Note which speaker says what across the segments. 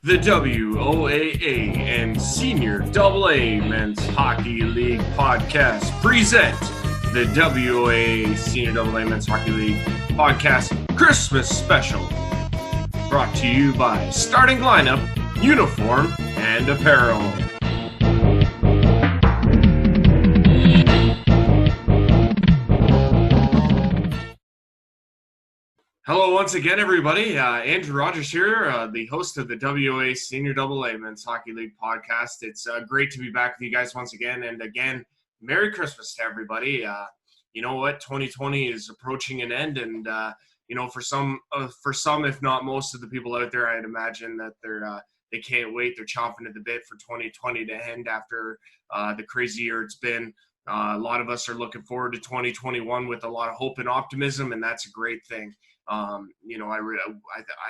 Speaker 1: The WOAA and Senior AA Men's Hockey League podcast present the WOAA Senior AA Men's Hockey League podcast Christmas special. Brought to you by Starting Lineup, Uniform, and Apparel. Hello once again, everybody. Andrew Rodgers here, the host of the WOAA Senior AA Men's Hockey League podcast. It's great to be back with you guys once again. And again, Merry Christmas to everybody. You know what? 2020 is approaching an end. And, for some, if not most of the people out there, I'd imagine that they can't wait. They're chomping at the bit for 2020 to end after the crazy year it's been. A lot of us are looking forward to 2021 with a lot of hope and optimism, and that's a great thing. I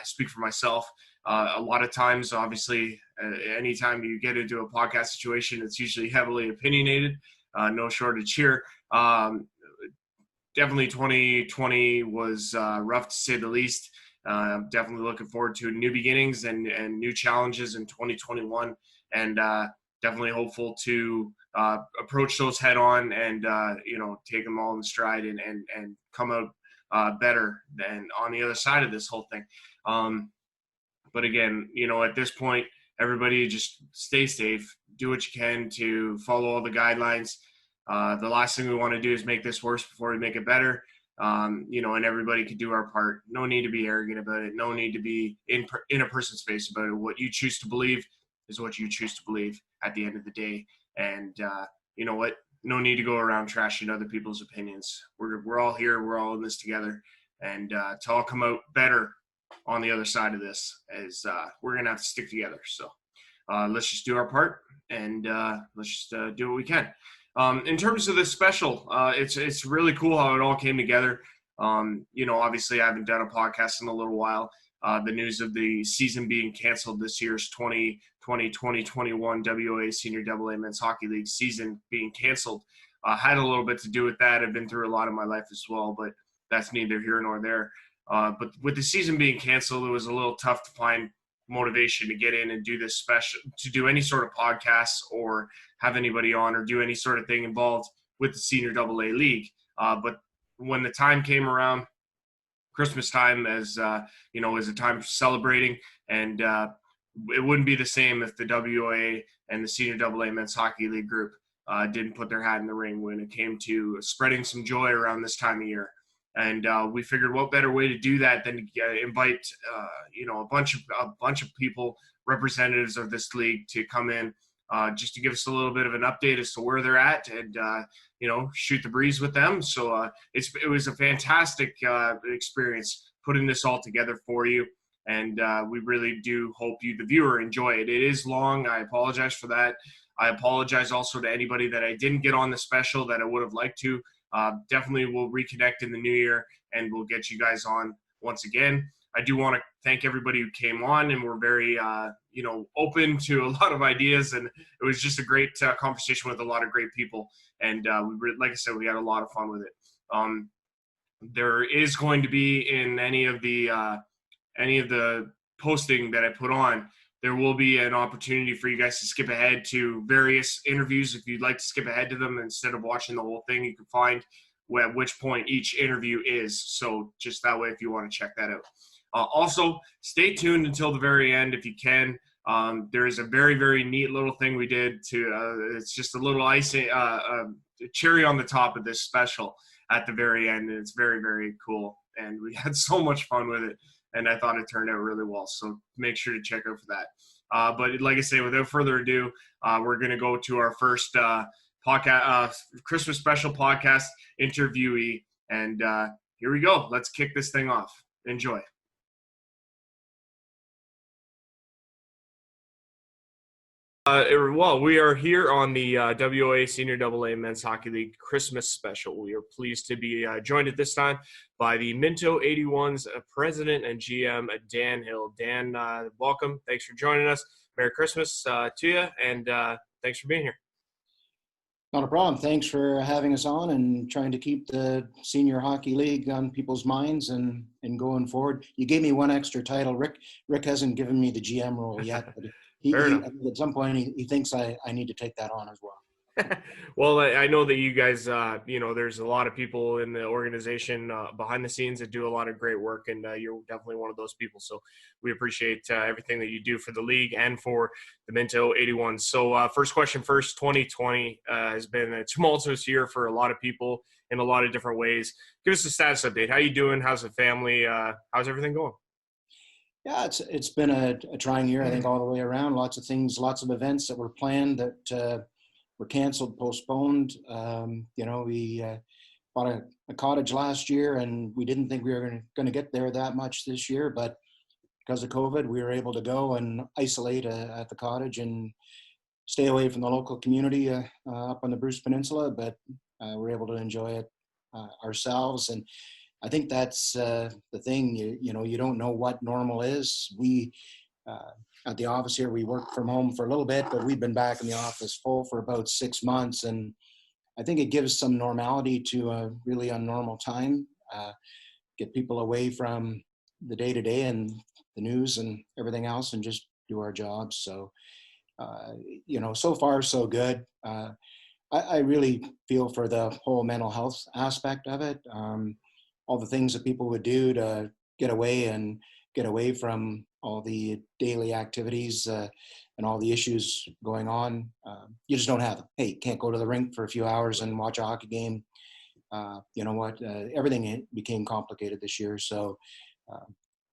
Speaker 1: speak for myself. A lot of times, obviously, anytime you get into a podcast situation, it's usually heavily opinionated. No shortage here. Definitely 2020 was rough to say the least. I'm definitely looking forward to new beginnings and new challenges in 2021, and definitely hopeful to approach those head on and, take them all in stride and come out better than on the other side of this whole thing. But again, at this point, everybody just stay safe, do what you can to follow all the guidelines. The last thing we want to do is make this worse before we make it better. And everybody can do our part. No need to be arrogant about it. No need to be in a person's face about it. What you choose to believe is what you choose to believe at the end of the day. And you know what? No need to go around trashing other people's opinions. We're all here. We're all in this together. And to all come out better on the other side of this is we're going to have to stick together. So let's just do our part and let's just do what we can. In terms of this special, it's really cool how it all came together. Obviously I haven't done a podcast in a little while. The news of the season being canceled this year's 2020-2021 WOAA Senior AA Men's Hockey League season being canceled had a little bit to do with that. I've been through a lot of my life as well, but that's neither here nor there. But with the season being canceled, it was a little tough to find motivation to get in and do this special, to do any sort of podcasts or have anybody on or do any sort of thing involved with the Senior AA League. But when the time came around, Christmas time as a time for celebrating, and it wouldn't be the same if the WOA and the Senior AA Men's Hockey League group didn't put their hat in the ring when it came to spreading some joy around this time of year. And we figured what better way to do that than to invite a bunch of people, representatives of this league, to come in just to give us a little bit of an update as to where they're at and shoot the breeze with them. So it was a fantastic experience putting this all together for you, and we really do hope you, the viewer, enjoy it. It is long. I apologize for that. I apologize also to anybody that I didn't get on the special that I would have liked to. Definitely we'll reconnect in the new year and we'll get you guys on once again. I do want to thank everybody who came on and were very, open to a lot of ideas. And it was just a great conversation with a lot of great people. And like I said, we had a lot of fun with it. There is going to be in any of the posting that I put on, there will be an opportunity for you guys to skip ahead to various interviews. If you'd like to skip ahead to them instead of watching the whole thing, you can find at which point each interview is. So just that way, if you want to check that out. Also, stay tuned until the very end if you can. There is a very, very neat little thing we did to it's just a little icing, cherry on the top of this special at the very end. And it's very, very cool. And we had so much fun with it. And I thought it turned out really well. So make sure to check out for that. But like I say, without further ado, we're going to go to our first podcast, Christmas special podcast interviewee. And here we go. Let's kick this thing off. Enjoy. We are here on the WOA Senior AA Men's Hockey League Christmas special. We are pleased to be joined at this time by the Minto 81's president and GM, Dan Hill. Dan, welcome. Thanks for joining us. Merry Christmas to you, and thanks for being here.
Speaker 2: Not a problem. Thanks for having us on and trying to keep the senior hockey league on people's minds and going forward. You gave me one extra title. Rick hasn't given me the GM role yet, but
Speaker 1: Fair
Speaker 2: he
Speaker 1: enough.
Speaker 2: at some point he thinks I need to take that on as well.
Speaker 1: Well, I know that you guys, there's a lot of people in the organization behind the scenes that do a lot of great work, and you're definitely one of those people. So we appreciate everything that you do for the league and for the Minto 81. So first question first, 2020 has been a tumultuous year for a lot of people in a lot of different ways. Give us a status update. How you doing? How's the family? How's everything going?
Speaker 2: Yeah, it's been a trying year, I think, all the way around. Lots of things, lots of events that were planned that were canceled, postponed. We bought a cottage last year, and we didn't think we were going to get there that much this year, but because of COVID, we were able to go and isolate at the cottage and stay away from the local community up on the Bruce Peninsula, but we're able to enjoy it ourselves. And I think that's the thing. You don't know what normal is. We at the office here, we work from home for a little bit, but we've been back in the office full for about 6 months, and I think it gives some normality to a really unnormal time. Get people away from the day to day and the news and everything else, and just do our jobs. So, so far so good. I really feel for the whole mental health aspect of it. All the things that people would do to get away from all the daily activities and all the issues going on. You just don't have them. Hey, can't go to the rink for a few hours and watch a hockey game. You know what? Everything became complicated this year. So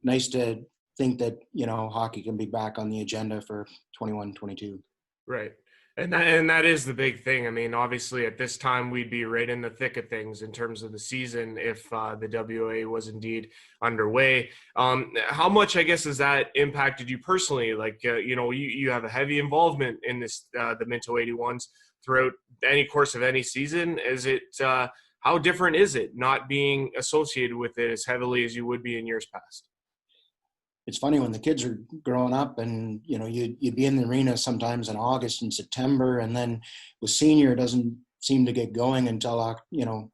Speaker 2: nice to think that, hockey can be back on the agenda for 21-22.
Speaker 1: Right. And that is the big thing. I mean, obviously at this time we'd be right in the thick of things in terms of the season if the WOA was indeed underway. How much, I guess, has that impacted you personally? Like, you have a heavy involvement in this, the Minto 81s throughout any course of any season. Is it, how different is it not being associated with it as heavily as you would be in years past?
Speaker 2: It's funny when the kids are growing up and, you'd be in the arena sometimes in August and September. And then with senior, it doesn't seem to get going until,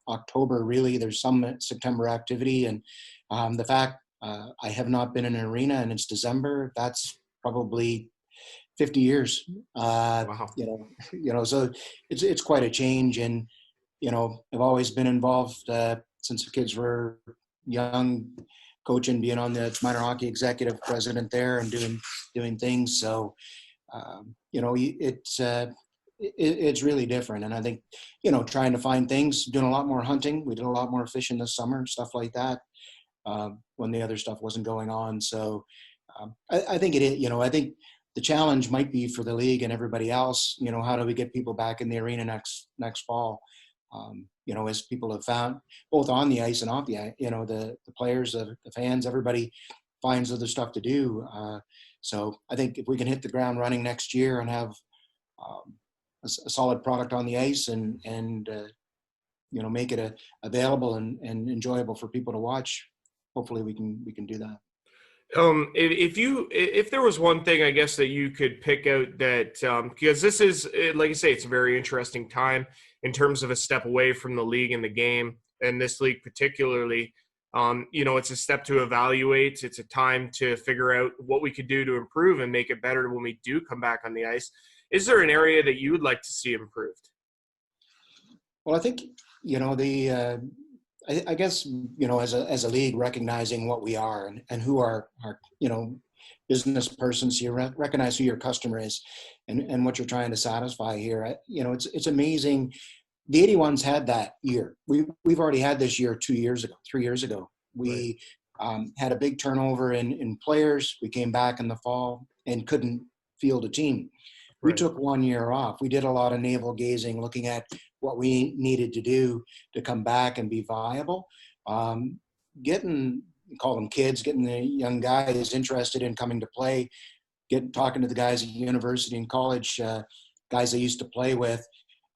Speaker 2: October, really. There's some September activity. And the fact I have not been in an arena and it's December, that's probably 50 years.
Speaker 1: Wow.
Speaker 2: So it's quite a change. And, I've always been involved since the kids were young, coaching, being on the minor hockey executive president there and doing things. So, it's really different. And I think, trying to find things, doing a lot more hunting. We did a lot more fishing this summer, stuff like that, when the other stuff wasn't going on. So I think I think the challenge might be for the league and everybody else, how do we get people back in the arena next fall? As people have found both on the ice and off the ice, the players, the fans, everybody finds other stuff to do. So I think if we can hit the ground running next year and have a solid product on the ice and make it available and enjoyable for people to watch, hopefully we can do that.
Speaker 1: If there was one thing, I guess, that you could pick out that, because this is, like I say, it's a very interesting time in terms of a step away from the league and the game, and this league particularly. It's a step to evaluate. It's a time to figure out what we could do to improve and make it better when we do come back on the ice. Is there an area that you would like to see improved?
Speaker 2: Well, I think, I guess, as a league, recognizing what we are and who our business persons, so you recognize who your customer is and what you're trying to satisfy here. It's amazing. The 81s had that year. We've already had this year 2 years ago, 3 years ago. We had a big turnover in players. We came back in the fall and couldn't field a team. We took 1 year off. We did a lot of navel gazing, looking at what we needed to do to come back and be viable. Call them kids, getting the young guys interested in coming to play, talking to the guys at university and college, guys I used to play with.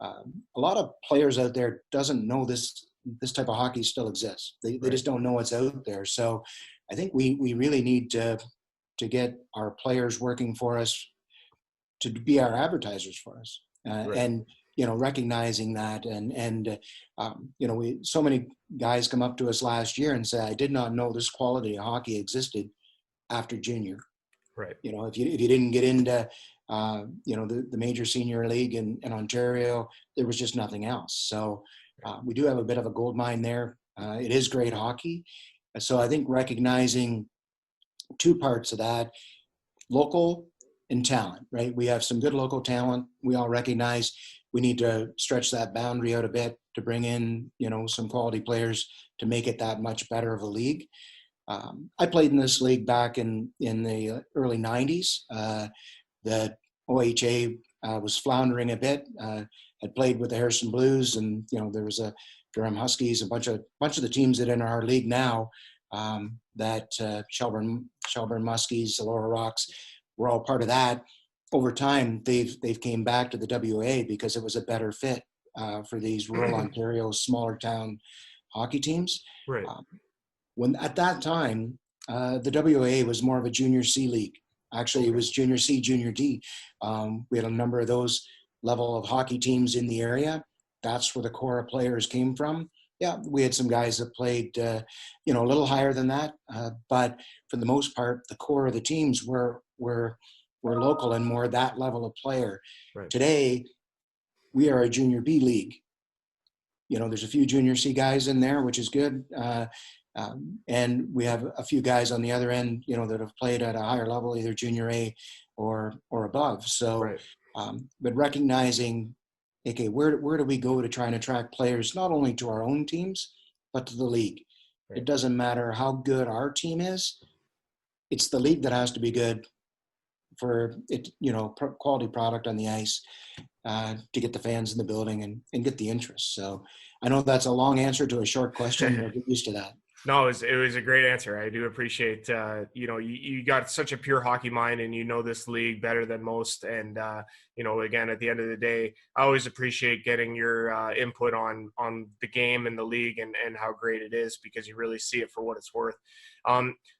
Speaker 2: A lot of players out there doesn't know this type of hockey still exists. They just don't know what's out there. So I think we really need to get our players working for us, to be our advertisers for us. And recognizing that, and so many guys come up to us last year and say, I did not know this quality of hockey existed after junior.
Speaker 1: Right.
Speaker 2: If you didn't get into the major senior league in Ontario, there was just nothing else. So we do have a bit of a gold mine there. It is great hockey. So I think recognizing two parts of that, local and talent, right? We have some good local talent. We all recognize we need to stretch that boundary out a bit to bring in, some quality players to make it that much better of a league. I played in this league back in the early 90s. The OHA was floundering a bit. Had played with the Harrison Blues, and there was a Durham Huskies, a bunch of the teams that are in our league now. That Shelburne Muskies, the Lower Rocks, were all part of that. Over time, they've came back to the WOA because it was a better fit for these rural Ontario smaller town hockey teams.
Speaker 1: Right.
Speaker 2: When at that time, the WOA was more of a junior C league. Actually, It was junior C, junior D. We had a number of those level of hockey teams in the area. That's where the core of players came from. Yeah, we had some guys that played, a little higher than that. But for the most part, the core of the teams were local and more that level of player.
Speaker 1: Right.
Speaker 2: Today, we are a junior B league. There's a few junior C guys in there, which is good. And we have a few guys on the other end, that have played at a higher level, either junior A or above. So,
Speaker 1: right.
Speaker 2: But recognizing, okay, where do we go to try and attract players, not only to our own teams, but to the league? Right. It doesn't matter how good our team is. It's the league that has to be good for it, quality product on the ice, to get the fans in the building and get the interest. So I know that's a long answer to a short question, but get used to that.
Speaker 1: No, it was a great answer. I do appreciate, you got such a pure hockey mind, and this league better than most. And, again, at the end of the day, I always appreciate getting your input on the game and the league and how great it is, because you really see it for what it's worth.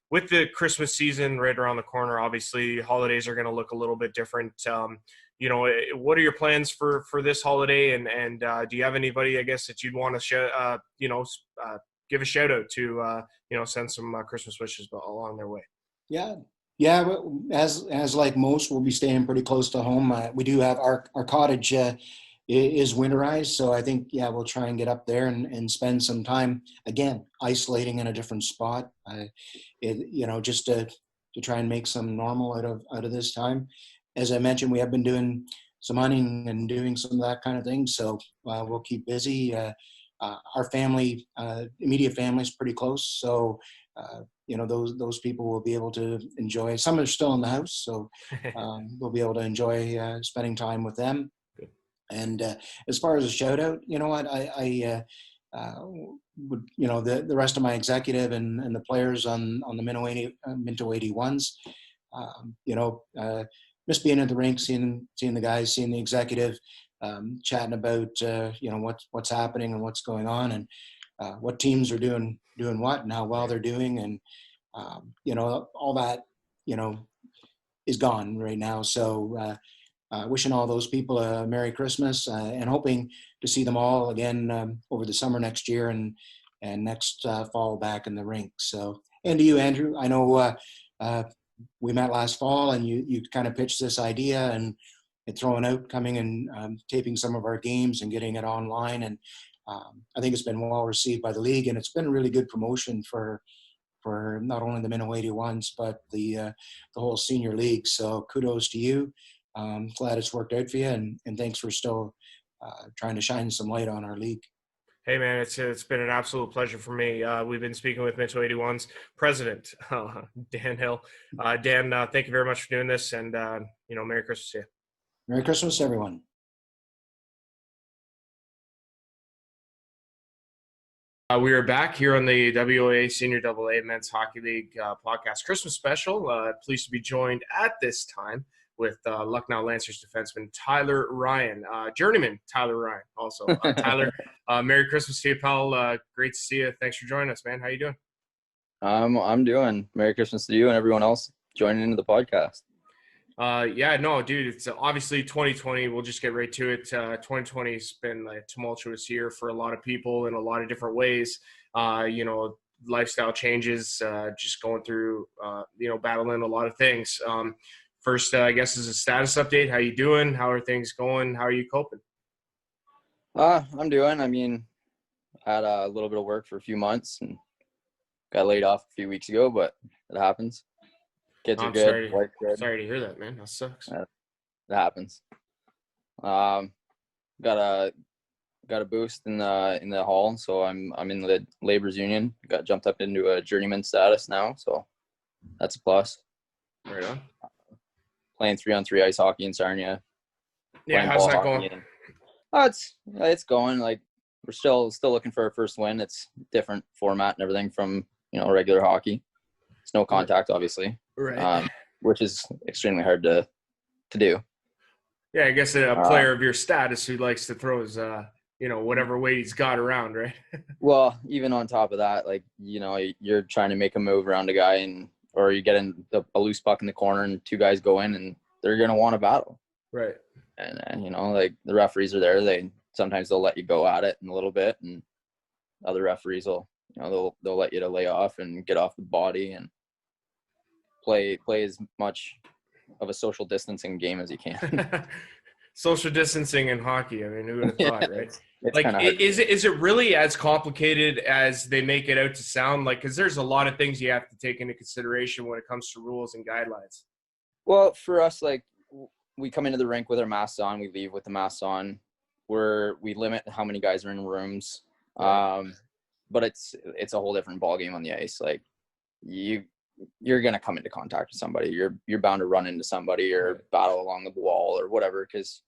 Speaker 1: With the Christmas season right around the corner, obviously holidays are going to look a little bit different. What are your plans for this holiday? And do you have anybody, I guess, that you'd want to give a shout out to, send some Christmas wishes along their way?
Speaker 2: Yeah. As like most, we'll be staying pretty close to home. We do have our cottage is winterized, so I think we'll try and get up there and spend some time again isolating in a different spot. Just to try and make some normal out of this time. As I mentioned, we have been doing some hunting and doing some of that kind of thing, so we'll keep busy. Our family, immediate family, is pretty close, so those people will be able to enjoy. Some are still in the house, so we'll be able to enjoy spending time with them.
Speaker 1: Good.
Speaker 2: And as far as a shout out, I would, the rest of my executive and the players on the Minto 81s, miss being at the rink, seeing the guys, seeing the executive, chatting about what's happening and what's going on, and what teams are doing what and how well they're doing, and all that is gone right now. So wishing all those people a Merry Christmas, and hoping to see them all again over the summer next year and next fall back in the rink. So, and to you, Andrew, I know we met last fall, and you kind of pitched this idea and throwing out, coming and taping some of our games and getting it online. And I think it's been well received by the league, and it's been a really good promotion for not only the Minto 81s, but the whole senior league. So kudos to you. Glad it's worked out for you, and thanks for still trying to shine some light on our league.
Speaker 1: Hey, man, it's been an absolute pleasure for me. We've been speaking with Minto 81's president, Dan Hill. Dan, thank you very much for doing this, and, Merry Christmas to you.
Speaker 2: Merry Christmas, everyone.
Speaker 1: We are back here on the WOA Senior AA Men's Hockey League podcast Christmas special. Pleased to be joined at this time with Lucknow Lancers defenseman Tyler Ryan, journeyman Tyler Ryan also. Tyler, Merry Christmas to you, pal. Great to see you. Thanks for joining us, man. How you doing?
Speaker 3: I'm doing. Merry Christmas to you and everyone else joining into the podcast.
Speaker 1: Yeah, no, dude, it's obviously 2020. We'll just get right to it. 2020 has been a tumultuous year for a lot of people in a lot of different ways. Lifestyle changes, just going through, battling a lot of things. First, I guess, is a status update. How you doing? How are things going? How are you coping?
Speaker 3: I'm doing. I mean, I had a little bit of work for a few months and got laid off a few weeks ago, but it happens. Kids are good. Wife's good.
Speaker 1: Sorry to hear that, man. That sucks.
Speaker 3: It happens. Got a boost in the hall, so I'm in the labor's union. Got jumped up into a journeyman status now, so that's a plus.
Speaker 1: Right on.
Speaker 3: Playing 3-on-3 ice hockey in Sarnia.
Speaker 1: Yeah, how's that going?
Speaker 3: It's going. Like, we're still looking for our first win. It's different format and everything from regular hockey. It's no contact, obviously,
Speaker 1: right?
Speaker 3: Which is extremely hard to do.
Speaker 1: Yeah, I guess a player of your status who likes to throw his whatever weight he's got around, right?
Speaker 3: Well, even on top of that, like, you're trying to make a move around a guy, or you get in a loose puck in the corner and two guys go in and they're going to want to battle.
Speaker 1: Right.
Speaker 3: And like, the referees are there. Sometimes they'll let you go at it in a little bit, and other referees will, they'll let you to lay off and get off the body and play as much of a social distancing game as you can.
Speaker 1: Social distancing in hockey. I mean, who would have thought, right?
Speaker 3: It's
Speaker 1: like, is it really as complicated as they make it out to sound? Like, because there's a lot of things you have to take into consideration when it comes to rules and guidelines.
Speaker 3: Well, for us, like, we come into the rink with our masks on. We leave with the masks on. We limit how many guys are in rooms. Right. But it's a whole different ballgame on the ice. Like, you're going to come into contact with somebody. You're bound to run into somebody or battle along the wall or whatever, because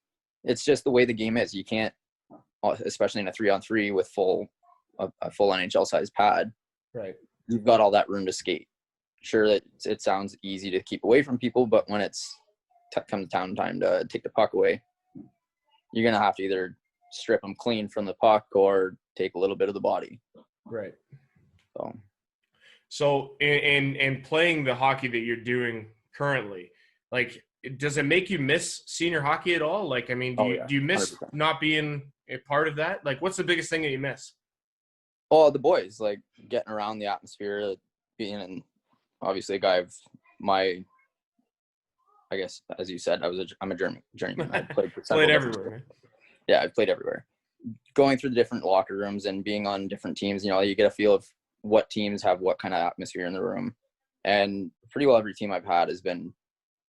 Speaker 3: it's just the way the game is. You can't, especially in a 3-on-3 with a full NHL size pad.
Speaker 1: Right.
Speaker 3: You've got all that room to skate. Sure, that it sounds easy to keep away from people, but when it's come time to take the puck away, you're going to have to either strip them clean from the puck or take a little bit of the body.
Speaker 1: Right. So in playing the hockey that you're doing currently, like, does it make you miss senior hockey at all? Like, I mean, do you miss 100%. Not being a part of that? Like, what's the biggest thing that you miss?
Speaker 3: Oh, the boys, like, getting around the atmosphere, being in, obviously, a guy of my, I guess, as you said, I'm a journeyman. I played for
Speaker 1: played everywhere.
Speaker 3: Yeah, I've played everywhere. Going through the different locker rooms and being on different teams, you get a feel of what teams have what kind of atmosphere in the room. And pretty well every team I've had has been,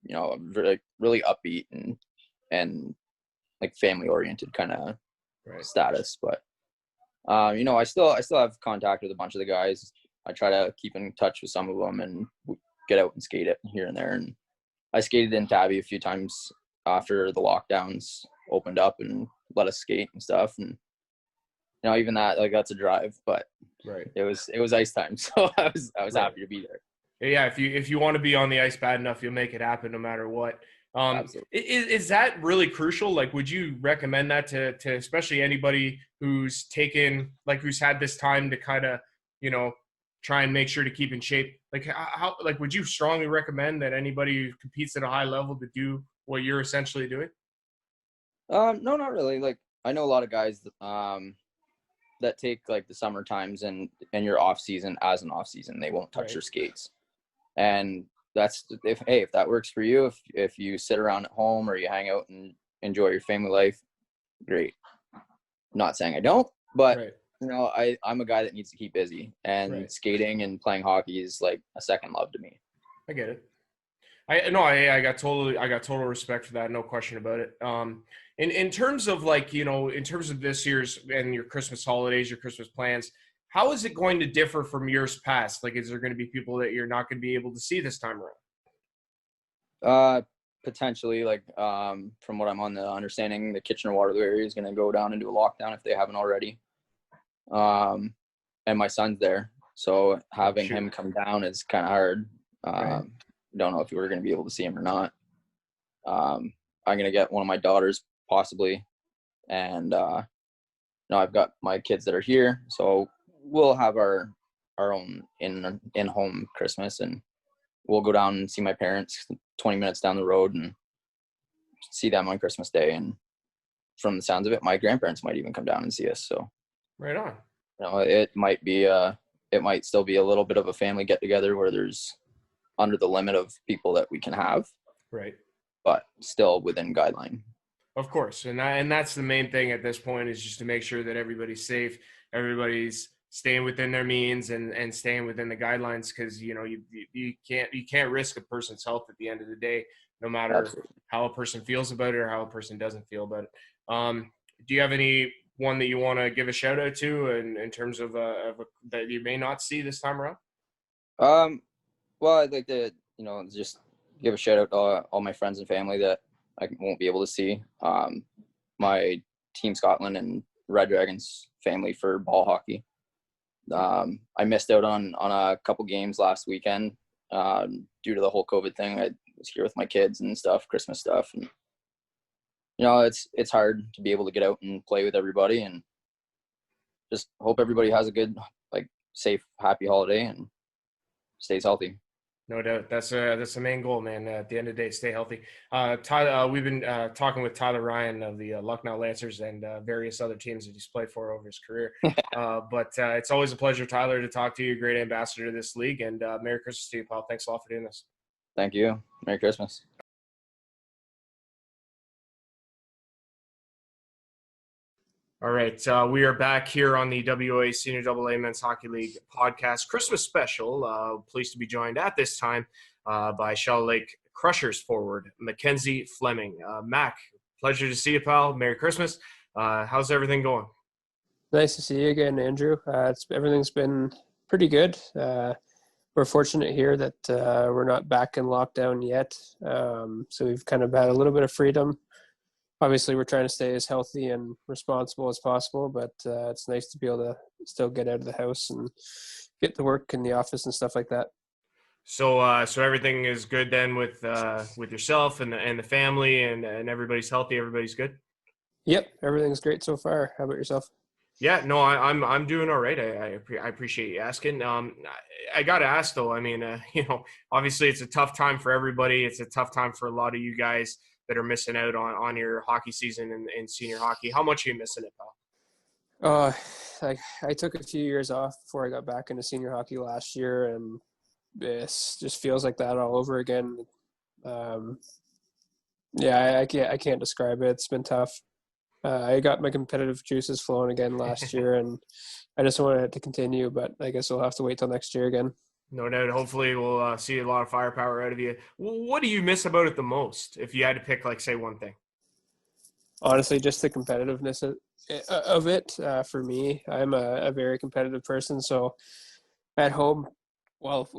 Speaker 3: really, really upbeat and like family-oriented kind of status. But, I still have contact with a bunch of the guys. I try to keep in touch with some of them and get out and skate it here and there. And I skated in Tabby a few times after the lockdowns opened up and let us skate and stuff. And, even that, like, that's a drive, but it was ice time. So I was happy to be there.
Speaker 1: Yeah. If you want to be on the ice bad enough, you'll make it happen no matter what. Is that really crucial? Like, would you recommend that to especially anybody who's had this time to kind of, try and make sure to keep in shape? Like, how would you strongly recommend that anybody who competes at a high level to do what you're essentially doing?
Speaker 3: No, not really. Like, I know a lot of guys that take, like, the summer times and your off season as an off season. They won't touch their skates. And that's, if that works for you, if you sit around at home or you hang out and enjoy your family life, great. I'm not saying I don't, but I'm a guy that needs to keep busy, and skating and playing hockey is like a second love to me.
Speaker 1: I get it. I got total respect for that. No question about it. In terms of, like, in terms of this year's and your Christmas holidays, your Christmas plans, how is it going to differ from years past? Like, is there going to be people that you're not going to be able to see this time
Speaker 3: around? Potentially, like, from what I'm on the understanding, the Kitchener-Waterloo area is going to go down into a lockdown if they haven't already. And my son's there, so having him come down is kind of hard. Don't know if we're going to be able to see him or not. I'm going to get one of my daughters possibly, and I've got my kids that are here, so we'll have our own in-home Christmas, and we'll go down and see my parents 20 minutes down the road, and see them on Christmas Day. And from the sounds of it, my grandparents might even come down and see us. So
Speaker 1: right on.
Speaker 3: It might still be a little bit of a family get together where there's under the limit of people that we can have,
Speaker 1: right,
Speaker 3: but still within guideline.
Speaker 1: Of course, and that's the main thing at this point, is just to make sure that everybody's safe, everybody's staying within their means and staying within the guidelines, because you can't risk a person's health at the end of the day, no matter
Speaker 3: Absolutely.
Speaker 1: how a person feels about it or how a person doesn't feel about it. Do you have any one that you want to give a shout out to in terms of that you may not see this time around?
Speaker 3: Well, I'd like to just give a shout out to all my friends and family that I won't be able to see. My Team Scotland and Red Dragons family for ball hockey. I missed out on a couple games last weekend due to the whole COVID thing. I was here with my kids and stuff, Christmas stuff, and it's hard to be able to get out and play with everybody, and just hope everybody has a good, safe, happy holiday and stays healthy.
Speaker 1: No doubt. That's the main goal, man. At the end of the day, stay healthy. Tyler, we've been talking with Tyler Ryan of the Lucknow Lancers and various other teams that he's played for over his career. But it's always a pleasure, Tyler, to talk to you. Great ambassador to this league. And Merry Christmas to you, pal. Thanks a lot for doing this.
Speaker 3: Thank you. Merry Christmas.
Speaker 1: All right, we are back here on the WOAA Senior AA Men's Hockey League podcast Christmas special. Pleased to be joined at this time by Shell Lake Crushers forward Mackenzie Fleming. Mac, pleasure to see you, pal. Merry Christmas. How's everything going?
Speaker 4: Nice to see you again, Andrew. Everything's been pretty good. We're fortunate here that we're not back in lockdown yet, so we've kind of had a little bit of freedom. Obviously, we're trying to stay as healthy and responsible as possible, but it's nice to be able to still get out of the house and get to work in the office and stuff like that.
Speaker 1: So everything is good then with yourself and the family, and everybody's healthy. Everybody's good.
Speaker 4: Yep, everything's great so far. How about yourself?
Speaker 1: Yeah, no, I'm doing all right. I appreciate you asking. I got to ask though. I mean, obviously it's a tough time for everybody. It's a tough time for a lot of you guys that are missing out on your hockey season in senior hockey. How much are you missing it, pal?
Speaker 4: I took a few years off before I got back into senior hockey last year, and this just feels like that all over again. I can't describe it. It's been tough. I got my competitive juices flowing again last year, and I just wanted it to continue, but I guess we'll have to wait till next year again.
Speaker 1: No doubt. Hopefully we'll see a lot of firepower out of you. What do you miss about it the most, if you had to pick, say one thing?
Speaker 4: Honestly, just the competitiveness of it. For me, I'm a very competitive person. So at home, well,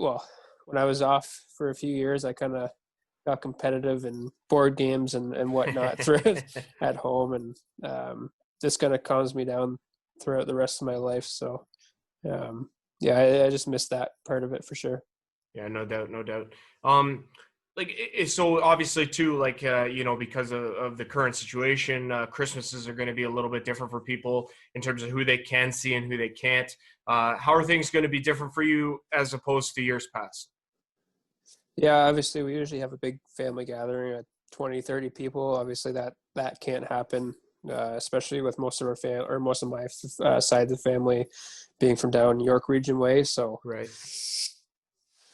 Speaker 4: when I was off for a few years, I kind of got competitive in board games and whatnot at home, and this kind of calms me down throughout the rest of my life. So, I just missed that part of it for sure.
Speaker 1: Yeah, no doubt. So obviously too, because of the current situation, Christmases are going to be a little bit different for people in terms of who they can see and who they can't. How are things going to be different for you as opposed to years past?
Speaker 4: Yeah, obviously we usually have a big family gathering at 20, 30 people. Obviously that can't happen, especially with most of my side of the family being from down York region way. So
Speaker 1: right,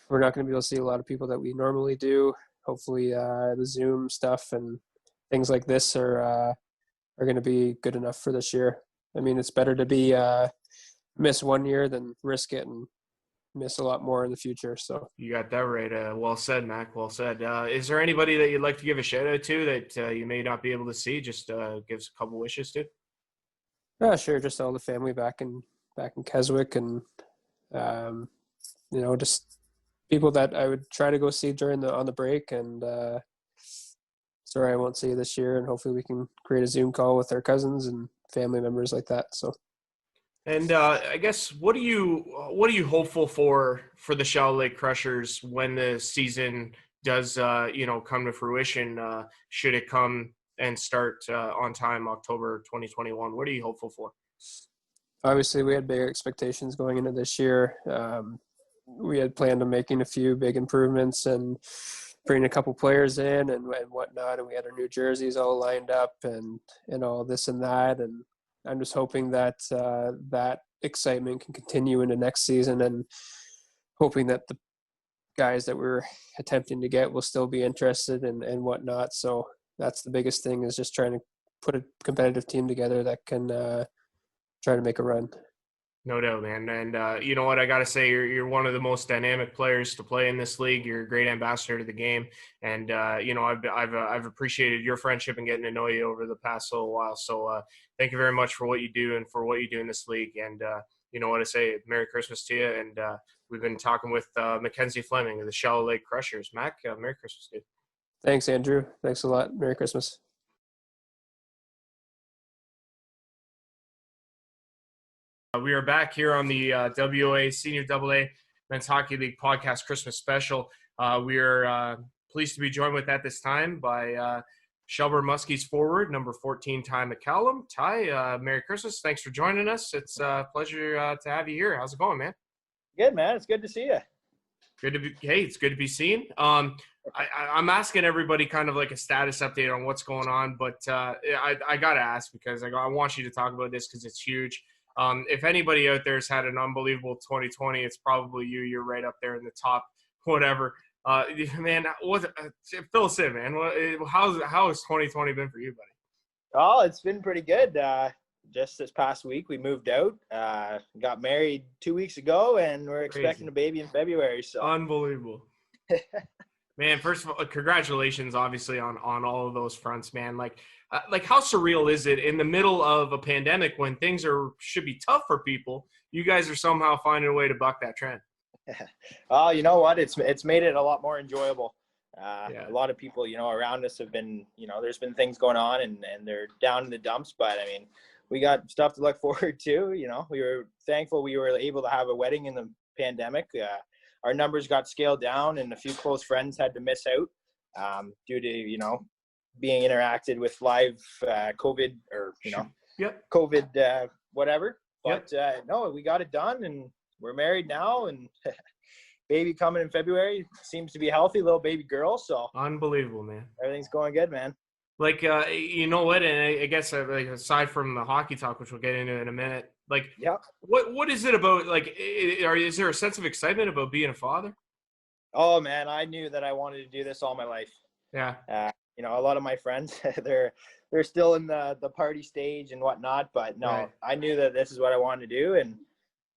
Speaker 4: we're not going to be able to see a lot of people that we normally do. Hopefully the Zoom stuff and things like this are going to be good enough for this year. I mean, it's better to miss 1 year than risk it and miss a lot more in the future. So
Speaker 1: you got that right. Well said, Mac. Well said. Is there anybody that you'd like to give a shout out to that you may not be able to see? Just give us a couple wishes to.
Speaker 4: Sure. Just all the family back in Keswick, and just people that I would try to go see on the break. And sorry I won't see you this year, and hopefully we can create a Zoom call with our cousins and family members like that. So.
Speaker 1: And I guess what are you hopeful for the Shell Lake Crushers when the season does come to fruition? Should it come and start on time, October 2021? What are you hopeful for?
Speaker 4: Obviously, we had big expectations going into this year. We had planned on making a few big improvements and bring a couple players in and whatnot, and we had our new jerseys all lined up and all this and that. And I'm just hoping that that excitement can continue into next season, and hoping that the guys that we're attempting to get will still be interested and whatnot. So that's the biggest thing, is just trying to put a competitive team together that can try to make a run.
Speaker 1: No doubt, man. And you know what? I got to say, you're one of the most dynamic players to play in this league. You're a great ambassador to the game. And, you know, I've appreciated your friendship and getting to know you over the past little while. So thank you very much for what you do and for what you do in this league. And, you know what I say, Merry Christmas to you. And we've been talking with Mackenzie Fleming of the Shallow Lake Crushers. Mac, Merry Christmas, dude.
Speaker 4: Thanks, Andrew. Thanks a lot. Merry Christmas.
Speaker 1: We are back here on the WOA Senior AA Men's Hockey League podcast Christmas special. We are pleased to be joined with at this time by Shelburne Muskies forward, number 14, Ty McCallum. Ty, Merry Christmas. Thanks for joining us. It's a pleasure to have you here. How's it going, man?
Speaker 5: Good, man. It's good to see you.
Speaker 1: It's good to be seen. I'm asking everybody kind of like a status update on what's going on, but I got to ask because I want you to talk about this because it's huge. If anybody out there has had an unbelievable 2020, it's probably you. You're right up there in the top, whatever. Man, fill us in, man. How has 2020 been for you, buddy?
Speaker 5: Oh, it's been pretty good. Just this past week, we moved out, got married 2 weeks ago, and we're expecting a baby in February. So
Speaker 1: unbelievable. Man, first of all, congratulations, obviously, on all of those fronts, man. Like how surreal is it in the middle of a pandemic when things should be tough for people? You guys are somehow finding a way to buck that trend.
Speaker 5: Oh, you know what? It's made it a lot more enjoyable. A lot of people, you know, around us have been, you know, there's been things going on and they're down in the dumps. But, I mean, we got stuff to look forward to. You know, we were thankful we were able to have a wedding in the pandemic. Our numbers got scaled down and a few close friends had to miss out due to, you know, being interacted with live COVID or, you know, COVID whatever. But no, we got it done and we're married now and baby coming in February, seems to be healthy, little baby girl. So
Speaker 1: unbelievable, man.
Speaker 5: Everything's going good, man.
Speaker 1: Like, you know what? And I guess like aside from the hockey talk, which we'll get into in a minute, like, what is it about? Like, is there a sense of excitement about being a father?
Speaker 5: Oh man, I knew that I wanted to do this all my life.
Speaker 1: Yeah.
Speaker 5: You know, a lot of my friends, they're still in the party stage and whatnot, but no, right. I knew that this is what I wanted to do, and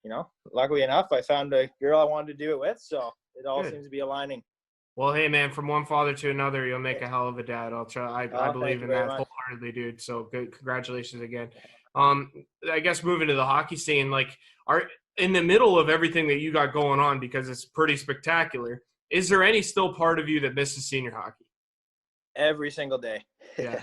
Speaker 5: you know, luckily enough, I found a girl I wanted to do it with, so it all seems to be aligning.
Speaker 1: Well, hey, man, from one father to another, you'll make a hell of a dad. I'll try. I believe in that wholeheartedly, dude. So good. Congratulations again. I guess moving to the hockey scene, like, are in the middle of everything that you got going on, because it's pretty spectacular, is there any still part of you that misses senior hockey?
Speaker 5: Every single day.
Speaker 1: Yeah.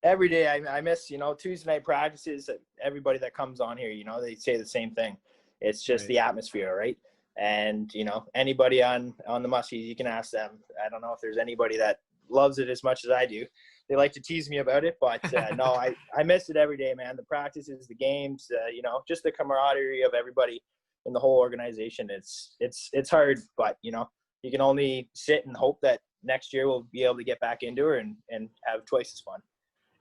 Speaker 5: Every day I miss, you know, Tuesday night practices. Everybody that comes on here, you know, they say the same thing. It's just the atmosphere, right? And, you know, anybody on the Muskies, you can ask them. I don't know if there's anybody that loves it as much as I do. They like to tease me about it, but no, I miss it every day, man. The practices, the games, you know, just the camaraderie of everybody in the whole organization. It's hard, but, you know, you can only sit and hope that next year we'll be able to get back into her and have twice as fun.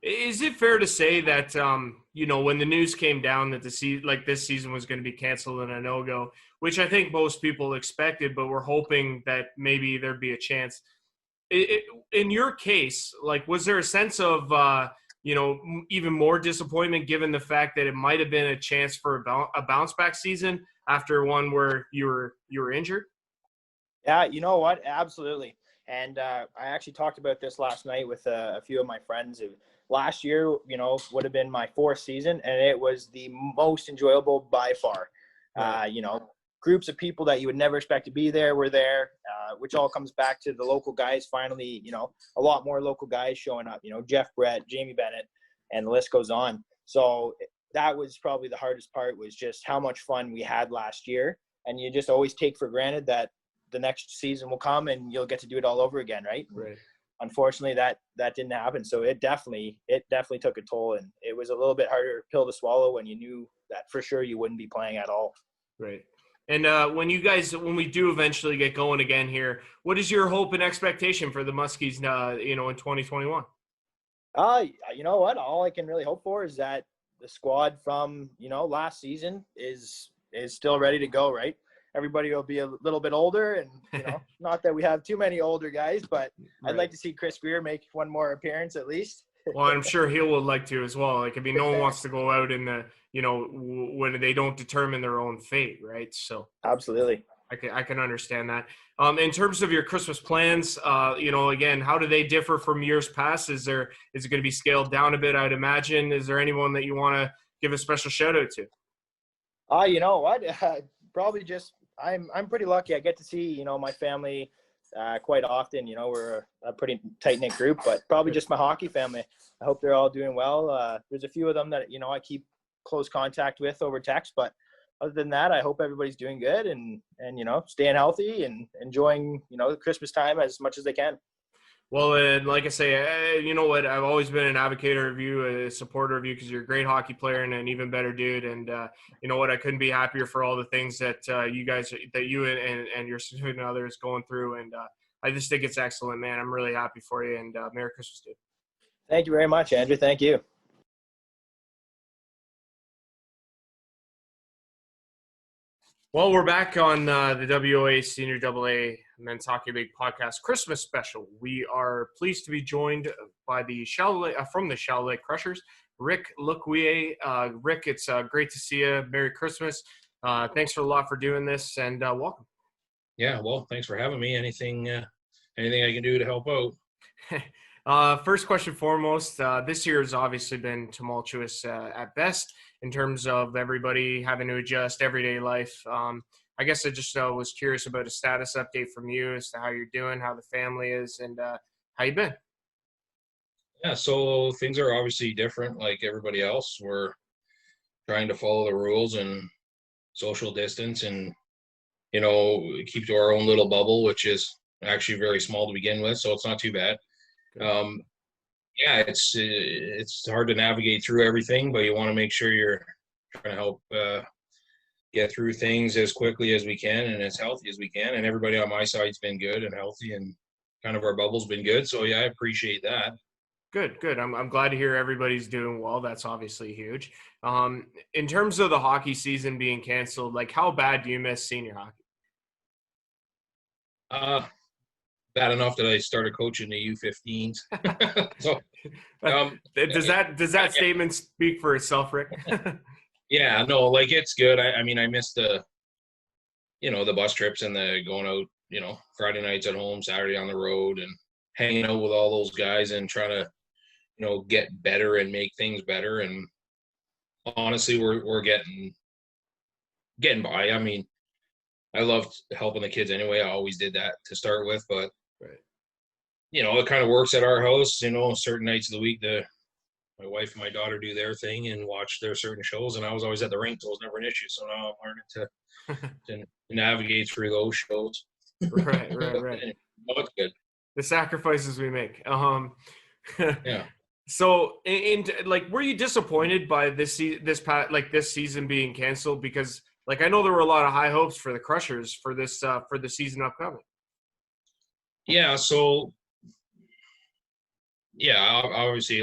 Speaker 1: Is it fair to say that, you know, when the news came down that this season was going to be canceled and a no-go, which I think most people expected, but we're hoping that maybe there'd be a chance. In your case, like, was there a sense of, you know, even more disappointment given the fact that it might have been a chance for a bounce-back season after one where you were injured?
Speaker 5: Yeah, you know what? Absolutely. And I actually talked about this last night with a few of my friends. Last year, you know, would have been my fourth season, and it was the most enjoyable by far. You know, groups of people that you would never expect to be there were there, which all comes back to the local guys finally, you know, a lot more local guys showing up, you know, Jeff Brett, Jamie Bennett, and the list goes on. So that was probably the hardest part, was just how much fun we had last year. And you just always take for granted that the next season will come and you'll get to do it all over again, right?
Speaker 1: Right.
Speaker 5: Unfortunately, that didn't happen. So it definitely took a toll, and it was a little bit harder pill to swallow when you knew that for sure you wouldn't be playing at all.
Speaker 1: Right. And when we do eventually get going again here, what is your hope and expectation for the Muskies, in 2021?
Speaker 5: You know what? All I can really hope for is that the squad from, last season is still ready to go, right? Everybody will be a little bit older, and, not that we have too many older guys, but
Speaker 1: Right.
Speaker 5: I'd like to see Chris Greer make one more appearance at least.
Speaker 1: Well, I'm sure he would like to as well. Like, I mean, no one wants to go out in the, when they don't determine their own fate, right? So
Speaker 5: Absolutely.
Speaker 1: I can understand that. In terms of your Christmas plans, again, how do they differ from years past? Is it going to be scaled down a bit? I'd imagine. Is there anyone that you want to give a special shout out to?
Speaker 5: You know what? Probably just I'm pretty lucky. I get to see my family quite often. We're a pretty tight knit group, but probably just my hockey family. I hope they're all doing well. There's a few of them that I keep close contact with over text, but other than that, I hope everybody's doing good and staying healthy and enjoying the Christmas time as much as they can.
Speaker 1: Well, and like I say, you know what? I've always been an advocate of you, a supporter of you, because you're a great hockey player and an even better dude. And you know what? I couldn't be happier for all the things that you and your significant others going through. And I just think it's excellent, man. I'm really happy for you. And Merry Christmas, dude.
Speaker 5: Thank you very much, Andrew. Thank you.
Speaker 1: Well, we're back on the WOA Senior AA Men's Hockey League podcast Christmas special. We are pleased to be joined by from the Chalet Crushers, Rick LeQuyere. Rick, it's great to see you. Merry Christmas. Thanks a lot for doing this, and welcome.
Speaker 6: Yeah, well, thanks for having me. Anything I can do to help out?
Speaker 1: First question foremost, this year has obviously been tumultuous at best in terms of everybody having to adjust everyday life. I guess I just was curious about a status update from you as to how you're doing, how the family is, and how you been.
Speaker 6: Yeah, so things are obviously different like everybody else. We're trying to follow the rules and social distance and, keep to our own little bubble, which is actually very small to begin with, so it's not too bad. Yeah, it's hard to navigate through everything, but you want to make sure you're trying to help get through things as quickly as we can and as healthy as we can. And everybody on my side's been good and healthy, and kind of our bubble's been good. So yeah, I appreciate that.
Speaker 1: Good. I'm glad to hear everybody's doing well. That's obviously huge. In terms of the hockey season being canceled, like, how bad do you miss senior hockey?
Speaker 6: Bad enough that I started coaching the U15s. So,
Speaker 1: does that statement speak for itself, Rick?
Speaker 6: Yeah, no, like, it's good. I mean, I miss the bus trips and the going out, Friday nights at home, Saturday on the road, and hanging out with all those guys and trying to, get better and make things better. And honestly, we're getting by. I mean, I loved helping the kids anyway. I always did that to start with, but
Speaker 1: right.
Speaker 6: It kind of works at our house. Certain nights of the week, my wife and my daughter do their thing and watch their certain shows, and I was always at the rink, so it was never an issue. So now I'm learning to navigate through those shows.
Speaker 1: Right.
Speaker 6: It's good.
Speaker 1: The sacrifices we make.
Speaker 6: Yeah.
Speaker 1: So, were you disappointed by this season being canceled? Because, I know there were a lot of high hopes for the Crushers for this for the season upcoming.
Speaker 6: Yeah. So, yeah, obviously,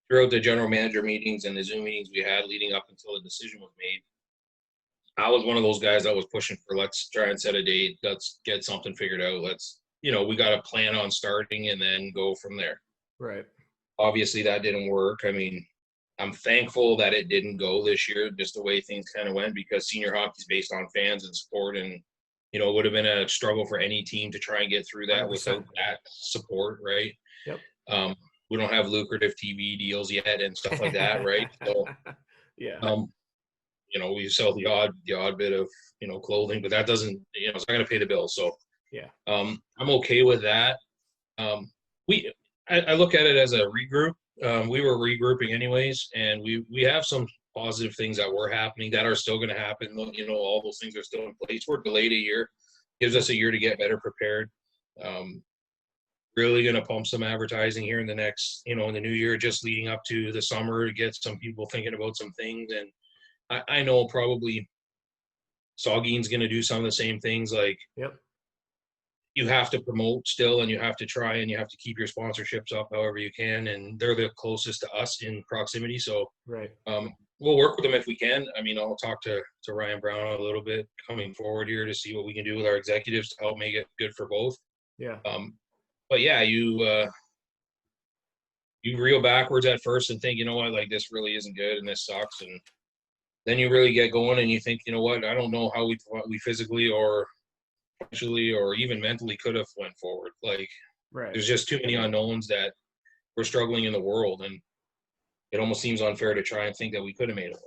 Speaker 6: throughout the general manager meetings and the Zoom meetings we had leading up until the decision was made, I was one of those guys that was pushing for, let's try and set a date. Let's get something figured out. We got to plan on starting and then go from there.
Speaker 1: Right.
Speaker 6: Obviously, that didn't work. I mean, I'm thankful that it didn't go this year, just the way things kind of went, because senior hockey is based on fans and support. And, it would have been a struggle for any team to try and get through that 100%. Without that support, right?
Speaker 1: Yep.
Speaker 6: We don't have lucrative TV deals yet and stuff like that, right? So,
Speaker 1: yeah.
Speaker 6: We sell the odd bit of, clothing, but that doesn't, it's not going to pay the bills. So,
Speaker 1: yeah.
Speaker 6: I'm okay with that. I look at it as a regroup. We were regrouping anyways, and we have some positive things that were happening that are still going to happen. All those things are still in place. We're delayed a year. Gives us a year to get better prepared. Really going to pump some advertising here in the next, in the new year, just leading up to the summer, to get some people thinking about some things. And I know probably Saugeen's going to do some of the same things. Like, you have to promote still, and you have to try, and you have to keep your sponsorships up however you can. And they're the closest to us in proximity. So we'll work with them if we can. I mean, I'll talk to Ryan Brown a little bit coming forward here to see what we can do with our executives to help make it good for both. But yeah, you reel backwards at first and think, you know what, like, this really isn't good and this sucks. And then you really get going and you think, you know what, I don't know how we physically or actually or even mentally could have went forward. Like, there's just too many unknowns that we're struggling in the world, and it almost seems unfair to try and think that we could have made it.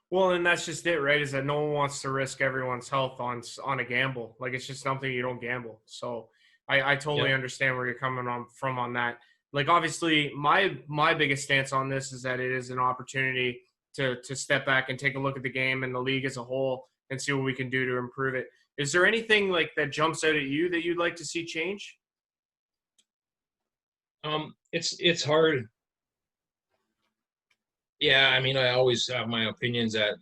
Speaker 1: Well, and that's just it, right? Is that no one wants to risk everyone's health on a gamble. Like, it's just something you don't gamble. So I totally understand where you're coming from on that. Like, obviously, my biggest stance on this is that it is an opportunity to step back and take a look at the game and the league as a whole and see what we can do to improve it. Is there anything like that jumps out at you that you'd like to see change?
Speaker 6: It's hard. Yeah, I mean, I always have my opinions at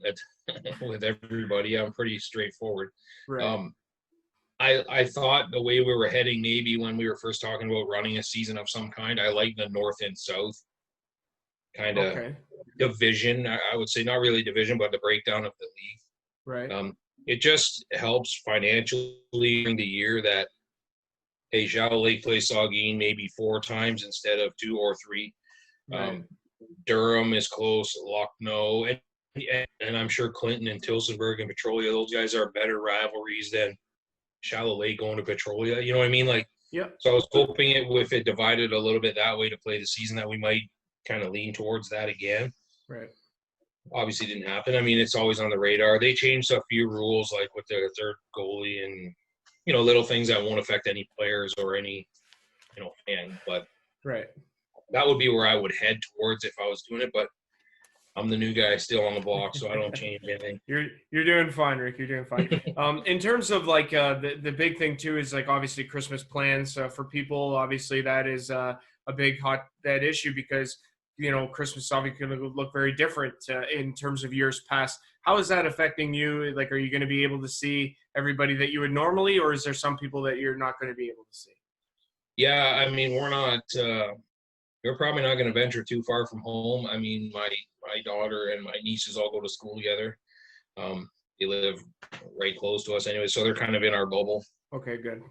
Speaker 6: with everybody. I'm pretty straightforward. I thought the way we were heading, maybe when we were first talking about running a season of some kind, I like the north and south kind of division. I would say not really division, but the breakdown of the league. It just helps financially during the year that, hey, Shallow Lake plays Saugeen maybe 4 times instead of 2 or 3. Durham is close, Lucknow, and I'm sure Clinton and Tilsonburg and Petrolia, those guys are better rivalries than Shallow Lake going to Petrolia. You know what I mean? Like, so I was hoping if it divided a little bit that way to play the season, that we might kind of lean towards that again. Obviously didn't happen. I mean, it's always on the radar. They changed a few rules, like with their third goalie and, you know, little things that won't affect any players or any, you know, fan. But that would be where I would head towards if I was doing it. But I'm the new guy still on the block, so I don't change anything.
Speaker 1: You're doing fine, Rick. You're doing fine. In terms of like the big thing too is like obviously Christmas plans for people. Obviously that is a big that issue because, you know, Christmas obviously going to look very different in terms of years past. How is that affecting you? Like, are you going to be able to see everybody that you would normally, or is there some people that you're not going to be able to see?
Speaker 6: Yeah, I mean, we're probably not going to venture too far from home. I mean, my daughter and my nieces all go to school together. They live right close to us anyway, so they're kind of in our bubble.
Speaker 1: Okay, good.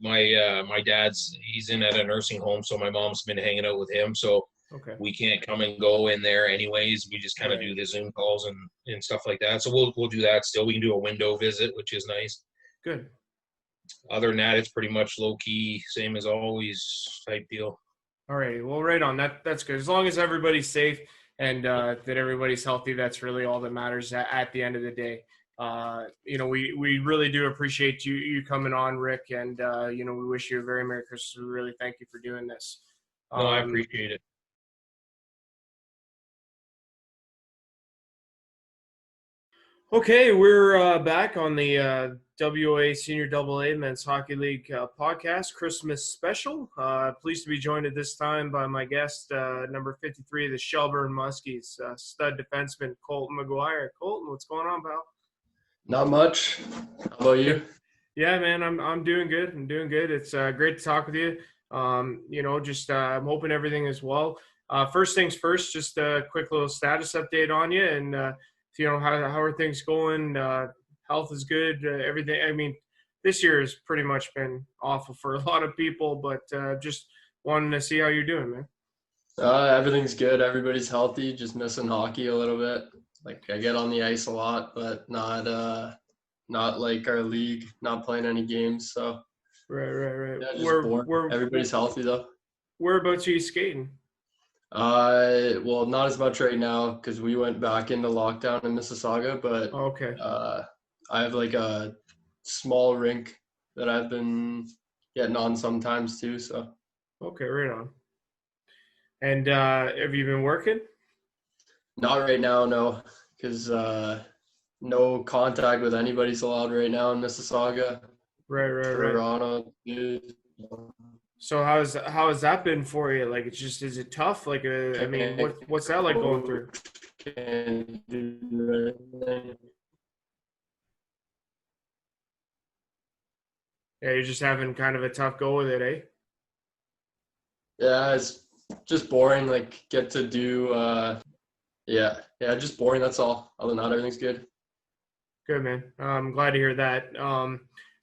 Speaker 6: My dad's, he's in at a nursing home, so my mom's been hanging out with him. So we can't come and go in there anyways. We just kind of do the Zoom calls and stuff like that. So we'll do that still. We can do a window visit, which is nice.
Speaker 1: Good.
Speaker 6: Other than that, it's pretty much low key, same as always type deal.
Speaker 1: All right. Well, right on. That's good. As long as everybody's safe and that everybody's healthy, that's really all that matters at the end of the day. You know, we really do appreciate you coming on, Rick, and you know, we wish you a very Merry Christmas. We really thank you for doing this.
Speaker 6: No, I appreciate it.
Speaker 1: Okay, we're back on the WOAA Senior AA Men's Hockey League podcast, Christmas special. Pleased to be joined at this time by my guest, number 53 of the Shelburne Muskies, stud defenseman Kolton Maguire. Kolton, what's going on, pal?
Speaker 7: Not much. How about you?
Speaker 1: Yeah, man, I'm doing good. I'm doing good. It's great to talk with you. You know, just I'm hoping everything is well. First things first, just a quick little status update on you, and you know, how are things going? Health is good. Everything. I mean, this year has pretty much been awful for a lot of people, but just wanting to see how you're doing, man.
Speaker 7: Everything's good. Everybody's healthy. Just missing hockey a little bit. Like, I get on the ice a lot, but not like our league. Not playing any games. So
Speaker 1: right.
Speaker 7: Yeah, just bored. Everybody's healthy though.
Speaker 1: Whereabouts are you skating?
Speaker 7: Well, not as much right now because we went back into lockdown in Mississauga, but I have like a small rink that I've been getting on sometimes too. So
Speaker 1: okay, right on. And have you been working?
Speaker 7: Not right now, no, because no contact with anybody's allowed right now in Mississauga.
Speaker 1: Right.
Speaker 7: Toronto.
Speaker 1: So how has that been for you? Like, it's just, is it tough? Like, I mean, what's that like going through? Yeah, you're just having kind of a tough go with it, eh?
Speaker 7: Yeah, it's just boring. Like, get to do, yeah, just boring. That's all. Other than that, everything's good.
Speaker 1: Good, man. I'm glad to hear that.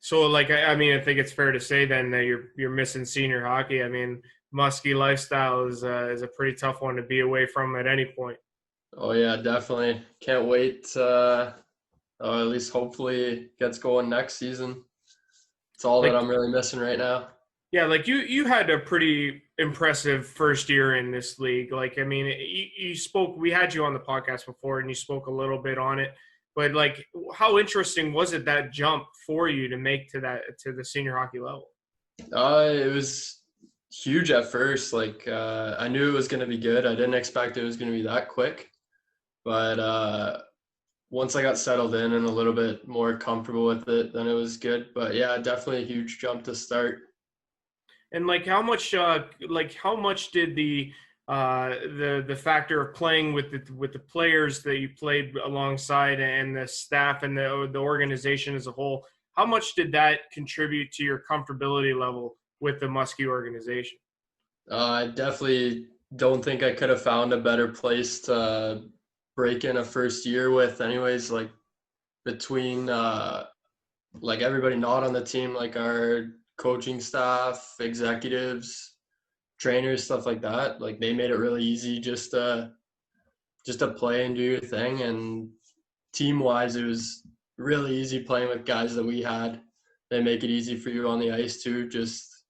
Speaker 1: So, like, I mean, I think it's fair to say then that you're missing senior hockey. I mean, Muskie lifestyle is a pretty tough one to be away from at any point.
Speaker 7: Oh yeah, definitely. Can't wait. At least hopefully gets going next season. It's all that I'm really missing right now.
Speaker 1: Yeah, like you had a pretty impressive first year in this league. Like, I mean, you spoke. We had you on the podcast before, and you spoke a little bit on it. But like, how interesting was it, that jump for you to make to the senior hockey level?
Speaker 7: It was huge at first. Like, I knew it was going to be good. I didn't expect it was going to be that quick. But once I got settled in and a little bit more comfortable with it, then it was good. But yeah, definitely a huge jump to start.
Speaker 1: And like, how much did the factor of playing with the players that you played alongside and the staff and the organization as a whole, how much did that contribute to your comfortability level with the Muskie organization?
Speaker 7: I definitely don't think I could have found a better place to break in a first year with anyways. Like, between like everybody not on the team, like our coaching staff, executives, trainers, stuff like that, like they made it really easy just to play and do your thing. And team wise, it was really easy playing with guys that we had. They make it easy for you on the ice too. Just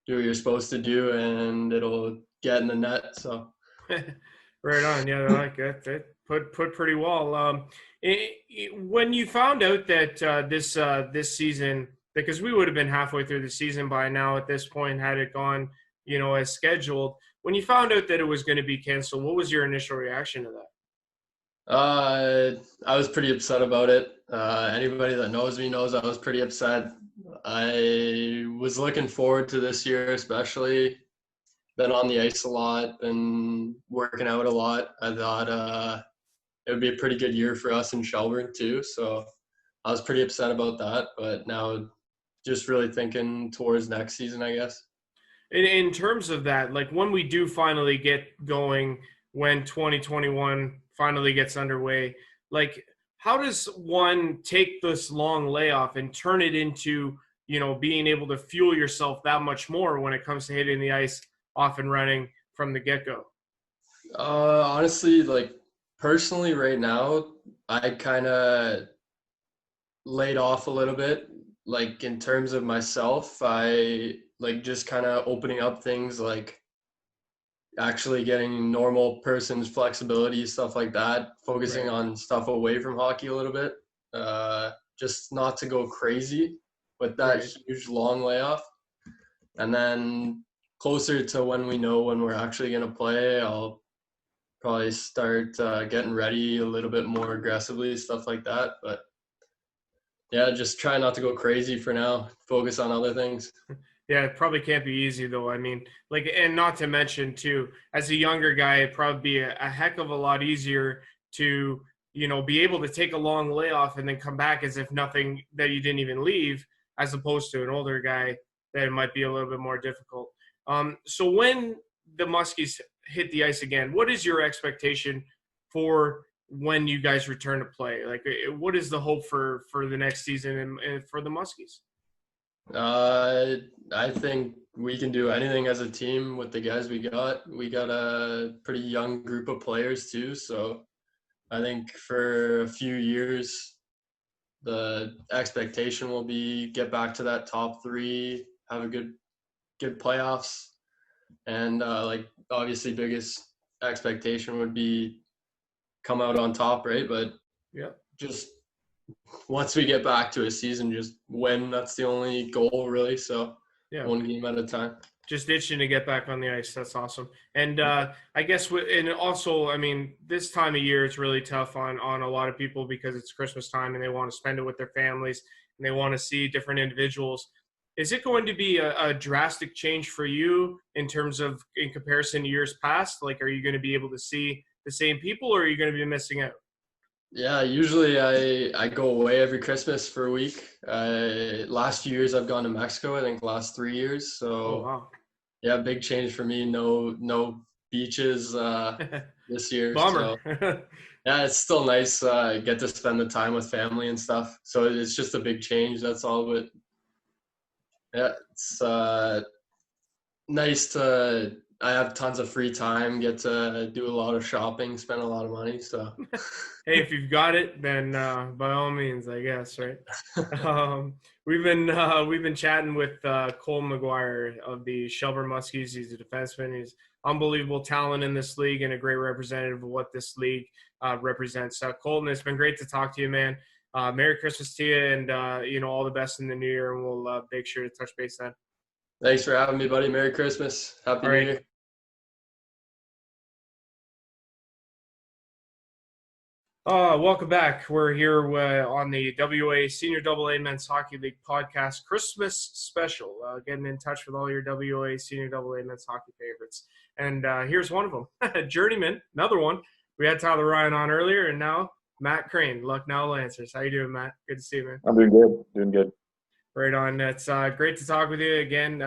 Speaker 7: do what you're supposed to do and it'll get in the net. So
Speaker 1: right on. Yeah, I like that. That put pretty well. When you found out that this season, because we would have been halfway through the season by now at this point, had it gone, as scheduled. When you found out that it was going to be canceled, what was your initial reaction to that?
Speaker 7: I was pretty upset about it. Anybody that knows me knows I was pretty upset. I was looking forward to this year, especially. Been on the ice a lot and working out a lot. I thought it would be a pretty good year for us in Shelburne too. So I was pretty upset about that. But now just really thinking towards next season, I guess.
Speaker 1: In terms of that, like when we do finally get going, when 2021 finally gets underway, like how does one take this long layoff and turn it into, being able to fuel yourself that much more when it comes to hitting the ice off and running from the get-go?
Speaker 7: Honestly, like personally right now, I kind of laid off a little bit. Like in terms of myself, I like just kind of opening up things, like actually getting normal person's flexibility, stuff like that, focusing on stuff away from hockey a little bit, just not to go crazy with that huge long layoff. And then closer to when we know when we're actually going to play, I'll probably start getting ready a little bit more aggressively, stuff like that. But yeah, just try not to go crazy for now. Focus on other things.
Speaker 1: Yeah, it probably can't be easy though. I mean, like, and not to mention too, as a younger guy, it'd probably be a heck of a lot easier to, be able to take a long layoff and then come back as if nothing, that you didn't even leave, as opposed to an older guy that it might be a little bit more difficult. So when the Muskies hit the ice again, what is your expectation for when you guys return to play? Like, what is the hope for the next season and for the Muskies?
Speaker 7: I think we can do anything as a team with the guys we got. We got a pretty young group of players too, so I think for a few years the expectation will be get back to that top three, have a good playoffs, and like obviously biggest expectation would be come out on top, right? But
Speaker 1: yeah,
Speaker 7: just once we get back to a season, just win. That's the only goal, really. So
Speaker 1: yeah,
Speaker 7: one game at a time.
Speaker 1: Just itching to get back on the ice. That's awesome. And I guess, and also, I mean, this time of year it's really tough on a lot of people because it's Christmas time and they want to spend it with their families and they want to see different individuals. Is it going to be a drastic change for you in terms of, in comparison to years past? Like, are you going to be able to see the same people or are you going to be missing out?
Speaker 7: Yeah, usually I go away every Christmas for a week. Last few years I've gone to Mexico. I think last 3 years. So
Speaker 1: Oh wow.
Speaker 7: yeah, big change for me. No beaches this year.
Speaker 1: Bummer.
Speaker 7: So yeah, it's still nice. Get to spend the time with family and stuff. So it's just a big change. That's all. But yeah, it's nice to. I have tons of free time. Get to do a lot of shopping. Spend a lot of money. So
Speaker 1: Hey, if you've got it, then by all means, I guess, right? We've been chatting with Cole Maguire of the Shelburne Muskies. He's a defenseman. He's unbelievable talent in this league and a great representative of what this league represents. Kolton, it's been great to talk to you, man. Merry Christmas to you, and all the best in the new year. And we'll make sure to touch base then.
Speaker 7: Thanks for having me, buddy. Merry Christmas. Happy New Year.
Speaker 1: Welcome back. We're here on the WOAA Senior AA Men's Hockey League podcast Christmas special, getting in touch with all your WOAA Senior AA Men's Hockey favorites. And here's one of them, Journeyman, another one. We had Tyler Ryan on earlier, and now Matt Crane, Lucknow Lancers. How you doing, Matt? Good to see you, man.
Speaker 8: I'm doing good.
Speaker 1: Right on. It's great to talk with you again.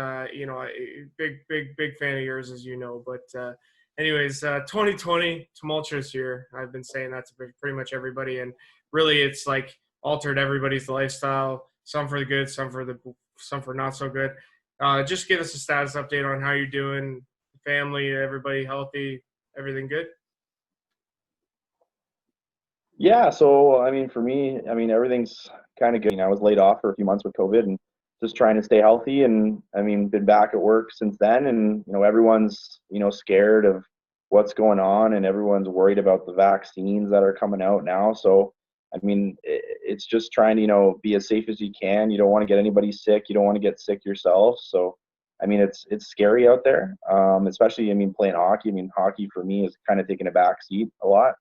Speaker 1: Big fan of yours, as you know, but anyways, 2020, tumultuous year. I've been saying that to pretty much everybody, and really it's like altered everybody's lifestyle, some for the good, some for not so good. Just give us a status update on how you're doing, family, everybody healthy, everything good?
Speaker 8: Yeah, so, I mean, for me, everything's kind of good. I was laid off for a few months with COVID and just trying to stay healthy, and been back at work since then, and everyone's scared of what's going on, and everyone's worried about the vaccines that are coming out now. So it's just trying to be as safe as you can. You don't want to get anybody sick, you don't want to get sick yourself. So it's scary out there, especially playing hockey. Hockey for me is kind of taking a back seat a lot.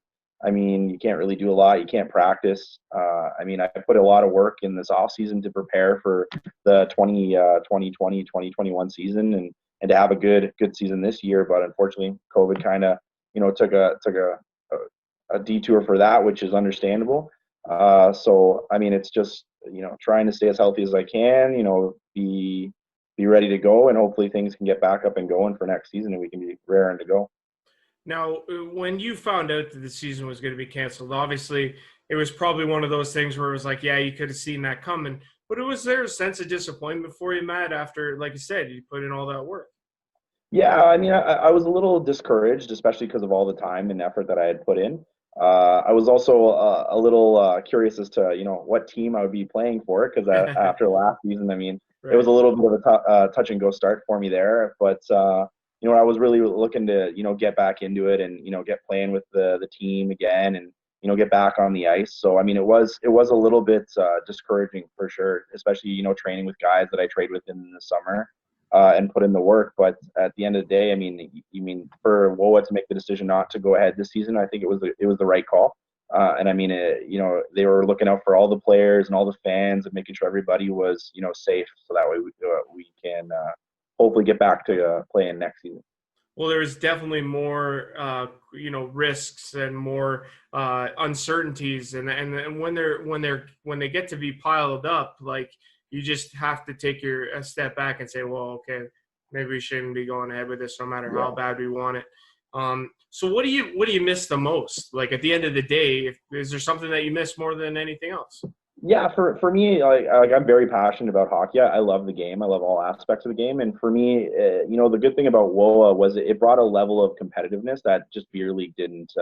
Speaker 8: You can't really do a lot. You can't practice. I put a lot of work in this off season to prepare for the 2020-2021 season and to have a good season this year. But unfortunately, COVID kind of, took a detour for that, which is understandable. So it's just, trying to stay as healthy as I can, be ready to go, and hopefully things can get back up and going for next season and we can be raring to go.
Speaker 1: Now, when you found out that the season was going to be canceled, obviously it was probably one of those things where it was like, yeah, you could have seen that coming. But was there a sense of disappointment for you, Matt, after, like you said, you put in all that work?
Speaker 8: Yeah, I was a little discouraged, especially because of all the time and effort that I had put in. I was also a little curious as to, what team I would be playing for, because after last season, right. It was a little bit of a touch and go start for me there. But I was really looking to, get back into it and, get playing with the team again and, get back on the ice. So, it was a little bit discouraging for sure, especially, training with guys that I trained with in the summer and put in the work. But at the end of the day, for WOAA to make the decision not to go ahead this season, I think it was the right call. They were looking out for all the players and all the fans and making sure everybody was, safe. So that way we can hopefully get back to playing next season.
Speaker 1: Well, there's definitely more, risks and more uncertainties, and when they get to be piled up, like, you just have to take a step back and say, well, okay, maybe we shouldn't be going ahead with this, no matter how bad we want it. So what do you miss the most? Like, at the end of the day, is there something that you miss more than anything else?
Speaker 8: Yeah, for me, like I'm very passionate about hockey. I love the game. I love all aspects of the game. And for me, the good thing about WOAA was it brought a level of competitiveness that just beer league didn't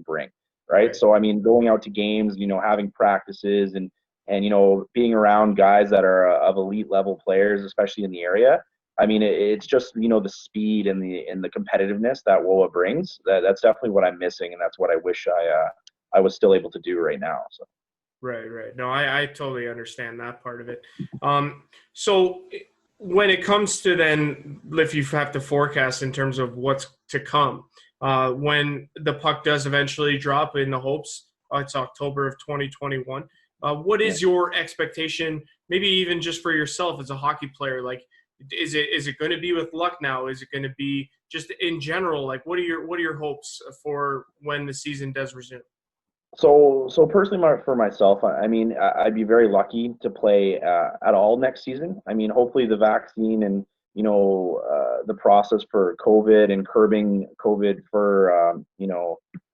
Speaker 8: bring, right? So going out to games, having practices and being around guys that are of elite level players, especially in the area. It's just the speed and the competitiveness that WOAA brings. That's definitely what I'm missing, and that's what I wish I was still able to do right now. So.
Speaker 1: Right. No, I totally understand that part of it. So when it comes to then, if you have to forecast in terms of what's to come, when the puck does eventually drop, in the hopes it's October of 2021, what is your expectation, maybe even just for yourself as a hockey player? Like, is it going to be with Lucknow? Is it going to be just in general? Like, what are your hopes for when the season does resume?
Speaker 8: So personally, for myself, I mean, I'd be very lucky to play at all next season. I mean, hopefully the vaccine and the process for COVID and curbing COVID for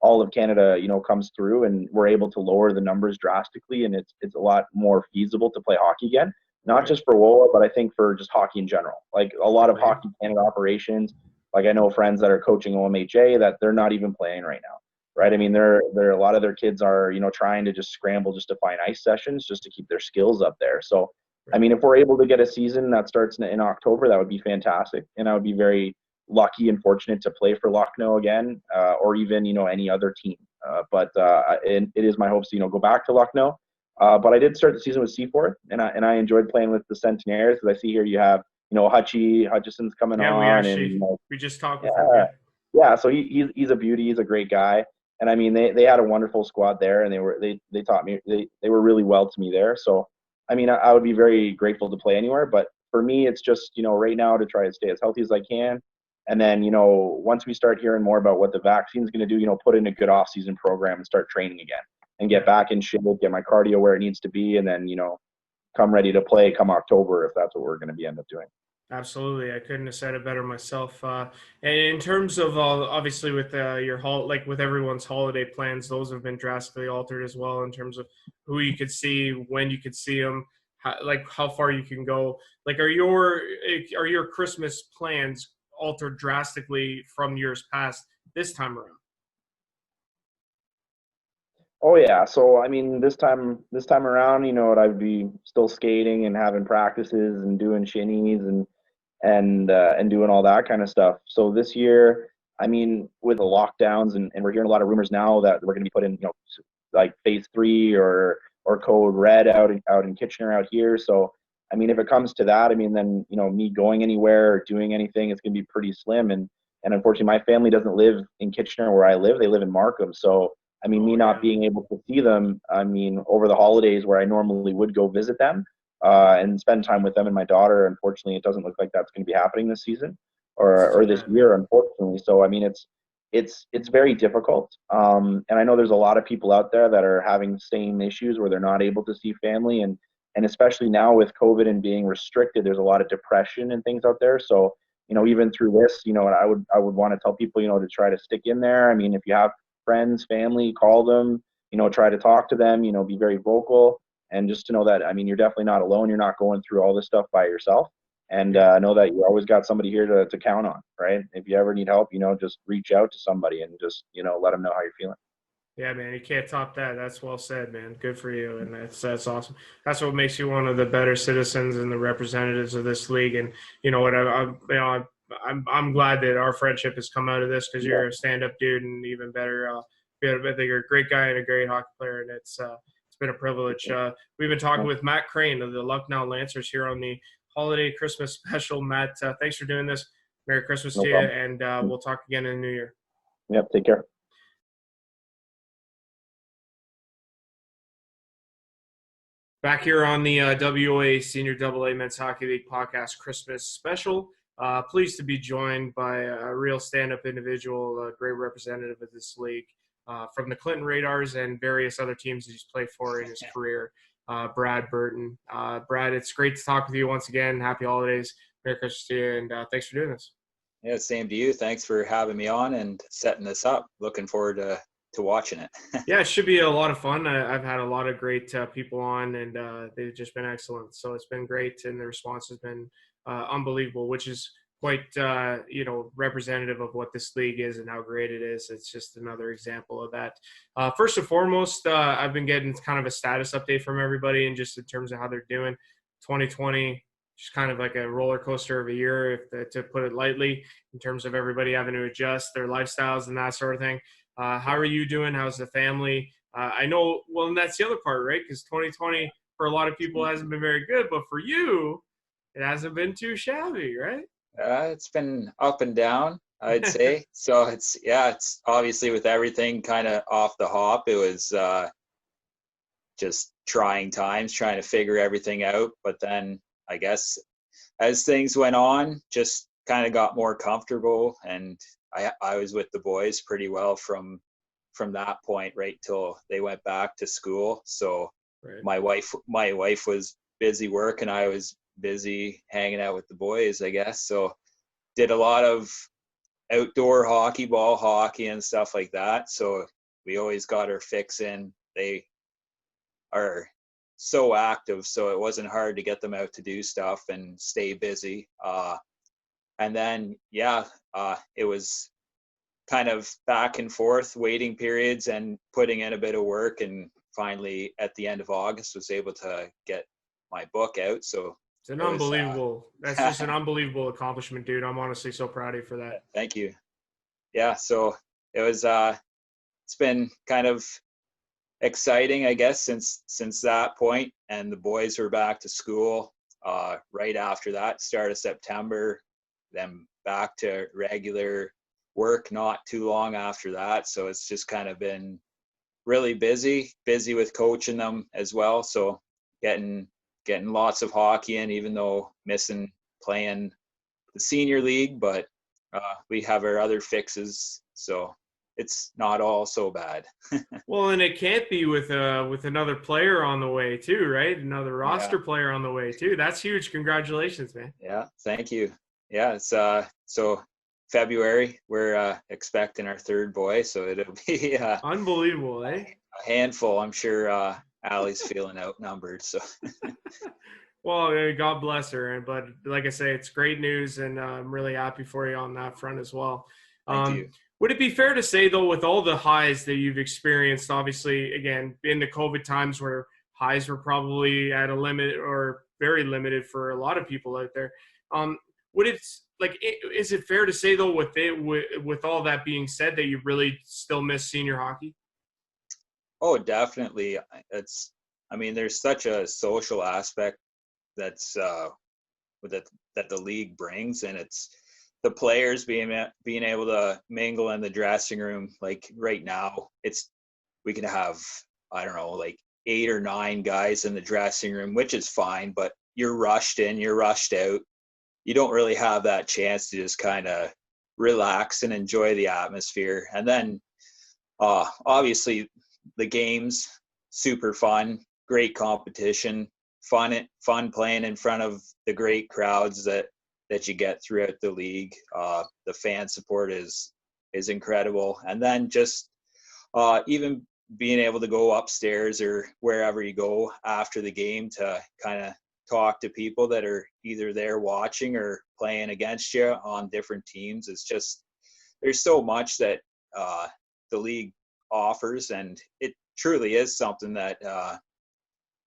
Speaker 8: all of Canada comes through, and we're able to lower the numbers drastically, and it's a lot more feasible to play hockey again. Not just for WOAA, but I think for just hockey in general. Like a lot of Hockey Canada operations, like I know friends that are coaching OMHA that they're not even playing right now. Right. I mean, they're a lot of their kids are, trying to just scramble just to find ice sessions just to keep their skills up there. So, I mean, if we're able to get a season that starts in October, that would be fantastic. And I would be very lucky and fortunate to play for Lucknow again, or even, any other team. But it is my hopes to, go back to Lucknow. But I did start the season with Seaforth, and I enjoyed playing with the Centenaires, because I see here you have, Hutcheson's coming on.
Speaker 1: We just talked with him.
Speaker 8: Yeah. So he's a beauty. He's a great guy. And I mean, they had a wonderful squad there, and they taught me, they were really well to me there. So, I mean, I would be very grateful to play anywhere, but for me, it's just, right now to try to stay as healthy as I can. And then, once we start hearing more about what the vaccine is going to do, put in a good off-season program and start training again and get back in shape, get my cardio where it needs to be. And then, come ready to play come October, if that's what we're going to end up doing.
Speaker 1: Absolutely, I couldn't have said it better myself. And in terms of obviously with with everyone's holiday plans, those have been drastically altered as well in terms of who you could see, when you could see them, how far you can go. Like, are your Christmas plans altered drastically from years past this time around?
Speaker 8: Oh yeah. So I mean, this time around, I'd be still skating and having practices and doing shinnies and doing all that kind of stuff. So this year, I mean, with the lockdowns and we're hearing a lot of rumors now that we're going to be put in, like phase 3 or code red out in Kitchener out here. So, I mean, if it comes to that, I mean, then, me going anywhere or doing anything, it's going to be pretty slim. And unfortunately, my family doesn't live in Kitchener where I live. They live in Markham. So, I mean, me not being able to see them, I mean, over the holidays where I normally would go visit them, and spend time with them and my daughter. Unfortunately, it doesn't look like that's going to be happening this season or this year, unfortunately. So, I mean, it's very difficult. And I know there's a lot of people out there that are having the same issues where they're not able to see family. And especially now with COVID and being restricted, there's a lot of depression and things out there. So, even through this, I would want to tell people, to try to stick in there. I mean, if you have friends, family, call them, try to talk to them, be very vocal. And just to know that, I mean, you're definitely not alone. You're not going through all this stuff by yourself. And know that you always got somebody here to count on, right? If you ever need help, just reach out to somebody and just, let them know how you're feeling.
Speaker 1: Yeah, man, you can't top that. That's well said, man. Good for you, and that's awesome. That's what makes you one of the better citizens and the representatives of this league. And you know what, I'm glad that our friendship has come out of this, because you're a stand-up dude, and even better, I think you're a great guy and a great hockey player, and it's been a privilege. We've been talking with Matt Crane of the Lucknow Lancers here on the holiday Christmas special. Matt, thanks for doing this. Merry Christmas to you, and we'll talk again in the new year.
Speaker 8: Yep, take care.
Speaker 1: Back here on the WOAA Senior AA Men's Hockey League podcast Christmas special. Pleased to be joined by a real stand-up individual, a great representative of this league, from the Clinton Radars and various other teams that he's played for in his career, Brad Burton. Brad, it's great to talk with you once again. Happy holidays. Merry Christmas to you, and thanks for doing this.
Speaker 9: Yeah, same to you. Thanks for having me on and setting this up. Looking forward to watching it.
Speaker 1: Yeah, it should be a lot of fun. I've had a lot of great people on, and they've just been excellent. So it's been great, and the response has been unbelievable, which is quite representative of what this league is and how great it is. It's just another example of that. First and foremost, I've been getting kind of a status update from everybody, and just in terms of how they're doing. 2020, just kind of like a roller coaster of a year, to put it lightly, in terms of everybody having to adjust their lifestyles and that sort of thing. How are you doing? How's the family? I know, well, and that's the other part, right? Because 2020 for a lot of people hasn't been very good, but for you, it hasn't been too shabby, right?
Speaker 9: It's been up and down, I'd say. So it's obviously with everything kind of off the hop, it was just trying times, trying to figure everything out. But then I guess as things went on, just kind of got more comfortable, and I was with the boys pretty well from from that point right till they went back to school. So
Speaker 1: Right.
Speaker 9: my wife was busy work and I was busy hanging out with the boys, I guess. So did a lot of outdoor hockey, ball hockey and stuff like that. So we always got our fix in. They are so active, so it wasn't hard to get them out to do stuff and stay busy. And then, it was kind of back and forth waiting periods and putting in a bit of work. And finally, at the end of August, was able to get my book out. So
Speaker 1: it's an unbelievable. That's just an unbelievable accomplishment, dude. I'm honestly so proud of you for that.
Speaker 9: Thank you. Yeah, so it was. It's been kind of exciting, I guess, since that point. And the boys were back to school right after that, start of September. Then back to regular work not too long after that. So it's just kind of been really busy with coaching them as well. So getting lots of hockey in, even though missing playing the senior league, but we have our other fixes, so it's not all so bad.
Speaker 1: Well, and it can't be with another player on the way too, right? Another roster player on the way too. That's huge. Congratulations, man.
Speaker 9: Yeah, thank you. Yeah, it's so February we're expecting our third boy, so it'll be
Speaker 1: unbelievable, eh?
Speaker 9: A handful. I'm sure Allie's feeling outnumbered, so.
Speaker 1: Well, God bless her, but like I say, it's great news, and I'm really happy for you on that front as well.
Speaker 9: Thank you.
Speaker 1: Would it be fair to say, though, with all the highs that you've experienced, obviously, again, in the COVID times where highs were probably at a limit or very limited for a lot of people out there, is it fair to say, though, with all that being said, that you really still miss senior hockey?
Speaker 9: Oh, definitely. There's such a social aspect that's that the league brings, and it's the players being able to mingle in the dressing room. Like right now, we can have, I don't know, like 8 or 9 guys in the dressing room, which is fine, but you're rushed in, you're rushed out. You don't really have that chance to just kind of relax and enjoy the atmosphere. And then obviously the games, super fun, great competition, fun playing in front of the great crowds that you get throughout the league. The fan support is incredible. And then just even being able to go upstairs or wherever you go after the game to kind of talk to people that are either there watching or playing against you on different teams. It's just, there's so much that the league offers, and it truly is something that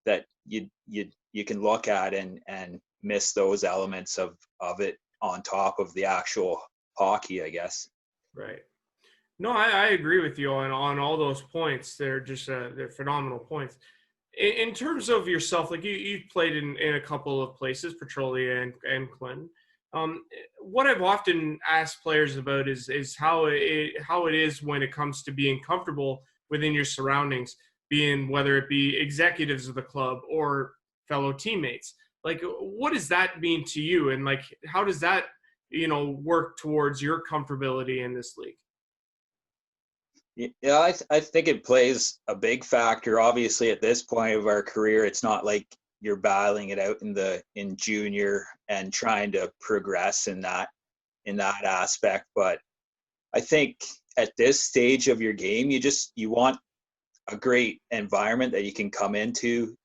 Speaker 9: that you can look at and miss those elements of it on top of the actual hockey, I guess.
Speaker 1: Right. No, I agree with you on all those points. They're just they're phenomenal points. In terms of yourself, like you've played in a couple of places, Petrolia and Clinton. What I've often asked players about is how it is when it comes to being comfortable within your surroundings, whether it be executives of the club or fellow teammates. Like, what does that mean to you, and like how does that work towards your comfortability in this league?
Speaker 9: Yeah, I think it plays a big factor. Obviously, at this point of our career, it's not like you're battling it out in junior and trying to progress in that aspect. But I think at this stage of your game, you want a great environment that you can come into.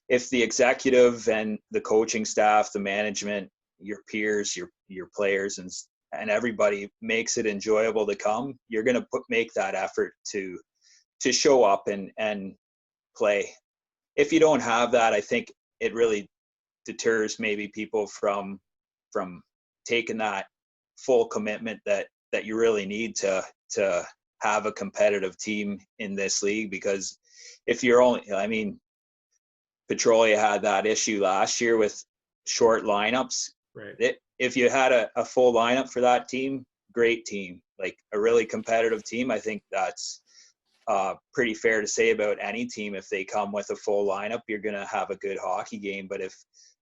Speaker 9: If the executive and the coaching staff, the management, your peers, your players, and everybody makes it enjoyable to come, you're going to make that effort to show up and play. If you don't have that, I think it really deters maybe people from taking that full commitment that you really need to have a competitive team in this league. Because if you're Petrolia had that issue last year with short lineups.
Speaker 1: Right.
Speaker 9: If you had a full lineup for that team, great team, like a really competitive team, I think that's pretty fair to say about any team. If they come with a full lineup, you're going to have a good hockey game. But if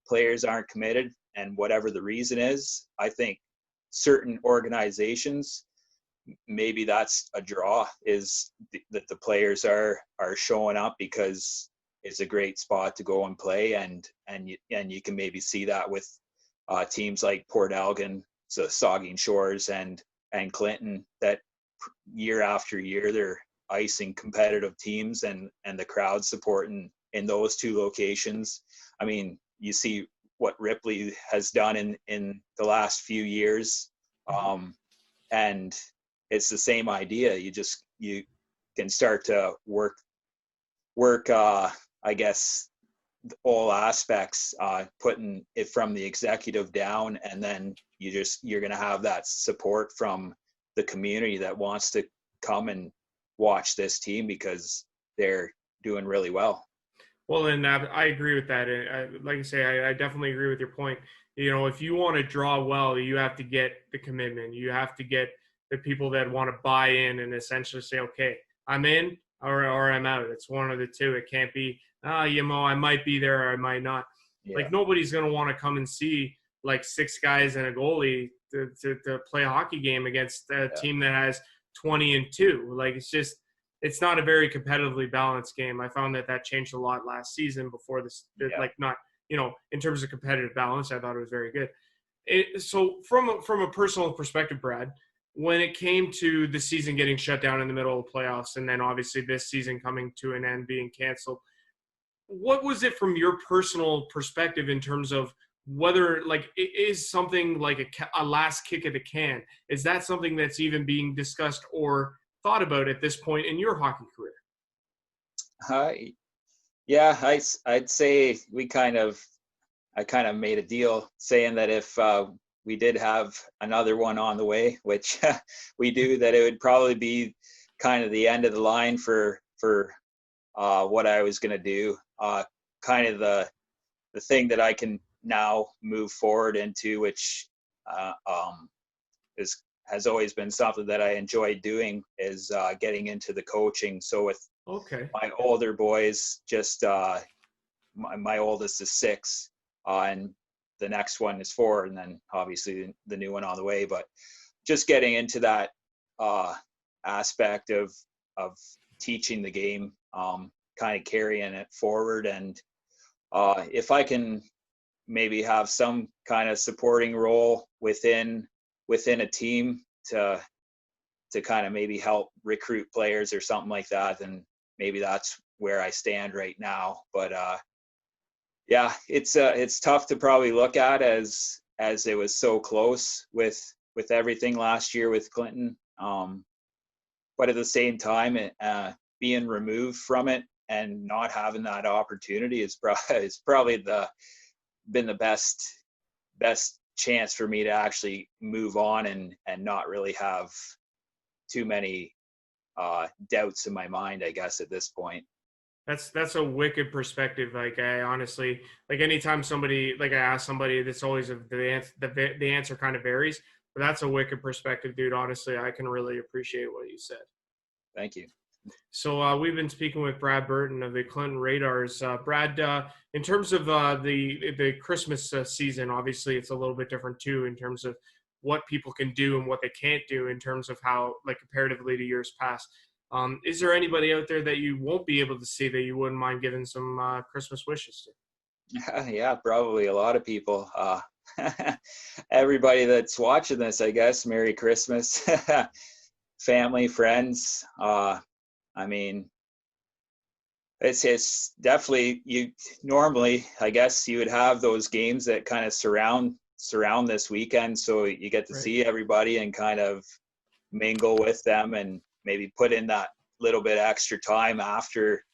Speaker 9: players aren't committed, and whatever the reason is, I think certain organizations maybe that's a draw, is that the players are showing up because it's a great spot to go and play, and you can maybe see that with teams like Port Elgin, so Saugeen Shores and Clinton, that year after year they're icing competitive teams, and the crowd support in those two locations. I mean, you see what Ripley has done in the last few years, and it's the same idea. You can start to work I guess all aspects, putting it from the executive down, and then you're going to have that support from the community that wants to come and watch this team because they're doing really well.
Speaker 1: Well, and I agree with that. Like I say, I definitely agree with your point. You know, if you want to draw well, you have to get the commitment. You have to get the people that want to buy in and essentially say, okay, I'm in or I'm out. It's one of the two. It can't be, I might be there or I might not. Yeah. Like, nobody's going to want to come and see like 6 guys and a goalie to play a hockey game against a team that has 20-2. Like, it's not a very competitively balanced game. I found that changed a lot last season before this, like, not, you know, in terms of competitive balance, I thought it was very good. So from a personal perspective, Brad, when it came to the season getting shut down in the middle of the playoffs, and then obviously this season coming to an end, being canceled, what was it from your personal perspective in terms of whether, like, it is something like a last kick at the can? Is that something that's even being discussed or thought about at this point in your hockey career?
Speaker 9: Yeah, I'd say I kind of made a deal saying that if we did have another one on the way, which we do, that it would probably be kind of the end of the line for what I was going to do. Kind of the thing that I can now move forward into, which has always been something that I enjoyed doing, is getting into the coaching. So with my older boys, just my oldest is 6, and the next one is 4, and then obviously the new one on the way. But just getting into that aspect of teaching the game, kind of carrying it forward, and if I can maybe have some kind of supporting role within a team to kind of maybe help recruit players or something like that, then maybe that's where I stand right now. But yeah, it's tough to probably look at as it was so close with everything last year with Clinton. But at the same time, being removed from it and not having that opportunity is probably been the best chance for me to actually move on and not really have too many doubts in my mind, I guess, at this point.
Speaker 1: That's a wicked perspective. Like, I honestly, like, anytime somebody, like, I ask somebody, that's always the answer kind of varies, but that's a wicked perspective, dude. Honestly, I can really appreciate what you said.
Speaker 9: Thank you.
Speaker 1: So we've been speaking with Brad Burton of the Clinton Radars. Brad, in terms of the Christmas season, obviously it's a little bit different too in terms of what people can do and what they can't do in terms of how, like, comparatively to years past. Is there anybody out there that you won't be able to see that you wouldn't mind giving some Christmas wishes to?
Speaker 9: Yeah, probably a lot of people. Everybody that's watching this, I guess, Merry Christmas. Family, friends. I mean, it's definitely, you normally, I guess, you would have those games that kind of surround this weekend, so you get to see everybody and kind of mingle with them and maybe put in that little bit extra time after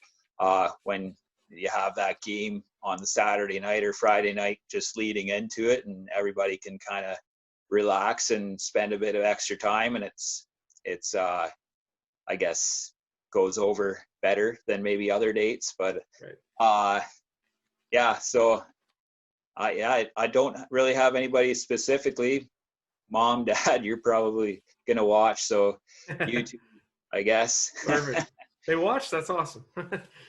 Speaker 9: when you have that game on the Saturday night or Friday night, just leading into it, and everybody can kind of relax and spend a bit of extra time, and it's I guess goes over better than maybe other dates. But yeah, so I don't really have anybody specifically. Mom, Dad, you're probably gonna watch, so you two, I guess.
Speaker 1: Perfect. They watch? That's awesome.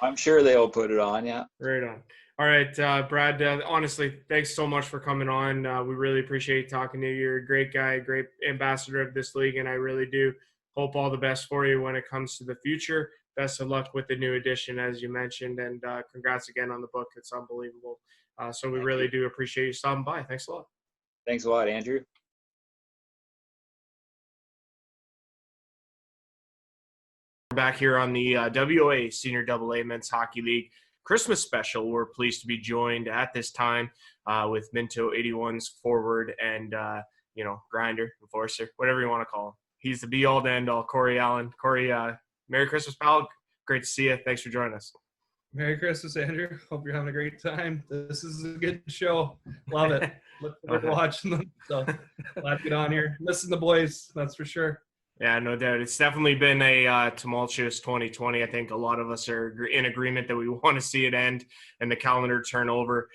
Speaker 9: I'm sure they'll put it on. Yeah.
Speaker 1: Right on. All right, Brad, honestly, thanks so much for coming on. We really appreciate talking to you. You're a great guy, great ambassador of this league, and I really do hope all the best for you when it comes to the future. Best of luck with the new edition, as you mentioned, and congrats again on the book. It's unbelievable. So we really do appreciate you stopping by. Thanks a lot.
Speaker 9: Thanks a lot, Andrew.
Speaker 1: Back here on the WOAA Senior AA Men's Hockey League Christmas special. We're pleased to be joined at this time with Minto 81's forward and, grinder, enforcer, whatever you want to call him. He's the be-all to end-all, Corey Allen. Corey, Merry Christmas, pal. Great to see you. Thanks for joining us.
Speaker 10: Merry Christmas, Andrew. Hope you're having a great time. This is a good show. Love it. Look forward to watching them. So glad to get on here. Missing the boys, that's for sure.
Speaker 1: Yeah, no doubt. It's definitely been a tumultuous 2020. I think a lot of us are in agreement that we want to see it end and the calendar turn over.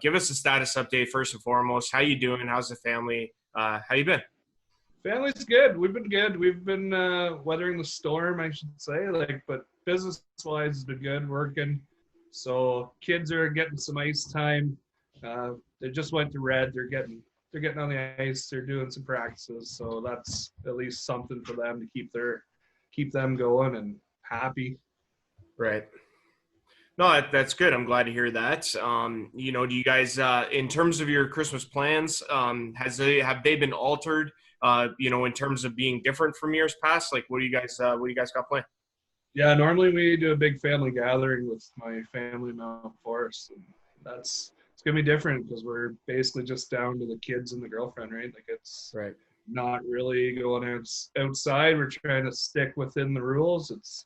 Speaker 1: Give us a status update first and foremost. How you doing? How's the family? How you been?
Speaker 10: Family's good. We've been good. We've been weathering the storm, I should say. But business-wise, has been good. Working. So kids are getting some ice time. They just went to Red. They're getting on the ice. They're doing some practices, so that's at least something for them to keep them going and happy.
Speaker 1: Right. No, that's good. I'm glad to hear that. Do you guys, in terms of your Christmas plans, have they been altered? In terms of being different from years past? Like, what do you guys got planned?
Speaker 10: Yeah, normally we do a big family gathering with my family in Mount Forest, and it's gonna be different because we're basically just down to the kids and the girlfriend, right? Like, it's
Speaker 1: right.
Speaker 10: Not really going outside. We're trying to stick within the rules. It's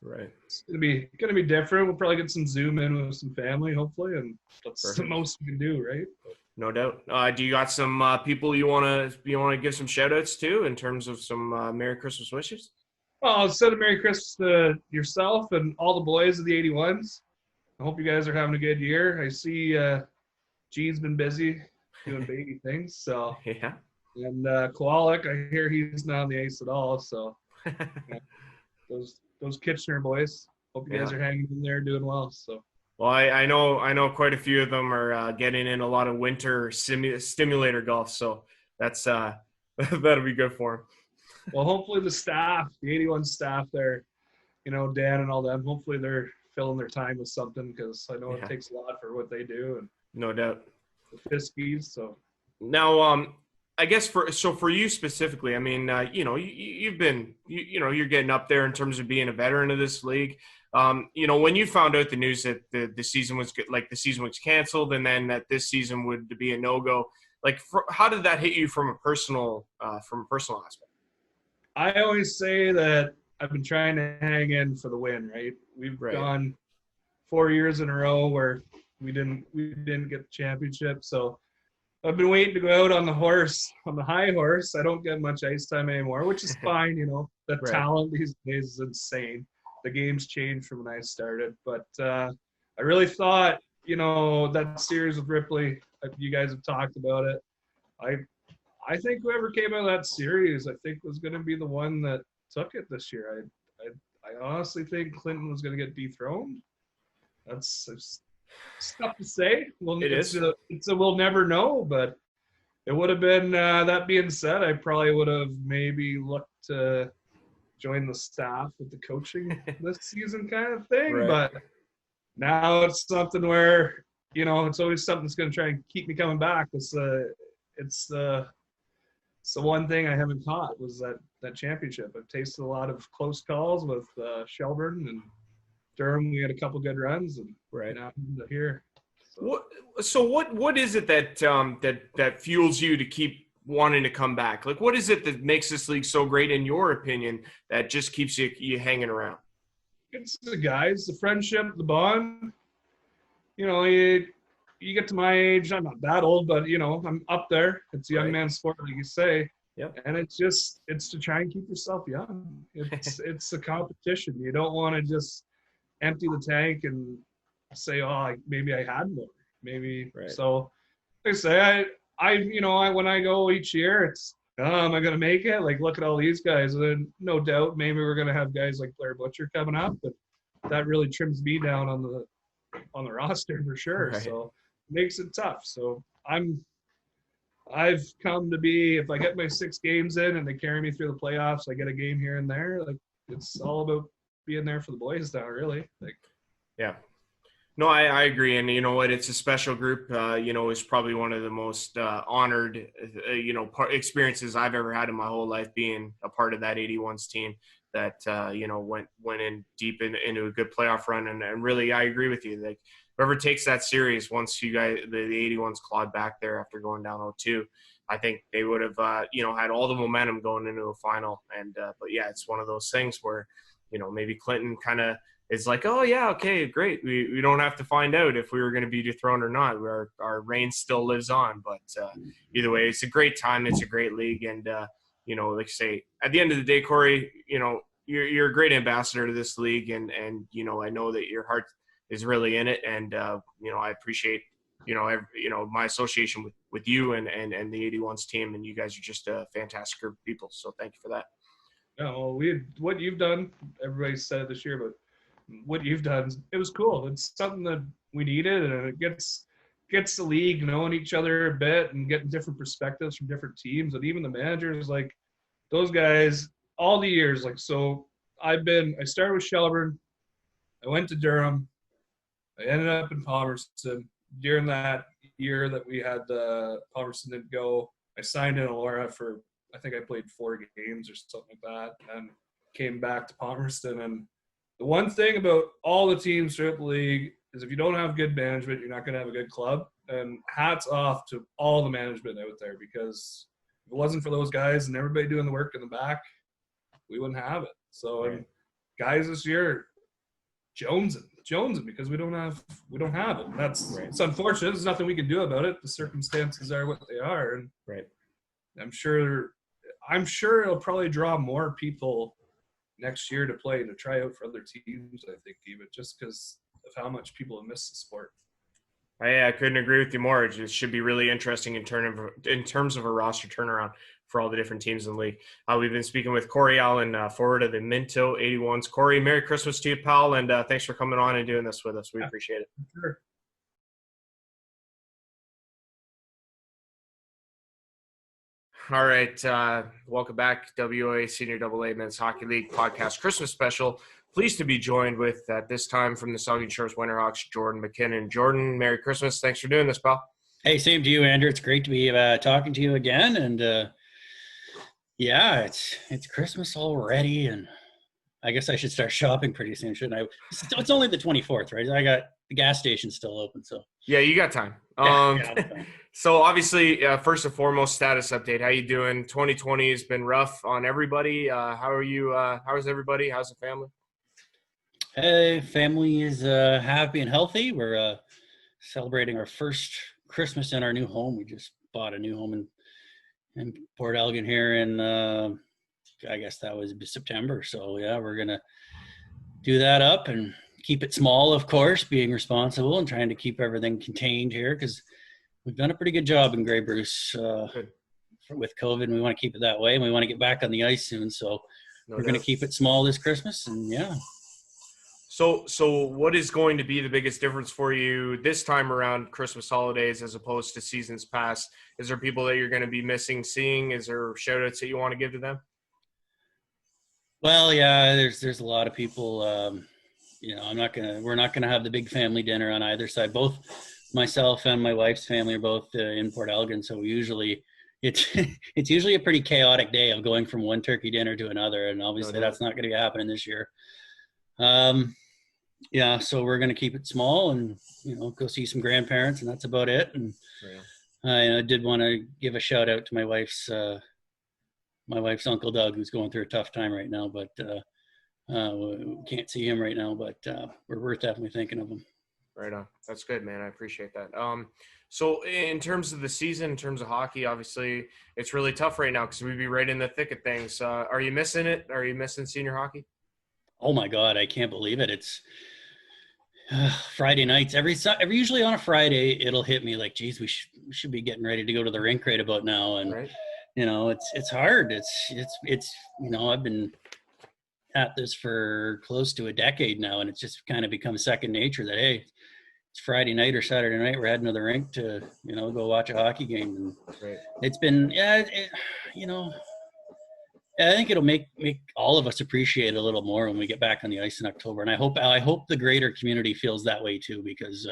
Speaker 10: gonna be different. We'll probably get some Zoom in with some family, hopefully, and that's the most we can do, right?
Speaker 1: No doubt. Do you got some people you wanna give some shout outs to in terms of some Merry Christmas wishes?
Speaker 10: Well, I'll send a Merry Christmas to yourself and all the boys of the 81s. I hope you guys are having a good year. I see Gene's been busy doing baby things, so
Speaker 1: yeah.
Speaker 10: And Kowalik, I hear he's not on the ice at all. So those Kitchener boys, hope you guys are hanging in there, doing well. So.
Speaker 1: Well, I know quite a few of them are getting in a lot of winter stimulator golf, so that's that'll be good for them.
Speaker 10: Well, hopefully the staff, the 81 staff there, Dan and all them, hopefully they're filling their time with something, because I know it takes a lot for what they do. And
Speaker 1: no doubt.
Speaker 10: The Fiskies, so.
Speaker 1: Now, I guess for you specifically, I mean, you've been, you're getting up there in terms of being a veteran of this league. When you found out the news that the season was canceled and then that this season would be a no-go, how did that hit you from a personal aspect?
Speaker 10: I always say that I've been trying to hang in for the win, right? We've gone 4 years in a row where we didn't get the championship. So I've been waiting to go out on the high horse. I don't get much ice time anymore, which is fine. The talent these days is insane. The game's changed from when I started, but I really thought, that series with Ripley, you guys have talked about it. I think whoever came out of that series, I think was going to be the one that took it this year. I honestly think Clinton was going to get dethroned. That's tough to say. Well, it's a we'll never know, but it would have been. That being said, I probably would have maybe looked to join the staff with the coaching this season, kind of thing. Right. But now it's something where it's always something that's going to try and keep me coming back. It's the one thing I haven't caught was that championship. I've tasted a lot of close calls with Shelburne and Durham. We had a couple good runs, and now I'm here.
Speaker 1: So what is it that fuels you to keep wanting to come back? Like, what is it that makes this league so great, in your opinion, that just keeps you hanging around?
Speaker 10: It's the guys, the friendship, the bond. You get to my age, I'm not that old, but I'm up there. It's a young man's sport, like you say.
Speaker 1: Yep.
Speaker 10: And it's to try and keep yourself young. It's a competition. You don't want to just empty the tank and say, oh, maybe I had more. Maybe. Right. So like I say, I when I go each year, it's, am I going to make it? Like, look at all these guys. And then no doubt, maybe we're going to have guys like Blair Butcher coming up, but that really trims me down on the roster for sure. Right. So it makes it tough. So I'm I've come to be, if I get my 6 games in and they carry me through the playoffs, I get a game here and there. Like, it's all about being there for the boys now, really. Like,
Speaker 1: yeah. No, I agree. And you know what? It's a special group. It's probably one of the most honored, experiences I've ever had in my whole life, being a part of that 81s team that, went in deep into a good playoff run. And really, I agree with you. Like, whoever takes that series, once you guys, the 81s clawed back there after going down 0-2, I think they would have, had all the momentum going into a final. And, but yeah, it's one of those things where, maybe Clinton kind of, it's like, oh, yeah, okay, great. We don't have to find out if we were going to be dethroned or not. Our reign still lives on. But either way, it's a great time. It's a great league. And, like I say, at the end of the day, Corey, you're a great ambassador to this league. And I know that your heart is really in it. And, I appreciate, my association with you and the 81s team. And you guys are just a fantastic group of people. So thank you for that.
Speaker 10: Yeah, well, what you've done, everybody said it this year, but what you've done, it was cool. It's something that we needed, and it gets the league knowing each other a bit and getting different perspectives from different teams, and even the managers, like those guys, all the years. Like, so I started with Shelburne, I went to Durham, I ended up in Palmerston. During that year that we had Palmerston didn't go, I signed in Elora for, I think I played 4 games or something like that, and came back to Palmerston. And the one thing about all the teams throughout the league is if you don't have good management, you're not going to have a good club. And hats off to all the management out there, because if it wasn't for those guys and everybody doing the work in the back, we wouldn't have it. So, and guys this year, jonesing because we don't have it. It's unfortunate. There's nothing we can do about it. The circumstances are what they are. And I'm sure it'll probably draw more people next year to try out for other teams, I think, even just because of how much people have missed the sport.
Speaker 1: I couldn't agree with you more. It should be really interesting in terms of a roster turnaround for all the different teams in the league. We've been speaking with Corey Allen, forward of the Minto 81s. Corey, Merry Christmas to you, pal, and thanks for coming on and doing this with us. We appreciate it.
Speaker 10: Sure.
Speaker 1: All right. Welcome back. WOAA Senior AA Men's Hockey League podcast Christmas special. Pleased to be joined with, at this time, from the Saugeen Shores Winterhawks, Jordan McKinnon. Jordan, Merry Christmas. Thanks for doing this, pal.
Speaker 11: Hey, same to you, Andrew. It's great to be talking to you again. And yeah, it's Christmas already, and I guess I should start shopping pretty soon, shouldn't I? It's only the 24th, right? I got the gas station still open, so
Speaker 1: yeah, you got time. So obviously, first and foremost, status update. How you doing? 2020 has been rough on everybody. How are you? How's everybody? How's the family?
Speaker 11: Hey, family is happy and healthy. We're celebrating our first Christmas in our new home. We just bought a new home in Port Elgin here in, I guess that was September. So yeah, we're gonna do that up and keep it small, of course, being responsible and trying to keep everything contained here, because we've done a pretty good job in Grey Bruce with COVID, and we want to keep it that way, and we want to get back on the ice soon. So we're going to keep it small this Christmas, and yeah.
Speaker 1: So what is going to be the biggest difference for you this time around Christmas holidays as opposed to seasons past? Is there people that you're going to be missing seeing? Is there shout outs that you want to give to them?
Speaker 11: Well, yeah, there's a lot of people, we're not going to have the big family dinner on either side. Both myself and my wife's family are both in Port Elgin, so it's usually a pretty chaotic day of going from one turkey dinner to another, and obviously that's not going to be happening this year. Yeah, so we're going to keep it small and go see some grandparents, and that's about it. And I did want to give a shout out to my wife's Uncle Doug, who's going through a tough time right now, but we can't see him right now, but we're definitely thinking of him.
Speaker 1: Right on. That's good, man. I appreciate that. So in terms of the season, in terms of hockey, obviously it's really tough right now because we'd be right in the thick of things. Are you missing it? Are you missing senior hockey?
Speaker 11: Oh my God, I can't believe it. It's Friday nights. Usually on a Friday, it'll hit me like, geez, we should be getting ready to go to the rink right about now. And it's hard. It's I've been at this for close to a decade now, and it's just kind of become second nature that, hey, it's Friday night or Saturday night, we're heading to the rink to, go watch a hockey game. And it's been, I think it'll make all of us appreciate it a little more when we get back on the ice in October. And I hope the greater community feels that way too, because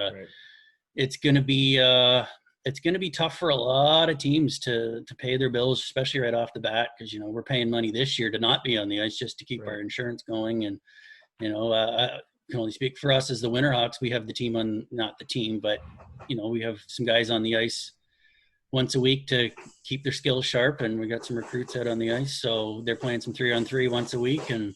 Speaker 11: it's going to be tough for a lot of teams to pay their bills, especially right off the bat, because we're paying money this year to not be on the ice just to keep our insurance going. And I can only speak for us as the Winterhawks. We have the team on, not the team, but we have some guys on the ice once a week to keep their skills sharp, and we got some recruits out on the ice, so they're playing some 3-on-3 once a week. And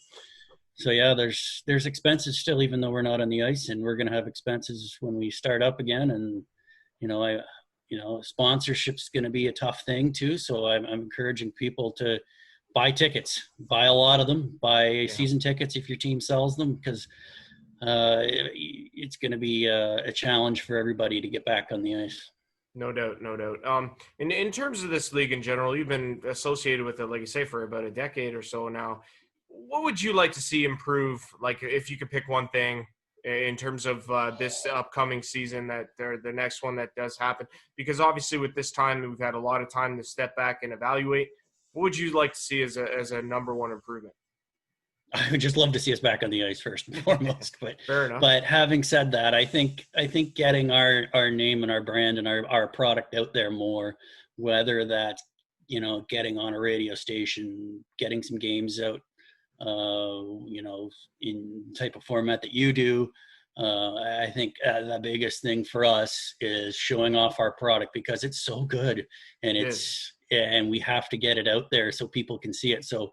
Speaker 11: so there's expenses still, even though we're not on the ice, and we're going to have expenses when we start up again. And sponsorship's going to be a tough thing too, so I'm encouraging people to buy tickets, buy a lot of them, buy season tickets if your team sells them, because it's going to be a challenge for everybody to get back on the ice.
Speaker 1: No doubt. In terms of this league in general, you've been associated with it, like you say, for about a decade or so now. What would you like to see improve? Like, if you could pick one thing in terms of this upcoming season, the next one that does happen, because obviously with this time, we've had a lot of time to step back and evaluate. What would you like to see as a number one improvement?
Speaker 11: I would just love to see us back on the ice first and foremost. But
Speaker 1: fair enough.
Speaker 11: But having said that, I think getting our name and our brand and our product out there more, whether that's getting on a radio station, getting some games out, in type of format that you do. I think the biggest thing for us is showing off our product, because it's so good, and and we have to get it out there so people can see it. So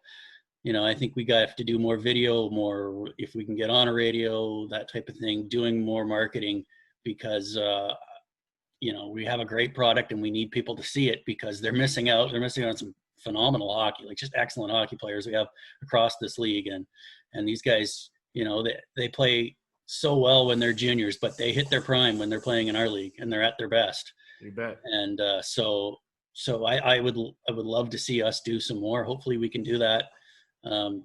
Speaker 11: I think we have to do more video, more, if we can get on a radio, that type of thing, doing more marketing, because, we have a great product and we need people to see it, because they're missing out. They're missing out on some phenomenal hockey, like just excellent hockey players we have across this league. And these guys, they play so well when they're juniors, but they hit their prime when they're playing in our league and they're at their best.
Speaker 1: You bet.
Speaker 11: And so I would love to see us do some more. Hopefully we can do that.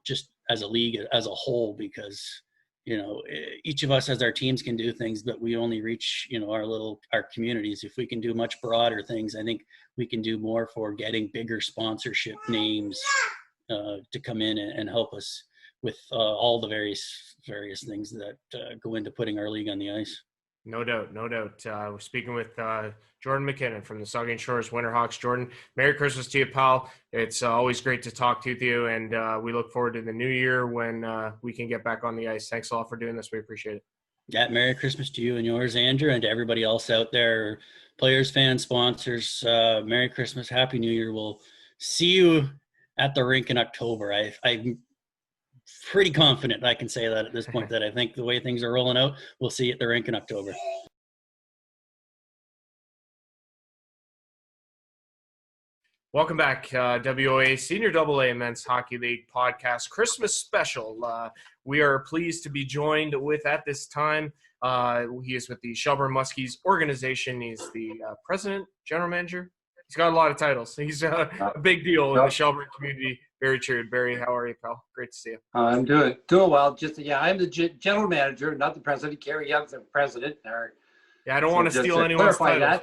Speaker 11: Just as a league as a whole, because each of us as our teams can do things, but we only reach our communities. If we can do much broader things, I think we can do more for getting bigger sponsorship names to come in and help us with all the various things that go into putting our league on the ice.
Speaker 1: No doubt. We're speaking with Jordan McKinnon from the Saugeen Shores Winterhawks. Jordan, Merry Christmas to you, pal. It's always great to talk to you, and we look forward to the new year when we can get back on the ice. Thanks a lot for doing this. We appreciate it.
Speaker 11: Yeah, Merry Christmas to you and yours, Andrew, and to everybody else out there, players, fans, sponsors. Merry Christmas, Happy New Year. We'll see you at the rink in October. I'm pretty confident I can say that at this point, that I think the way things are rolling out, we'll see you at the rink in October.
Speaker 1: Welcome back, WOA Senior AA Men's Hockey League podcast Christmas special. We are pleased to be joined with, at this time, he is with the Shelburne Muskies organization. He's the president, general manager. He's got a lot of titles. He's a big deal in the Shelburne community. Barry Trood. Barry, how are you, pal? Great to see you.
Speaker 12: I'm doing well. I'm the general manager, not the president. Kerry Young's the president.
Speaker 1: I don't want to steal anyone's titles.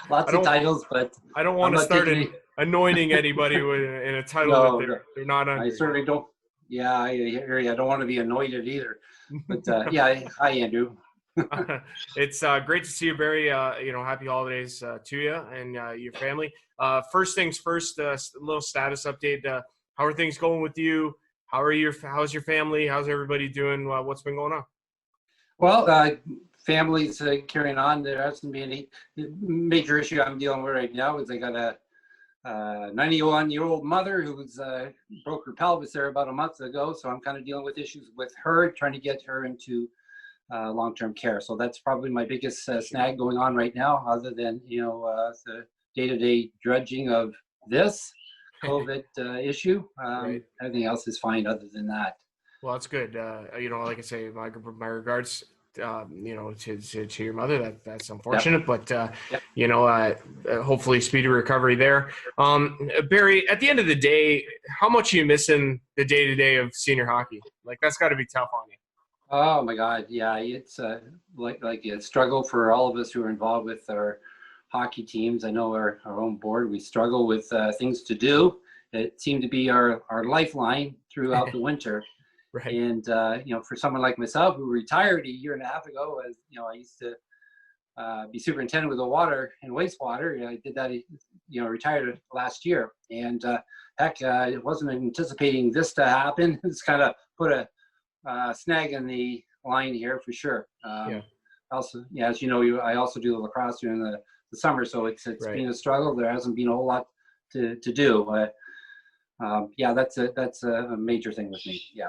Speaker 12: Lots of titles, but
Speaker 1: I don't want to start anointing anybody in a title that they're not under.
Speaker 12: I certainly don't. Yeah, I hear you. I don't want to be anointed either. But hi, Andrew.
Speaker 1: It's great to see you, Barry. Happy holidays to you and your family. First things first, a little status update. How are things going with you? How's your family? How's everybody doing? What's been going on?
Speaker 12: Well, family's carrying on. There hasn't been any major issue I'm dealing with right now. Is I got a 91-year-old mother who's broke her pelvis there about a month ago. So I'm kind of dealing with issues with her, trying to get her into long-term care. So that's probably my biggest snag going on right now, other than the day-to-day drudging of this COVID issue.
Speaker 1: Right.
Speaker 12: Everything else is fine other than that.
Speaker 1: Well, that's good. Like I say, my regards, to your mother. That's unfortunate, but hopefully speedy recovery there. Barry, at the end of the day, how much are you missing the day-to-day of senior hockey? Like, that's got to be tough on you.
Speaker 12: Oh my God, yeah, it's like a struggle for all of us who are involved with our hockey teams. I know our own board, we struggle with things to do. It seemed to be our lifeline throughout the winter.
Speaker 1: Right.
Speaker 12: And for someone like myself who retired a year and a half ago, as you know, I used to be superintendent with the water and wastewater. I did that, retired last year, and I wasn't anticipating this to happen. It's kind of put a snag in the line here for sure. Also, as you know, I also do lacrosse during the summer, so it's right. Been a struggle. There hasn't been a whole lot to do. That's a major thing with me. Yeah.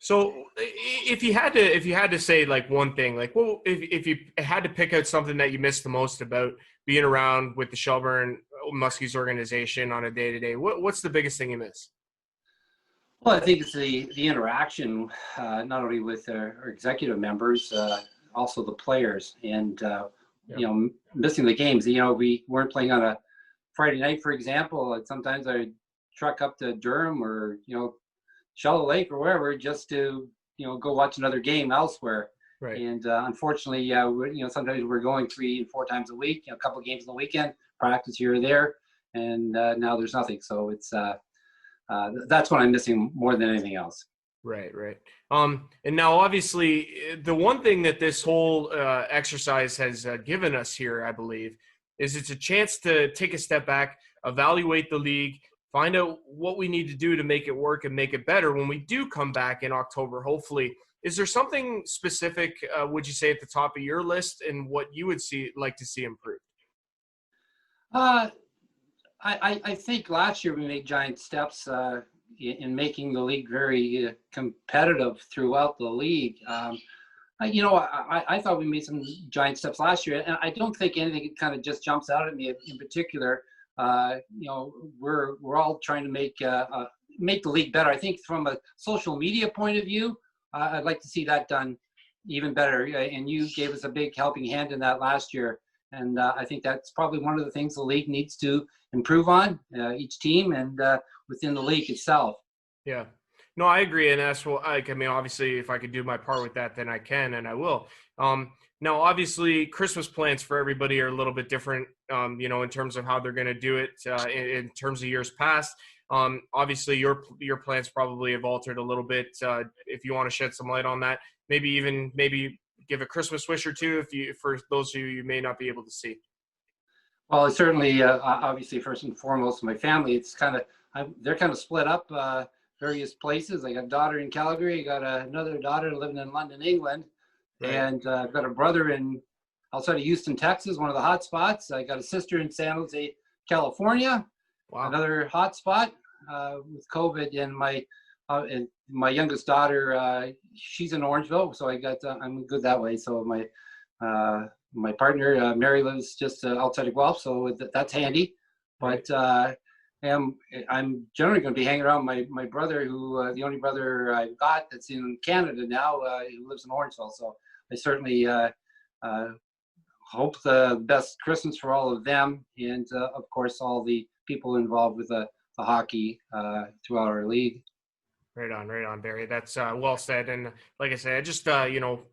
Speaker 1: So if you had to say like one thing, like, well, if you had to pick out something that you missed the most about being around with the Shelburne Muskies organization on a day-to-day, what's the biggest thing you miss?
Speaker 12: Well, I think it's the interaction, not only with our executive members, also the players, and missing the games. We weren't playing on a Friday night, for example. Like sometimes I truck up to Durham or Shallow Lake or wherever just to go watch another game elsewhere. Right. And unfortunately, sometimes we're going 3 and 4 times a week. A couple of games on the weekend, practice here or there, and now there's nothing. So it's that's what I'm missing more than anything else.
Speaker 1: Right. And now, obviously, the one thing that this whole exercise has given us here, I believe, is it's a chance to take a step back, evaluate the league, find out what we need to do to make it work and make it better when we do come back in October, hopefully. Is there something specific, would you say, at the top of your list and what you would like to see improved?
Speaker 12: I think last year we made giant steps in making the league very competitive throughout the league. I thought we made some giant steps last year, and I don't think anything kind of just jumps out at me in particular. We're all trying to make the league better. I think from a social media point of view, I'd like to see that done even better. And you gave us a big helping hand in that last year. And I think that's probably one of the things the league needs to improve on, each team and within the league itself.
Speaker 1: Yeah. No, I agree. And that's what obviously, if I could do my part with that, then I can and I will. Now, obviously, Christmas plans for everybody are a little bit different, in terms of how they're going to do it in terms of years past. Obviously, your plans probably have altered a little bit. If you want to shed some light on that, maybe give a Christmas wish or two for those of you may not be able to see.
Speaker 12: Well, certainly, obviously, first and foremost, my family. It's they're kind of split up various places. I got a daughter in Calgary. I got another daughter living in London, England. Right. And I've got a brother outside of Houston, Texas, one of the hot spots. I got a sister in San Jose, California. Wow. Another hot spot with COVID. And my youngest daughter, she's in Orangeville, so I'm good that way. So my partner, Mary, lives just outside of Guelph, so that's handy. But I'm generally going to be hanging around my brother, who the only brother I've got that's in Canada now, who lives in Orangeville. So I certainly hope the best Christmas for all of them, and of course all the people involved with the hockey throughout our league.
Speaker 1: Right on, Barry. That's well said. And like I said, I just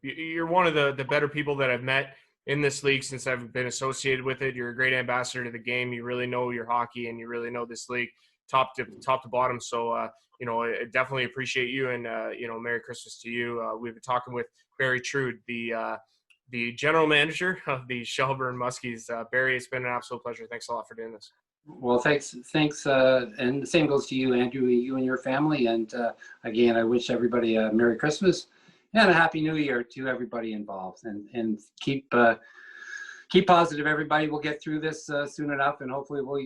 Speaker 1: you're one of the better people that I've met in this league since I've been associated with it. You're a great ambassador to the game. You really know your hockey, and you really know this league top to bottom. So I definitely appreciate you, and Merry Christmas to you. We've been talking with Barry Trood, the general manager of the Shelburne Muskies. Barry, it's been an absolute pleasure. Thanks a lot for doing this.
Speaker 12: Well, thanks, and the same goes to you, Andrew, you and your family. And again, I wish everybody a Merry Christmas and a Happy New Year to everybody involved. And keep positive, everybody. We'll get through this soon enough, and hopefully we'll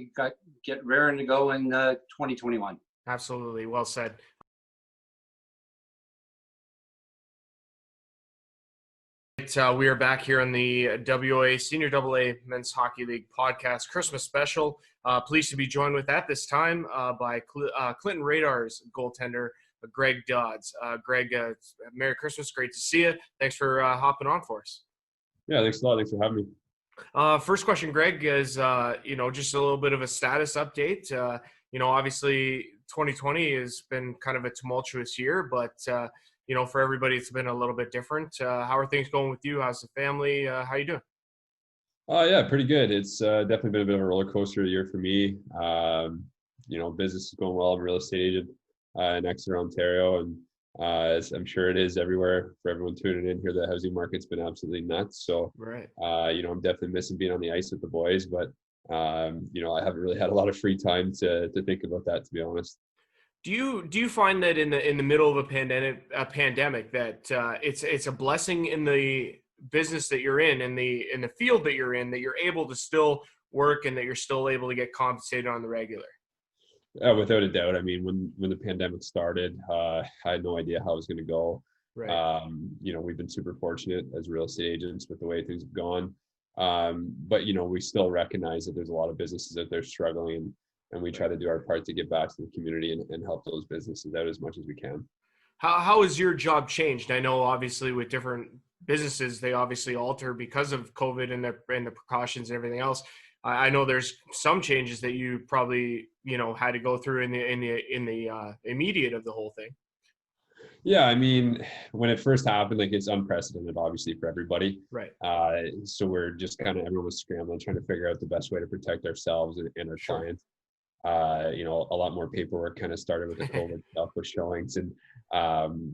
Speaker 12: get raring to go in 2021.
Speaker 1: Absolutely, well said. We are back here on the WOAA Senior AA Men's Hockey League podcast Christmas special. Pleased to be joined with that this time by Clinton Radar's goaltender, Greg Dodds. Greg, Merry Christmas. Great to see you. Thanks for hopping on for us.
Speaker 13: Yeah, thanks a lot. Thanks for having me.
Speaker 1: First question, Greg, is just a little bit of a status update. Obviously 2020 has been kind of a tumultuous year, but for everybody, it's been a little bit different. How are things going with you? How's the family? How you doing?
Speaker 13: Yeah, pretty good. It's definitely been a bit of a roller coaster year for me. Business is going well. I'm a real estate agent in Exeter, Ontario, and as I'm sure it is everywhere for everyone tuning in here, the housing market's been absolutely nuts. So,
Speaker 1: right.
Speaker 13: I'm definitely missing being on the ice with the boys, but I haven't really had a lot of free time to think about that, to be honest.
Speaker 1: Do you find that in the middle of a pandemic that it's a blessing in the business that you're in the field that you're in, that you're able to still work and that you're still able to get compensated on the regular?
Speaker 13: Without a doubt. I mean, when the pandemic started, I had no idea how it was going to go.
Speaker 1: Right.
Speaker 13: We've been super fortunate as real estate agents with the way things have gone. But we still recognize that there's a lot of businesses out there struggling, and we try to do our part to give back to the community and help those businesses out as much as we can.
Speaker 1: How has your job changed? I know obviously with different businesses, they obviously alter because of COVID and the precautions and everything else. I know there's some changes that you probably, had to go through in the immediate of the whole thing.
Speaker 13: Yeah, I mean, when it first happened, it's unprecedented, obviously, for everybody.
Speaker 1: Right.
Speaker 13: So we're just everyone was scrambling, trying to figure out the best way to protect ourselves and our clients. A lot more paperwork kind of started with the COVID stuff with showings, and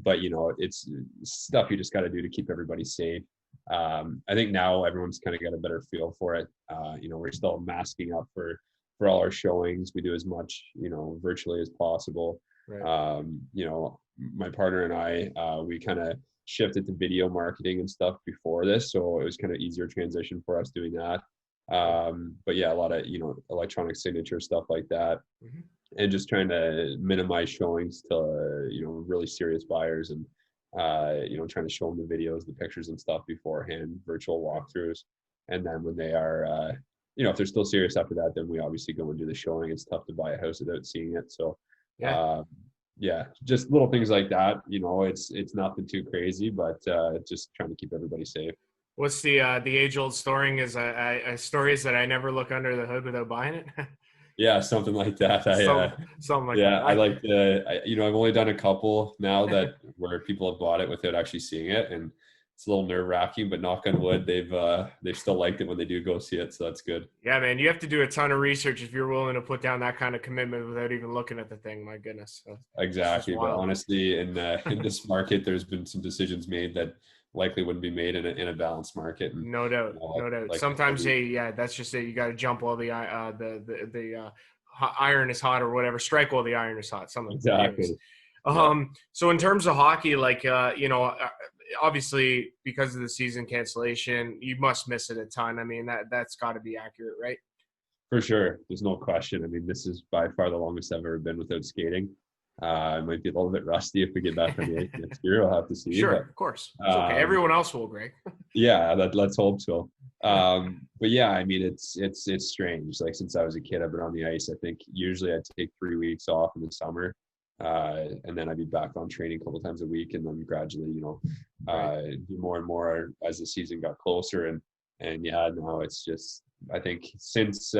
Speaker 13: but it's stuff you just got to do to keep everybody safe. I think now everyone's kind of got a better feel for it. We're still masking up for all our showings. We do as much virtually as possible.
Speaker 1: Right.
Speaker 13: My partner and I, we kind of shifted to video marketing and stuff before this, so it was kind of easier transition for us doing that. But yeah, a lot of electronic signature stuff like that.
Speaker 1: Mm-hmm.
Speaker 13: And just trying to minimize showings to really serious buyers, and trying to show them the videos, the pictures and stuff beforehand, virtual walkthroughs, and then when they are if they're still serious after that, then we obviously go and do the showing. It's tough to buy a house without seeing it, so just little things like that. It's nothing too crazy, but just trying to keep everybody safe.
Speaker 1: What's the age-old story is story is that I never look under the hood without buying it?
Speaker 13: Yeah, something like that.
Speaker 1: Something like that.
Speaker 13: I like to. I've only done a couple now where people have bought it without actually seeing it, and it's a little nerve-wracking. But knock on wood, they've still liked it when they do go see it, so that's good.
Speaker 1: Yeah, man, you have to do a ton of research if you're willing to put down that kind of commitment without even looking at the thing. My goodness.
Speaker 13: Exactly, but honestly, in this market, there's been some decisions made that likely wouldn't be made in a balanced market. And,
Speaker 1: no doubt. Sometimes that's just it. You got to jump while the iron is hot, or whatever. Strike while the iron is hot. Something
Speaker 13: exactly.
Speaker 1: So in terms of hockey, obviously because of the season cancellation, you must miss it a ton. I mean, that's got to be accurate, right?
Speaker 13: For sure, there's no question. I mean, this is by far the longest I've ever been without skating. It might be a little bit rusty if we get back on the ice next year. I'll have to see.
Speaker 1: Sure, of course. It's okay. Everyone else will, Greg.
Speaker 13: Yeah, let's hope so. But yeah, I mean, it's strange. Since I was a kid, I've been on the ice. I think usually I take 3 weeks off in the summer, and then I'd be back on training a couple times a week, and then gradually, do more and more as the season got closer. And yeah, now it's just, I think since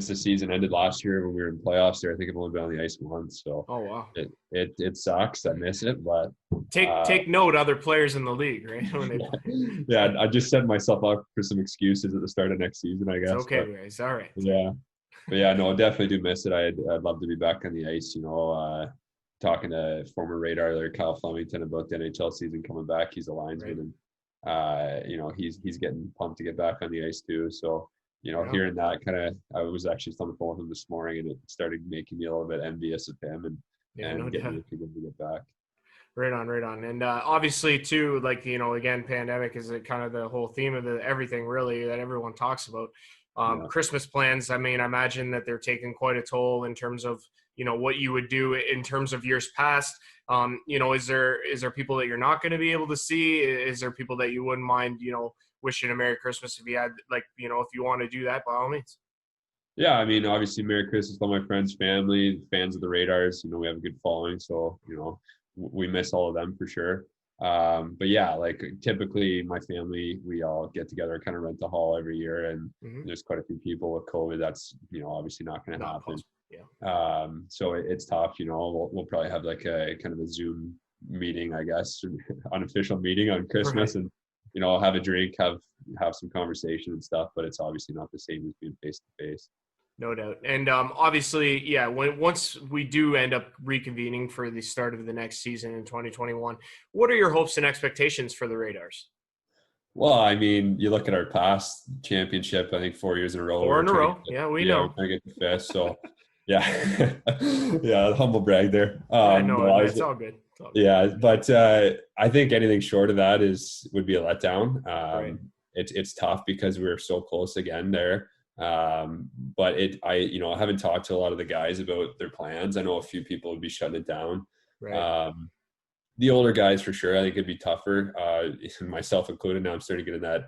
Speaker 13: the season ended last year when we were in playoffs there, I think I've only been on the ice once. So
Speaker 1: oh wow,
Speaker 13: it sucks. I miss it, but
Speaker 1: take note, other players in the league, right?
Speaker 13: Yeah, I just set myself up for some excuses at the start of next season, I guess.
Speaker 1: It's okay, guys. All right.
Speaker 13: Yeah, but yeah, no, I definitely do miss it. I'd love to be back on the ice. Talking to former Reid Kyle Fleming about the NHL season coming back. He's a linesman, and he's getting pumped to get back on the ice too. So. Hearing that I was actually on the phone with him this morning, and it started making me a little bit envious of him and getting to get back.
Speaker 1: Right on. And obviously too, again, pandemic is kind of the whole theme of everything really that everyone talks about. Christmas plans, I mean, I imagine that they're taking quite a toll in terms of, what you would do in terms of years past. Is there people that you're not going to be able to see? Is there people that you wouldn't mind, wishing a Merry Christmas if you had, if you want to do that, by all means?
Speaker 13: Yeah, I mean, obviously Merry Christmas to all my friends, family, fans of the Radars. We have a good following, so we miss all of them for sure. But yeah, typically my family, we all get together, kind of rent the hall every year, and there's quite a few people with COVID. That's obviously not going to happen.
Speaker 1: Yeah.
Speaker 13: So it's tough. We'll probably have a kind of a Zoom meeting, I guess, unofficial meeting on Christmas, and have a drink, have some conversation and stuff. But it's obviously not the same as being face to face.
Speaker 1: No doubt. And obviously, yeah, once we do end up reconvening for the start of the next season in 2021, what are your hopes and expectations for the Radars?
Speaker 13: Well, I mean, you look at our past championship, I think 4 years in a row.
Speaker 1: 4 in a row. Yeah, we know.
Speaker 13: We're trying to get the fifth. So, yeah. Yeah, humble brag there.
Speaker 1: No, it's all good.
Speaker 13: Yeah, but I think anything short of that would be a letdown.
Speaker 1: Right.
Speaker 13: It's tough because we were so close again there. But I haven't talked to a lot of the guys about their plans. I know a few people would be shutting it down.
Speaker 1: Right.
Speaker 13: The older guys for sure, I think it'd be tougher, myself included. Now I'm starting to get in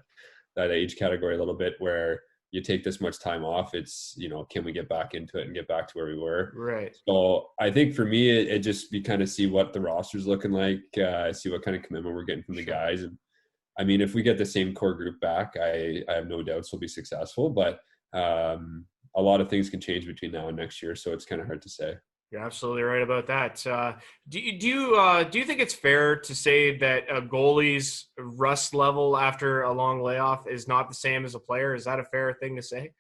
Speaker 13: that age category a little bit where you take this much time off. It's, can we get back into it and get back to where we were?
Speaker 1: Right.
Speaker 13: So I think for me, it just be kind of see what the roster's looking like, see what kind of commitment we're getting from the guys. And I mean, if we get the same core group back, I have no doubts we'll be successful, but a lot of things can change between now and next year. So it's kind of hard to say.
Speaker 1: You're absolutely right about that. Do you think it's fair to say that a goalie's rust level after a long layoff is not the same as a player? Is that a fair thing to say?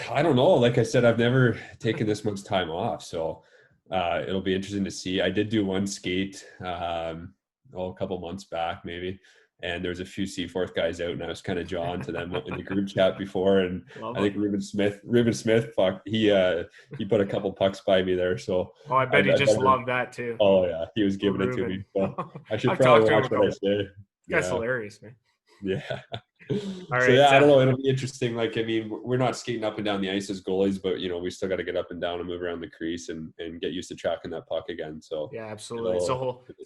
Speaker 13: I don't know. Like I said, I've never taken this much time off, so it'll be interesting to see. I did do one skate a couple months back maybe, and there was a few Seaforth guys out, and I was kind of drawn to them in the group chat before. And I think Ruben Smith, he put a couple pucks by me there. So
Speaker 1: I bet he just loved that too.
Speaker 13: Oh yeah, he was giving it to me. So I should probably watch what I say.
Speaker 1: That's hilarious, man.
Speaker 13: Yeah.
Speaker 1: All right.
Speaker 13: So yeah, I don't know. It'll be interesting. Like, I mean, we're not skating up and down the ice as goalies, but we still got to get up and down and move around the crease and get used to tracking that puck again. So
Speaker 1: yeah, absolutely. It's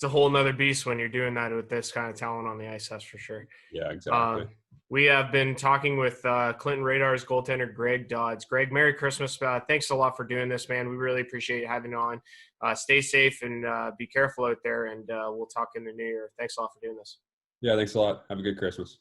Speaker 1: a whole nother beast when you're doing that with this kind of talent on the ice. That's for sure.
Speaker 13: Yeah, exactly.
Speaker 1: We have been talking with Clinton Radar's goaltender Greg Dodds. Greg, Merry Christmas. Thanks a lot for doing this, man. We really appreciate having you on. Stay safe and be careful out there, and we'll talk in the new year. Thanks a lot for doing this.
Speaker 13: Yeah, thanks a lot. Have a good Christmas.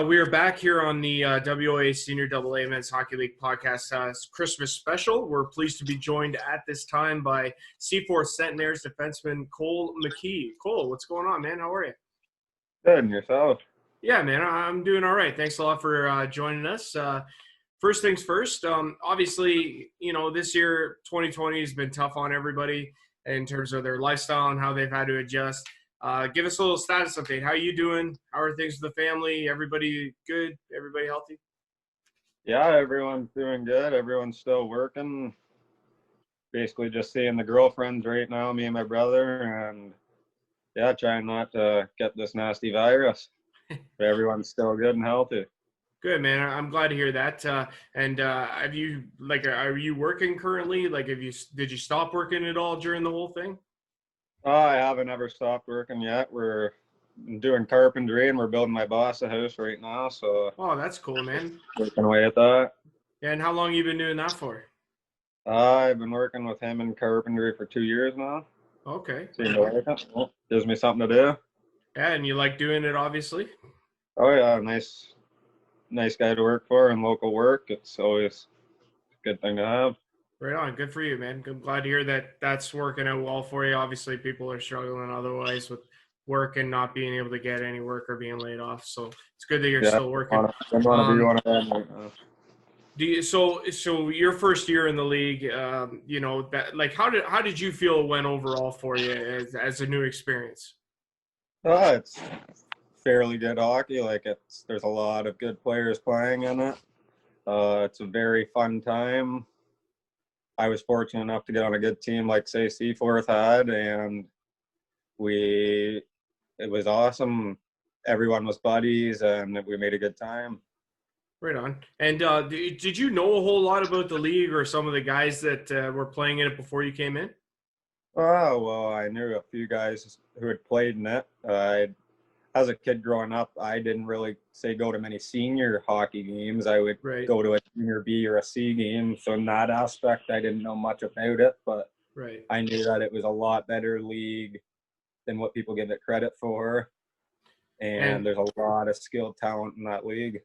Speaker 1: We are back here on the WOAA Senior AA Men's Hockey League podcast Christmas special. We're pleased to be joined at this time by Seaforth Centenaires defenseman Cole McKee. Cole, what's going on, man? How are you?
Speaker 14: Good, and yourself?
Speaker 1: Yeah, man, I'm doing all right. Thanks a lot for joining us. First things first, obviously, this year, 2020 has been tough on everybody in terms of their lifestyle and how they've had to adjust. Give us a little status update. How are you doing? How are things with the family? Everybody good? Everybody healthy?
Speaker 14: Yeah, everyone's doing good. Everyone's still working. Basically just seeing the girlfriends right now, me and my brother, and yeah, trying not to get this nasty virus. But everyone's still good and healthy.
Speaker 1: Good, man. I'm glad to hear that. And are you working currently? Did you stop working at all during the whole thing?
Speaker 14: I haven't ever stopped working yet. We're doing carpentry and we're building my boss a house right now. So
Speaker 1: oh, that's cool, man.
Speaker 14: Working away at that.
Speaker 1: Yeah, and how long you been doing that for?
Speaker 14: I've been working with him in carpentry for 2 years now.
Speaker 1: Okay.
Speaker 14: So gives me something to do.
Speaker 1: Yeah, and you like doing it, obviously.
Speaker 14: Oh yeah, nice guy to work for and local work. It's always a good thing to have.
Speaker 1: Right on. Good for you, man. I'm glad to hear that that's working out well for you. Obviously, people are struggling otherwise with work and not being able to get any work or being laid off. So it's good that you're still working.
Speaker 14: I want to be one of them right now.
Speaker 1: So your first year in the league, how did you feel it went overall for you as a new experience?
Speaker 14: It's fairly good hockey. There's a lot of good players playing in it. It's a very fun time. I was fortunate enough to get on a good team like, say, Seaforth had, and it was awesome. Everyone was buddies, and we made a good time.
Speaker 1: Right on. And did you know a whole lot about the league or some of the guys that were playing in it before you came in?
Speaker 14: Oh, well, I knew a few guys who had played in it. As a kid growing up, I didn't really, go to many senior hockey games. I would go to a junior B or a C game. So in that aspect, I didn't know much about it, but I knew that it was a lot better league than what people give it credit for. And there's a lot of skilled talent in that league.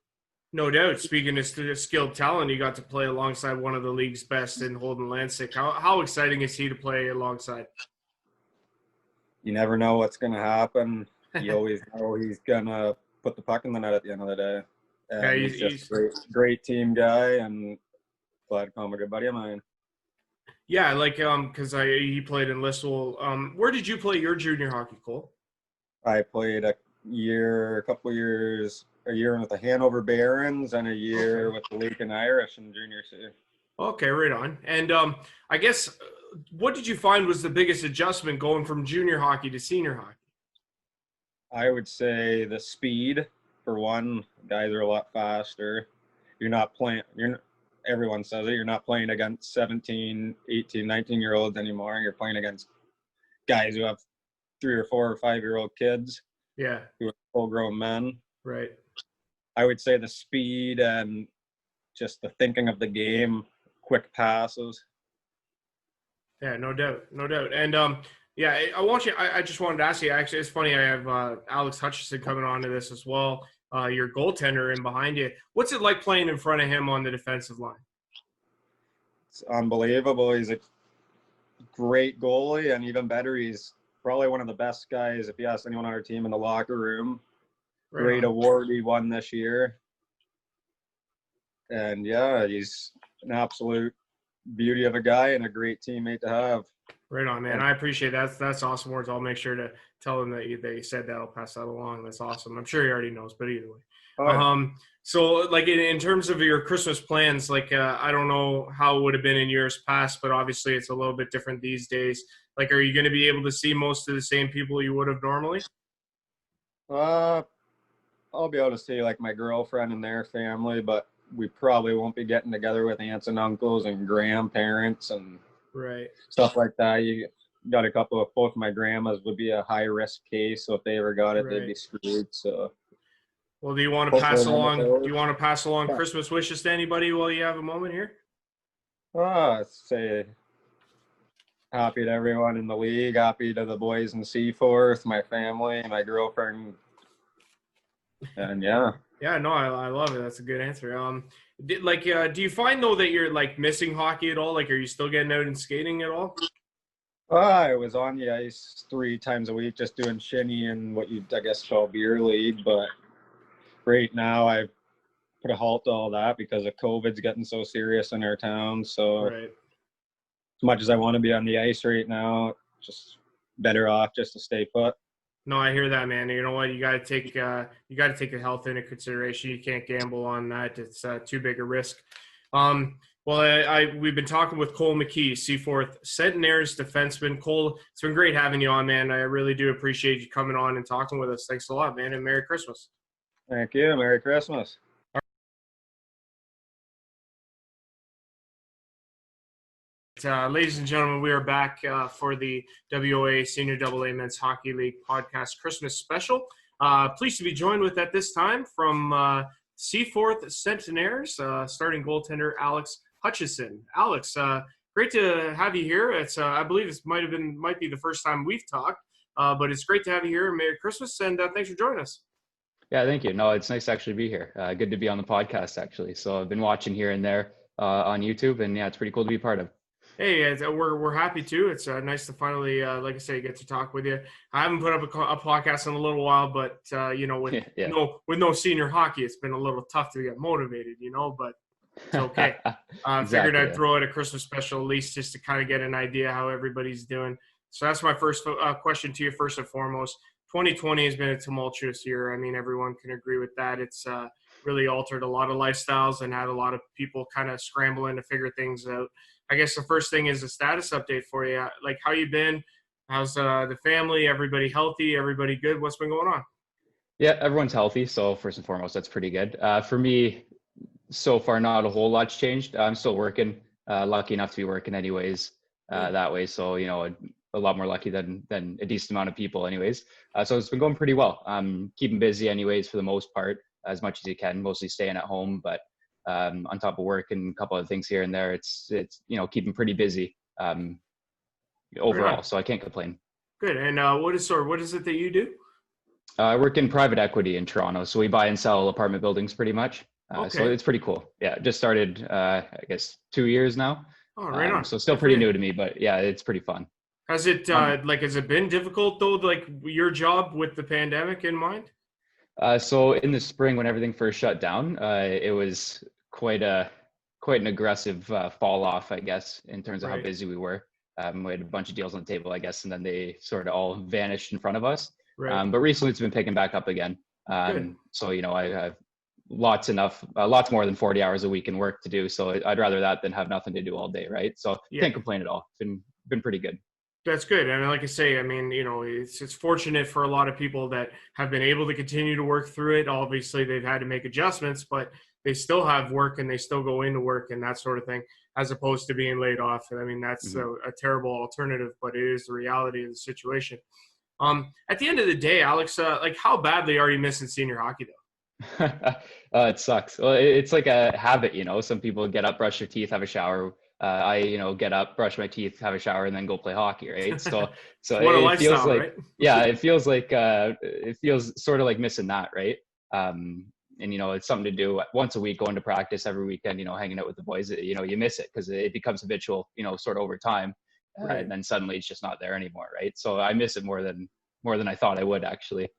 Speaker 1: No doubt. Speaking of skilled talent, you got to play alongside one of the league's best in Holden Lansing. How exciting is he to play alongside?
Speaker 14: You never know what's going to happen. You always know he's going to put the puck in the net at the end of the day. And
Speaker 1: Yeah,
Speaker 14: he's just a great team guy, and glad to call him a good buddy of mine.
Speaker 1: Yeah, like because he played in Listowel. Where did you play your junior hockey, Cole?
Speaker 14: I played a year with the Hanover Barons and a year with the Lincoln Irish in junior C.
Speaker 1: Okay, right on. And I guess what did you find was the biggest adjustment going from junior hockey to senior hockey?
Speaker 14: I would say the speed, for one. Guys are a lot faster. You're not playing. Everyone says it. You're not playing against 17, 18, 19-year-olds anymore. You're playing against guys who have 3 or 4 or 5-year-old kids.
Speaker 1: Yeah.
Speaker 14: Who are full-grown men.
Speaker 1: Right.
Speaker 14: I would say the speed and just the thinking of the game, quick passes.
Speaker 1: Yeah, no doubt. And yeah, I just wanted to ask you, actually, it's funny, I have Alex Hutcheson coming on to this as well, your goaltender in behind you. What's it like playing in front of him on the defensive line?
Speaker 14: It's unbelievable. He's a great goalie, and even better, he's probably one of the best guys, if you ask anyone on our team, in the locker room.
Speaker 1: Right
Speaker 14: Great
Speaker 1: on.
Speaker 14: award he won this year. And yeah, he's an absolute beauty of a guy and a great teammate to have.
Speaker 1: Right on, man. I appreciate that. That's awesome words. I'll make sure to tell him that you said that. I'll pass that along. That's awesome. I'm sure he already knows, but either way.
Speaker 14: Oh, yeah.
Speaker 1: So like in terms of your Christmas plans, like I don't know how it would have been in years past, but obviously it's a little bit different these days. Like, are you going to be able to see most of the same people you would have normally?
Speaker 14: I'll be able to see like my girlfriend and their family, but we probably won't be getting together with aunts and uncles and grandparents and
Speaker 1: right
Speaker 14: stuff like that. You got a couple of both my grandmas would be a high risk case, so if they ever got it, they'd be screwed. So,
Speaker 1: well, do you want to pass along Christmas wishes to anybody while you have a moment here?
Speaker 14: Say happy to everyone in the league, happy to the boys in Seaforth, my family, my girlfriend, and yeah.
Speaker 1: Yeah, no, I love it. That's a good answer. Do you find though that you're like missing hockey at all? Like, are you still getting out and skating at all?
Speaker 14: I was on the ice 3 times a week, just doing shinny and what you, I guess, call beer league. But right now, I've put a halt to all that because of COVID's getting so serious in our town. So,
Speaker 1: right.
Speaker 14: As much as I want to be on the ice right now, just better off just to stay put.
Speaker 1: No, I hear that, man. You know what? You got to take the health into consideration. You can't gamble on that. It's too big a risk. We've been talking with Cole McKee, Seaforth Centenaires defenseman. Cole, it's been great having you on, man. I really do appreciate you coming on and talking with us. Thanks a lot, man, and Merry Christmas.
Speaker 14: Thank you. Merry Christmas.
Speaker 1: Ladies and gentlemen, we are back for the WOAA Senior AA Men's Hockey League podcast Christmas special. Pleased to be joined with at this time from Seaforth Centenaires, starting goaltender Alex Hutcheson. Alex, great to have you here. It's I believe it might be the first time we've talked, but it's great to have you here. Merry Christmas, and thanks for joining us.
Speaker 15: Yeah, thank you. No, it's nice to actually be here. Good to be on the podcast, actually. So I've been watching here and there on YouTube, and yeah, it's pretty cool to be part of.
Speaker 1: Hey, we're happy too. It's nice to finally, like I say, get to talk with you. I haven't put up a podcast in a little while, but with no senior hockey, it's been a little tough to get motivated, but it's okay. Figured I'd throw it a Christmas special at least just to kind of get an idea how everybody's doing. So that's my first question to you, first and foremost. 2020 has been a tumultuous year. I mean, everyone can agree with that. It's really altered a lot of lifestyles and had a lot of people kind of scrambling to figure things out. I guess the first thing is a status update for you. Like, how you been? How's the family? Everybody healthy? Everybody good? What's been going on?
Speaker 15: Yeah, everyone's healthy. So first and foremost, that's pretty good. For me, so far, not a whole lot's changed. I'm still working. Lucky enough to be working anyways that way. So, a lot more lucky than a decent amount of people anyways. So it's been going pretty well. Keeping busy anyways for the most part, as much as you can, mostly staying at home, but on top of work and a couple of things here and there, it's keeping pretty busy overall. Right. So I can't complain.
Speaker 1: Good. And what is it that you do?
Speaker 15: I work in private equity in Toronto. So we buy and sell apartment buildings pretty much. So it's pretty cool. Yeah, just started, I guess, 2 years now.
Speaker 1: Oh, right on.
Speaker 15: So still pretty new to me, but yeah, it's pretty fun.
Speaker 1: Has it has it been difficult though, like your job with the pandemic in mind?
Speaker 15: So in the spring, when everything first shut down, it was quite an aggressive fall off, I guess, in terms of how busy we were. We had a bunch of deals on the table, I guess, and then they sort of all vanished in front of us.
Speaker 1: Right.
Speaker 15: But recently, it's been picking back up again. So I have lots more than 40 hours a week in work to do. So I'd rather that than have nothing to do all day, right? So can't complain at all. It's been pretty good.
Speaker 1: That's good. And like I say, I mean, it's fortunate for a lot of people that have been able to continue to work through it. Obviously, they've had to make adjustments, but they still have work and they still go into work and that sort of thing, as opposed to being laid off. And I mean, that's a terrible alternative, but it is the reality of the situation. At the end of the day, Alex, like how badly are you missing senior hockey though?
Speaker 15: It sucks. Well, it's like a habit, Some people get up, brush their teeth, have a shower. I, get up, brush my teeth, have a shower, and then go play hockey, right? So it feels like, right? Yeah, it feels sort of like missing that, right? And it's something to do once a week, going to practice every weekend, hanging out with the boys. You miss it because it becomes habitual, sort of over time,
Speaker 1: Right.
Speaker 15: and then suddenly it's just not there anymore, right? So I miss it more than I thought I would actually,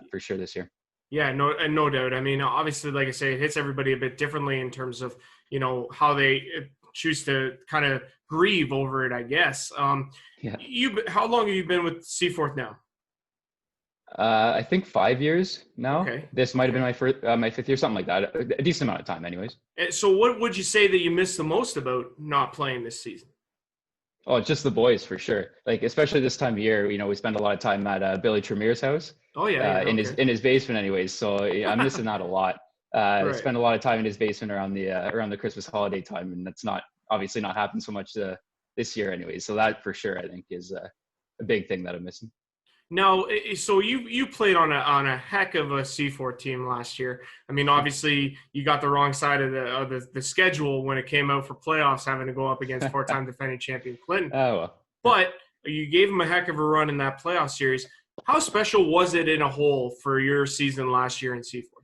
Speaker 15: for sure this year.
Speaker 1: Yeah, no doubt. I mean, obviously, like I say, it hits everybody a bit differently in terms of how they choose to kind of grieve over it, I guess. How long have you been with Seaforth now?
Speaker 15: I think 5 years now.
Speaker 1: Okay.
Speaker 15: This might have been my fifth year, something like that. A decent amount of time, anyways.
Speaker 1: So, what would you say that you miss the most about not playing this season?
Speaker 15: Oh, just the boys for sure. Like especially this time of year, we spend a lot of time at Billy Tremere's house.
Speaker 1: Oh yeah.
Speaker 15: In his basement, anyways. So I'm missing that a lot. I spend a lot of time in his basement around the Christmas holiday time, and that's obviously not happened so much this year, anyways. So that for sure, I think, is a big thing that I'm missing.
Speaker 1: Now, so you played on a heck of a Seaforth team last year. I mean, obviously, you got the wrong side of the schedule when it came out for playoffs, having to go up against four-time defending champion Clinton.
Speaker 15: Oh, well.
Speaker 1: But you gave him a heck of a run in that playoff series. How special was it in a whole for your season last year in Seaforth?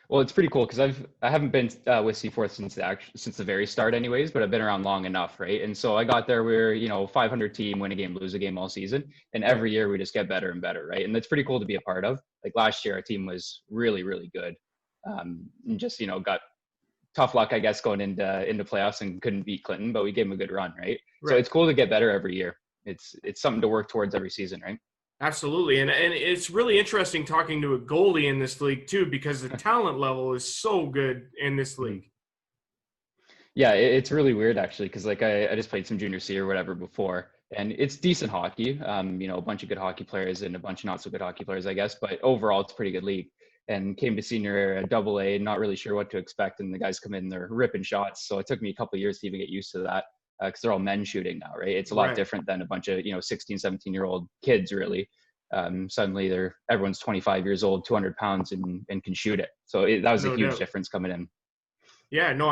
Speaker 15: Well, it's pretty cool because I haven't been with Seaforth since the very start, anyways. But I've been around long enough, right? And so I got there. We were 500 team, win a game, lose a game all season, and every year we just get better and better, right? And that's pretty cool to be a part of. Like last year, our team was really, really good. And just got tough luck, I guess, going into playoffs and couldn't beat Clinton, but we gave them a good run, right? So it's cool to get better every year. It's something to work towards every season, right?
Speaker 1: Absolutely. And it's really interesting talking to a goalie in this league too, because the talent level is so good in this league.
Speaker 15: Yeah, it's really weird actually, because like I just played some junior C or whatever before, and it's decent hockey. A bunch of good hockey players and a bunch of not so good hockey players, I guess, but overall it's a pretty good league. And came to senior era, AA, not really sure what to expect, and the guys come in, they're ripping shots. So it took me a couple of years to even get used to that. Because they're all men shooting now, right? It's a lot different than a bunch of 16, 17-year-old kids, really. Suddenly everyone's 25 years old, 200 pounds, and can shoot it. So that was a huge difference coming in.
Speaker 1: Yeah, no,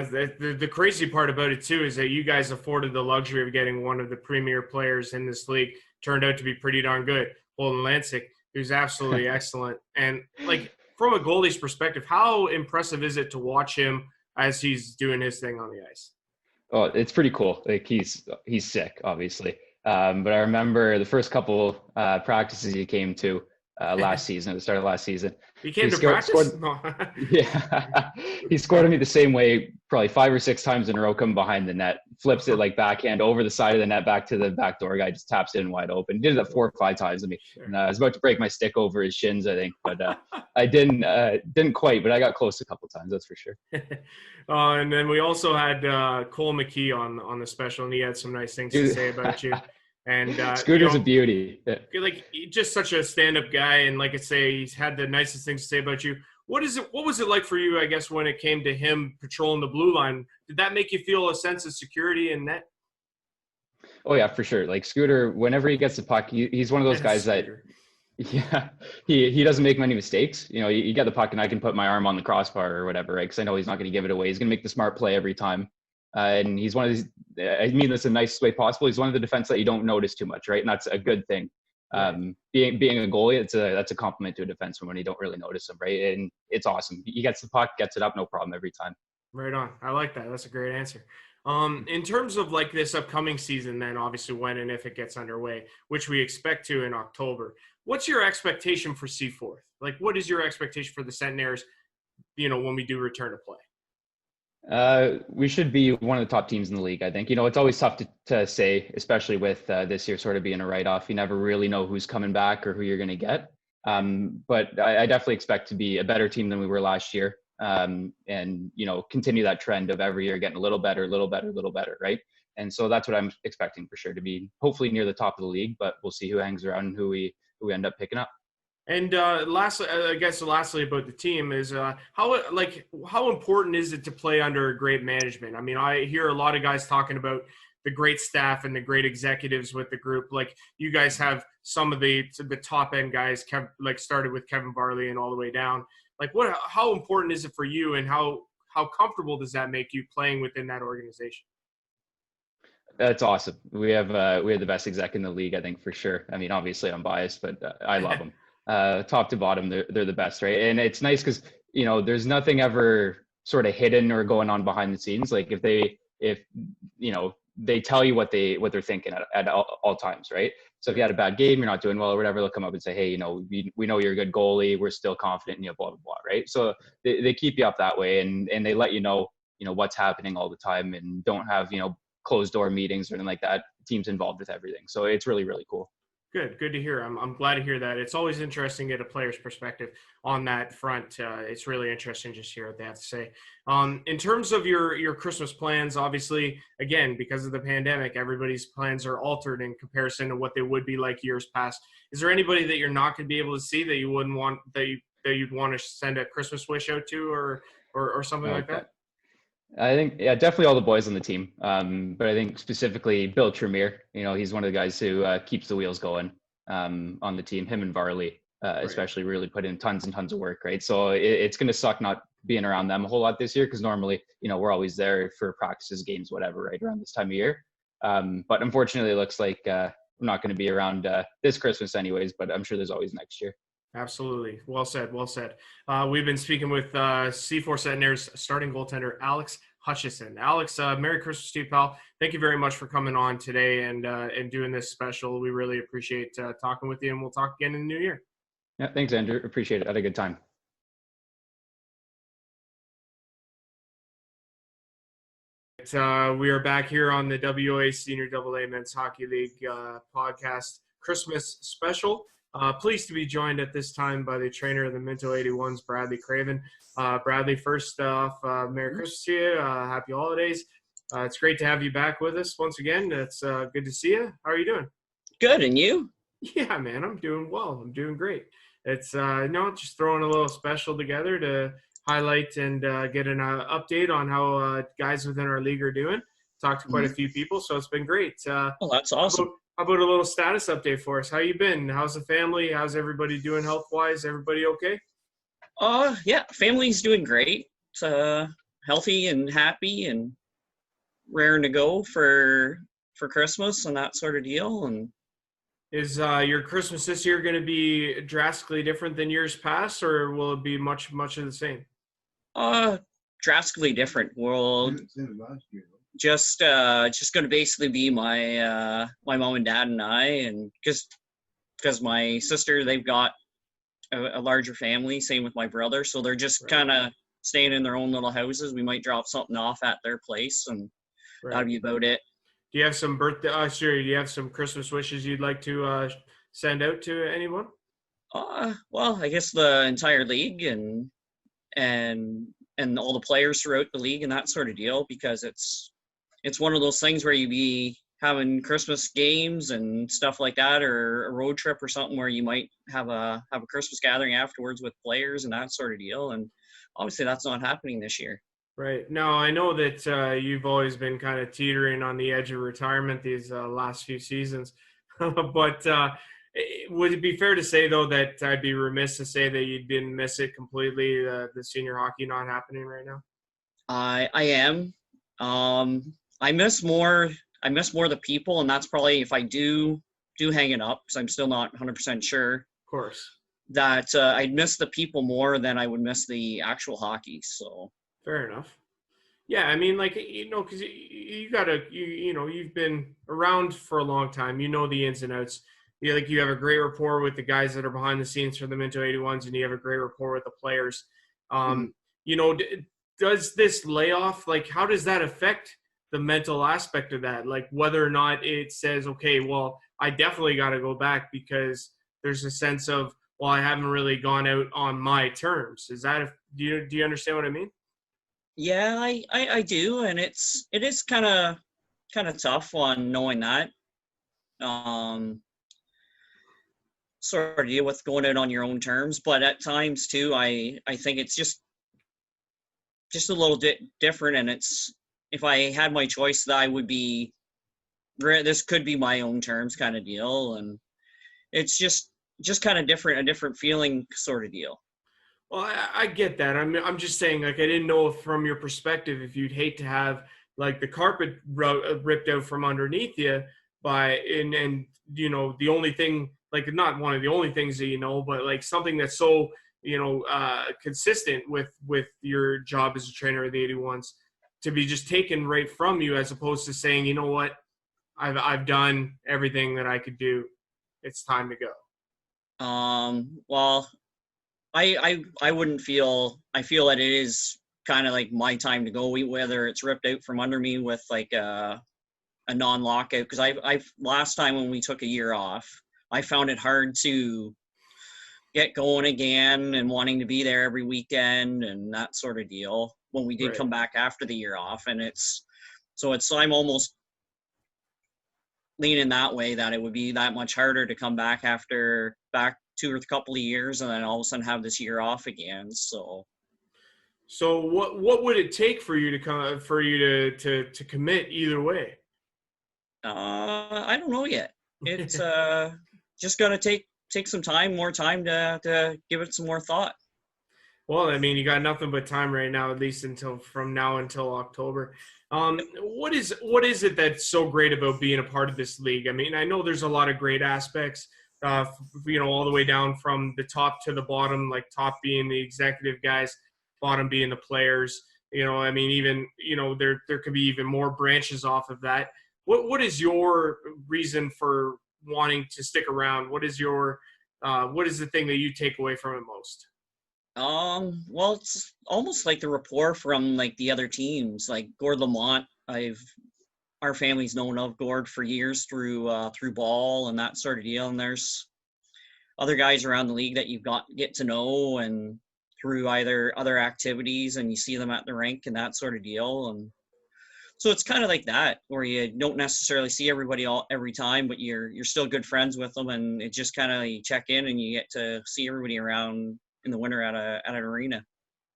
Speaker 1: the crazy part about it too is that you guys afforded the luxury of getting one of the premier players in this league. Turned out to be pretty darn good, Kolton Lancic, who's absolutely excellent. And like from a goalie's perspective, how impressive is it to watch him as he's doing his thing on the ice?
Speaker 15: Oh, it's pretty cool. Like he's sick, obviously. But I remember the first couple practices he came to last season, at the start of last season.
Speaker 1: He came to practice?
Speaker 15: Yeah. He scored on me the same way, probably 5 or 6 times in a row, coming behind the net, flips it like backhand over the side of the net, back to the back door guy, just taps it in wide open. He did it 4 or 5 times. And I was about to break my stick over his shins, I think, but I didn't quite, but I got close a couple times, that's for sure.
Speaker 1: And then we also had Cole McKee on the special, and he had some nice things to say about you. And
Speaker 15: Scooter's a beauty.
Speaker 1: Like just such a stand-up guy, and like I say, he's had the nicest things to say about you. What was it like for you, I guess, when it came to him patrolling the blue line? Did that make you feel a sense of security in net?
Speaker 15: Oh yeah, for sure. Like Scooter, whenever he gets the puck, he's one of those guys that he doesn't make many mistakes. You get the puck and I can put my arm on the crossbar or whatever, right? Because I know he's not going to give it away. He's going to make the smart play every time. And he's one of these, I mean this in the nicest way possible, he's one of the defense that you don't notice too much, right? And that's a good thing. Being a goalie, that's a compliment to a defenseman when you don't really notice him, right? And it's awesome. He gets the puck, gets it up, no problem every time.
Speaker 1: Right on. I like that. That's a great answer. In terms of like this upcoming season, then obviously when and if it gets underway, which we expect to in October, what's your expectation for Seaforth? Like, what is your expectation for the Centenaires, when we do return to play?
Speaker 15: We should be one of the top teams in the league, I think. It's always tough to say, especially with this year sort of being a write-off. You never really know who's coming back or who you're going to get. But I definitely expect to be a better team than we were last year. And continue that trend of every year getting a little better, right? And so that's what I'm expecting for sure, to be hopefully near the top of the league, but we'll see who hangs around and who we end up picking up.
Speaker 1: And lastly about the team is how important is it to play under great management? I mean, I hear a lot of guys talking about the great staff and the great executives with the group. Like, you guys have some of the top end guys, started with Kevin Varley and all the way down. Like, how important is it for you, and how comfortable does that make you playing within that organization?
Speaker 15: That's awesome. We have the best exec in the league, I think, for sure. I mean, obviously I'm biased, but I love them. Top to bottom, they're the best, right? And it's nice because there's nothing ever sort of hidden or going on behind the scenes. Like, if they tell you what they're thinking at all times, right? So if you had a bad game, you're not doing well or whatever, they'll come up and say, hey, we know you're a good goalie, we're still confident in you, blah, blah, blah, right? So they keep you up that way, and they let you know what's happening all the time, and don't have, closed door meetings or anything like that. Team's involved with everything. So it's really, really cool.
Speaker 1: Good to hear. I'm glad to hear that. It's always interesting to get a player's perspective on that front. It's really interesting just to hear what they have to say. In terms of your Christmas plans, obviously, again, because of the pandemic, everybody's plans are altered in comparison to what they would be like years past. Is there anybody that you're not going to be able to see that you wouldn't want, that you'd want to send a Christmas wish out to, or something like that?
Speaker 15: I think, yeah, definitely all the boys on the team. But I think specifically Bill Tremere, he's one of the guys who keeps the wheels going on the team. Him and Varley, especially, really put in tons and tons of work, right? So it's going to suck not being around them a whole lot this year, because normally, we're always there for practices, games, whatever, right around this time of year. But unfortunately, it looks like we're not going to be around this Christmas anyways, but I'm sure there's always next year.
Speaker 1: Absolutely. Well said. We've been speaking with Seaforth Centenaires starting goaltender Alex Hutcheson. Alex, Merry Christmas to you, pal. Thank you very much for coming on today and doing this special. We really appreciate talking with you, and we'll talk again in the new year.
Speaker 15: Yeah, thanks, Andrew. Appreciate it. Had a good time.
Speaker 1: We are back here on the WOAA Senior AA Men's Hockey League podcast Christmas special. Pleased to be joined at this time by the trainer of the Minto 81s, Bradley Craven. Bradley, first off, Merry Christmas to you. Happy holidays. It's great to have you back with us once again. It's good to see you. How are you doing?
Speaker 16: Good, and you?
Speaker 1: Yeah, man, I'm doing well. I'm doing great. It's just throwing a little special together to highlight and get an update on how guys within our league are doing. Talked to quite a few people, so it's been great.
Speaker 16: Well, that's awesome.
Speaker 1: How about a little status update for us? How you been? How's the family? How's everybody doing health-wise? Everybody okay?
Speaker 16: Yeah, family's doing great. Healthy and happy and raring to go for Christmas and that sort of deal. And
Speaker 1: is your Christmas this year going to be drastically different than years past, or will it be much of the same?
Speaker 16: Drastically different. Well, just going to basically be my mom and dad and I, and because my sister, they've got a larger family, same with my brother, so they're just kind of staying in their own little houses. We might drop something off at their place, and that'll be about it.
Speaker 1: Do you have some birthday? Sure. Do you have some Christmas wishes you'd like to send out to anyone?
Speaker 16: Well, I guess the entire league and all the players throughout the league and that sort of deal, because it's one of those things where you be having Christmas games and stuff like that, or a road trip or something where you might have a Christmas gathering afterwards with players and that sort of deal. And obviously that's not happening this year.
Speaker 1: Right. Now, I know that you've always been kind of teetering on the edge of retirement these last few seasons, but would it be fair to say, though, that I'd be remiss to say that you didn't miss it completely, the senior hockey not happening right now?
Speaker 16: I am. I miss more the people, and that's probably, if I do do hang it up, because I'm still not 100% sure.
Speaker 1: Of course.
Speaker 16: That I'd miss the people more than I would miss the actual hockey. So
Speaker 1: fair enough. Yeah, I mean, like, because you've been around for a long time. You know the ins and outs. You have a great rapport with the guys that are behind the scenes for the Minto 81s, and you have a great rapport with the players. Does this layoff, how does that affect the mental aspect of that? Like, whether or not it says, okay, well, I definitely got to go back, because there's a sense of, well, I haven't really gone out on my terms. Is that, do you understand what I mean?
Speaker 16: Yeah, I do, and it is kind of tough on knowing that. Sort of deal with going out on your own terms, but at times too, I think it's just a little bit different, and it's, if I had my choice, that I would be, this could be my own terms kind of deal, and it's just kind of different, a different feeling sort of deal.
Speaker 1: Well, I get that. I'm just saying, I didn't know from your perspective if you'd hate to have the carpet ripped out from underneath you and the only thing, not one of the only things that but something that's so consistent with your job as a trainer of the 81s, to be just taken right from you, as opposed to saying, you know what, I've done everything that I could do. It's time to go.
Speaker 16: Well, I wouldn't feel, I feel that it is kind of my time to go, whether it's ripped out from under me with a non-lockout, because I last time when we took a year off, I found it hard to get going again and wanting to be there every weekend and that sort of deal when we did come back after the year off. And I'm almost leaning that way, that it would be that much harder to come back after 2 or a couple of years and then all of a sudden have this year off again. So
Speaker 1: what would it take for you to commit either way?
Speaker 16: I don't know yet. It's just gonna take some more time to give it some more thought.
Speaker 1: Well, I mean, you got nothing but time right now, at least from now until October. What is it that's so great about being a part of this league? I mean, I know there's a lot of great aspects, all the way down from the top to the bottom, top being the executive guys, bottom being the players. I mean, even, there could be even more branches off of that. What is your reason for wanting to stick around? What is the thing that you take away from it most?
Speaker 16: Well, it's almost like the rapport from the other teams, like Gord Lamont. Our family's known of Gord for years through ball and that sort of deal. And there's other guys around the league that you've get to know and through either other activities, and you see them at the rink and that sort of deal. And so it's kind of like that, where you don't necessarily see everybody every time, but you're still good friends with them, and it just kind of, you check in and you get to see everybody around in the winter at an arena.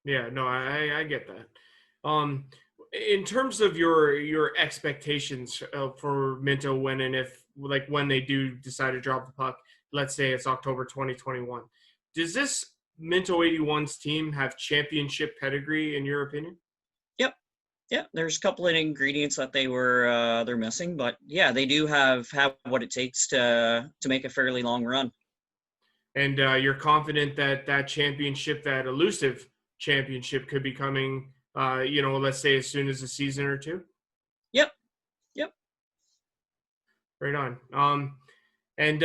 Speaker 1: Yeah, no, I get that. In terms of your expectations for Minto when they do decide to drop the puck, let's say it's October 2021, does this Minto 81s team have championship pedigree in your opinion?
Speaker 16: Yeah, there's a couple of ingredients that they're missing, but yeah, they do have what it takes to make a fairly long run.
Speaker 1: And you're confident that championship, that elusive championship, could be coming, let's say as soon as a season or two?
Speaker 16: Yep.
Speaker 1: Right on. And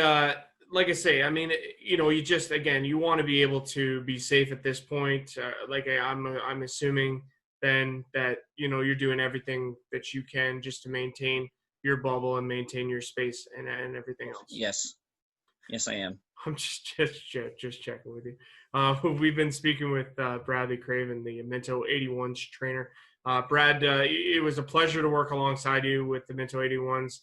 Speaker 1: like I say, I mean, you just, again, you want to be able to be safe at this point. I'm assuming then that, you're doing everything that you can just to maintain your bubble and maintain your space and everything else.
Speaker 16: Yes, I am.
Speaker 1: I'm just checking with you. We've been speaking with Bradley Craven, the Minto 81s trainer. Brad, it was a pleasure to work alongside you with the Minto 81s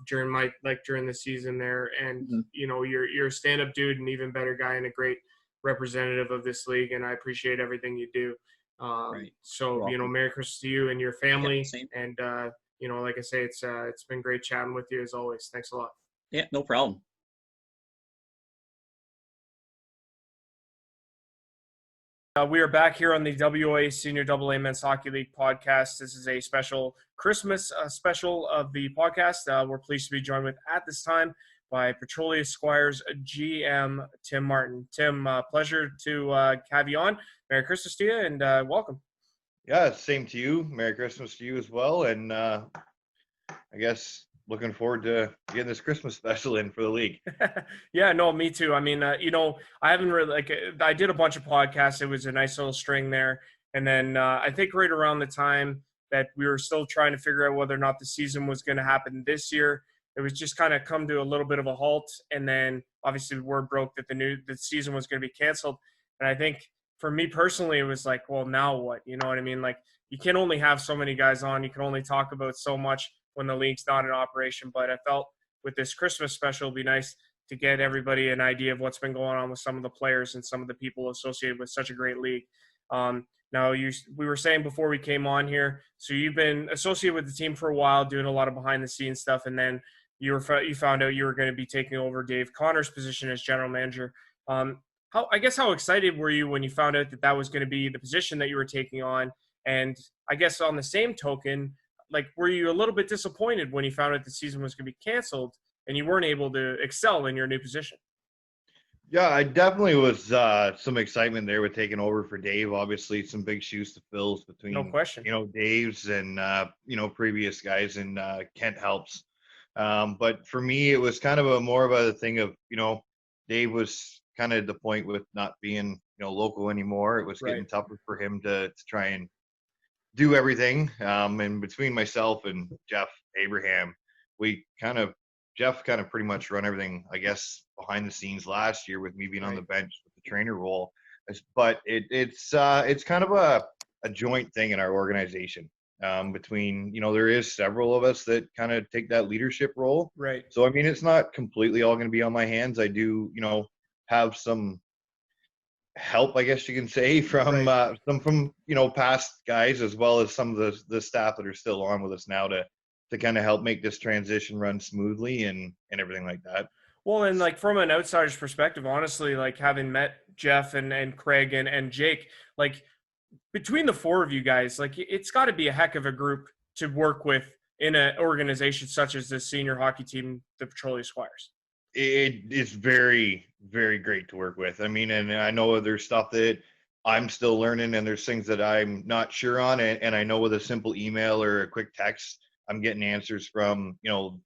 Speaker 1: during the season there. And you're a stand-up dude, and even better guy, and a great representative of this league. And I appreciate everything you do. So Merry Christmas to you and your family. And like I say, it's been great chatting with you as always. Thanks a lot.
Speaker 16: Yeah, no problem.
Speaker 1: We are back here on the WOAA Senior AA Men's Hockey League podcast. This is a special Christmas special of the podcast. We're pleased to be joined with, at this time, by Petrolia Squires GM Tim Martin. Tim, pleasure to have you on. Merry Christmas to you, and welcome.
Speaker 17: Yeah, same to you. Merry Christmas to you as well. And I guess looking forward to getting this Christmas special in for the league.
Speaker 1: Yeah, no, me too. I mean, I haven't really, I did a bunch of podcasts. It was a nice little string there. And then I think right around the time that we were still trying to figure out whether or not the season was going to happen this year, it was just kind of come to a little bit of a halt. And then obviously the word broke that the season was going to be canceled. And I think for me personally, it was like, well, now what? You know what I mean? Like, you can only have so many guys on. You can only talk about so much when the league's not in operation. But I felt with this Christmas special, it'd be nice to get everybody an idea of what's been going on with some of the players and some of the people associated with such a great league. Now, we were saying before we came on here, so you've been associated with the team for a while, doing a lot of behind-the-scenes stuff, and then you found out you were going to be taking over Dave Connor's position as general manager. How excited were you when you found out that was going to be the position that you were taking on? And I guess on the same token, like, were you a little bit disappointed when you found out the season was going to be canceled and you weren't able to excel in your new position?
Speaker 17: Yeah, I definitely was some excitement there with taking over for Dave. Obviously, some big shoes to fill between,
Speaker 1: no question,
Speaker 17: Dave's and, previous guys, and Kent helps. But for me, it was kind of more of a thing of, Dave was kind of at the point with not being, local anymore. It was getting tougher for him to try and do everything. And between myself and Jeff Abraham, Jeff kind of pretty much run everything, I guess, behind the scenes last year with me being on the bench with the trainer role. But it's kind of a joint thing in our organization between, there is several of us that kind of take that leadership role.
Speaker 1: Right.
Speaker 17: So, I mean, it's not completely all going to be on my hands. I do, have some help, I guess you can say, from past guys, as well as some of the staff that are still on with us now to kind of help make this transition run smoothly and everything like that.
Speaker 1: Well, and like from an outsider's perspective, honestly, like having met Jeff and Craig and Jake, like between the four of you guys, like it's got to be a heck of a group to work with in an organization such as the senior hockey team, the Petrolia Squires.
Speaker 17: It is very, very great to work with. I mean, and I know there's stuff that I'm still learning and there's things that I'm not sure on. And I know with a simple email or a quick text, I'm getting answers from,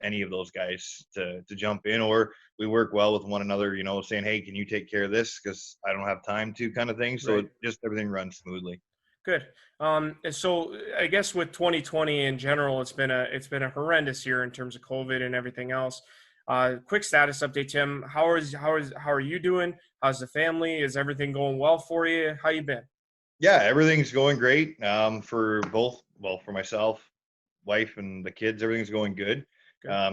Speaker 17: any of those guys to jump in, or we work well with one another, saying, hey, can you take care of this? Because I don't have time to, kind of thing. So just everything runs smoothly.
Speaker 1: Good. So I guess with 2020 in general, it's been a horrendous year in terms of COVID and everything else. Quick status update, Tim. How are you doing? How's the family? Is everything going well for you? How you been?
Speaker 17: Yeah, everything's going great. For myself, wife, and the kids, everything's going good.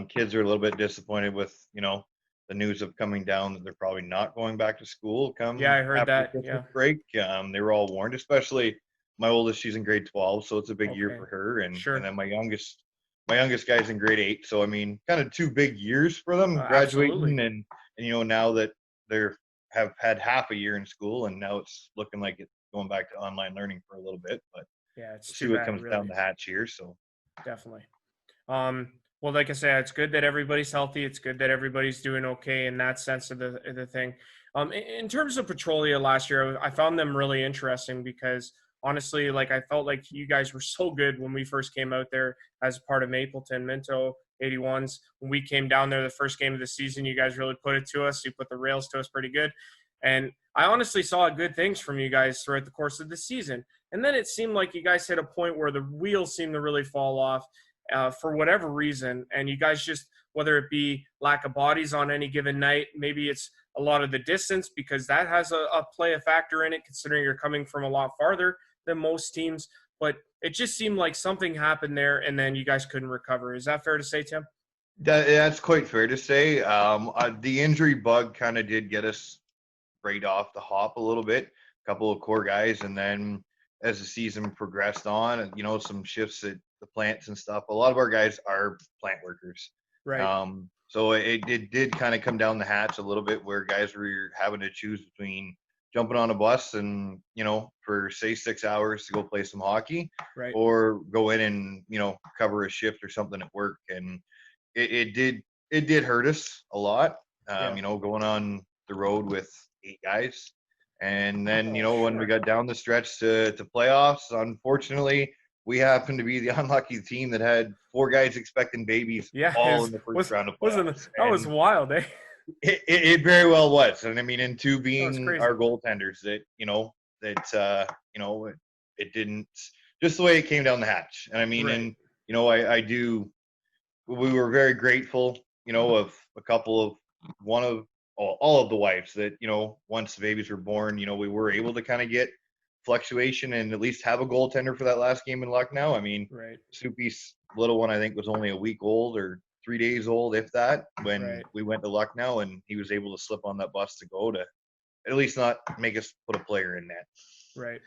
Speaker 17: Kids are a little bit disappointed with, the news of coming down that they're probably not going back to school.
Speaker 1: Yeah, I heard that.
Speaker 17: Christmas break. They were all warned, especially my oldest. She's in grade 12, so it's a big year for her. And then my youngest guy's in grade 8. So I mean, kind of 2 big years for them, graduating and now that have had half a year in school, and now it's looking like it's going back to online learning for a little bit. But
Speaker 1: yeah, it's
Speaker 17: see what comes down the hatch here. So
Speaker 1: definitely. Well, like I said, it's good that everybody's healthy. It's good that everybody's doing okay in that sense of the thing. In terms of Petrolia last year, I found them really interesting because honestly, like I felt like you guys were so good when we first came out there as part of Mapleton, Minto, 81s. When we came down there the first game of the season, you guys really put it to us. You put the rails to us pretty good. And I honestly saw good things from you guys throughout the course of the season. And then it seemed like you guys hit a point where the wheels seemed to really fall off for whatever reason. And you guys just, whether it be lack of bodies on any given night, maybe it's a lot of the distance, because that has a factor in it, considering you're coming from a lot farther than most teams. But it just seemed like something happened there, and then you guys couldn't recover. Is that fair to say, Tim?
Speaker 17: That's quite fair to say. The injury bug kind of did get us right off the hop a little bit, a couple of core guys. And then as the season progressed on, some shifts at the plants and stuff, a lot of our guys are plant workers.
Speaker 1: Right.
Speaker 17: So it did kind of come down the hatch a little bit, where guys were having to choose between jumping on a bus and, for say 6 hours to go play some hockey,
Speaker 1: right,
Speaker 17: or go in and, cover a shift or something at work. And it did it did hurt us a lot. Going on the road with 8 guys. And then, when we got down the stretch to playoffs, unfortunately, we happened to be the unlucky team that had 4 guys expecting babies all in the first round of playoffs.
Speaker 18: That was wild, eh?
Speaker 17: It very well was. And I mean, and 2 being our goaltenders that, it didn't, just the way it came down the hatch. And I mean, and, we were very grateful, of a couple of, all of the wives that, once the babies were born, we were able to kind of get fluctuation and at least have a goaltender for that last game in Lucknow. I mean, Soupy's little one, I think, was only a week old or 3 days old, if that, when we went to Lucknow, and he was able to slip on that bus to go to at least not make us put a player in net.
Speaker 18: Right.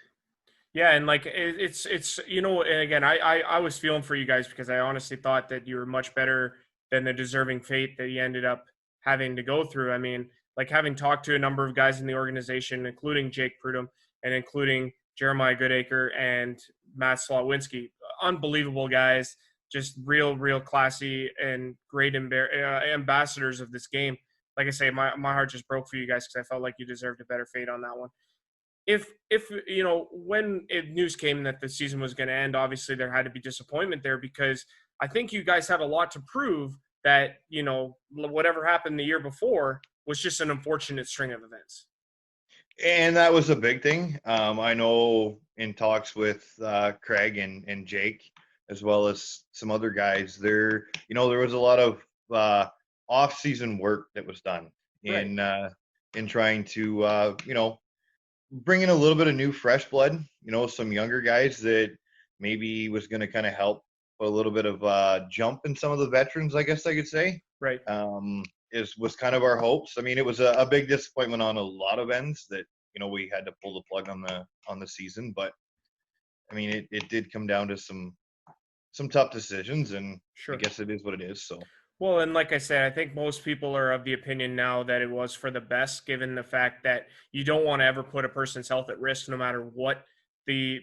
Speaker 18: Yeah, and like it's and again, I was feeling for you guys because I honestly thought that you were much better than the deserving fate that you ended up having to go through. I mean, like having talked to a number of guys in the organization, including Jake Prudhomme and including Jeremiah Goodacre and Matt Slotwinski, unbelievable guys, just real classy and great ambassadors of this game. Like I say, my heart just broke for you guys because I felt like you deserved a better fate on that one. If when news came that the season was going to end, obviously there had to be disappointment there because I think you guys had a lot to prove that, whatever happened the year before was just an unfortunate string of events.
Speaker 17: And that was a big thing. I know in talks with Craig and Jake, as well as some other guys, there was a lot of off-season work that was done in trying to, bring in a little bit of new fresh blood, some younger guys that maybe was going to kind of help put a little bit of jump in some of the veterans, I guess I could say.
Speaker 18: Right.
Speaker 17: Was kind of our hopes. I mean, it was a big disappointment on a lot of ends that, we had to pull the plug on the season, but I mean, it did come down to some tough decisions, and I guess it is what it is. So.
Speaker 18: Well, and like I said, I think most people are of the opinion now that it was for the best, given the fact that you don't want to ever put a person's health at risk, no matter what the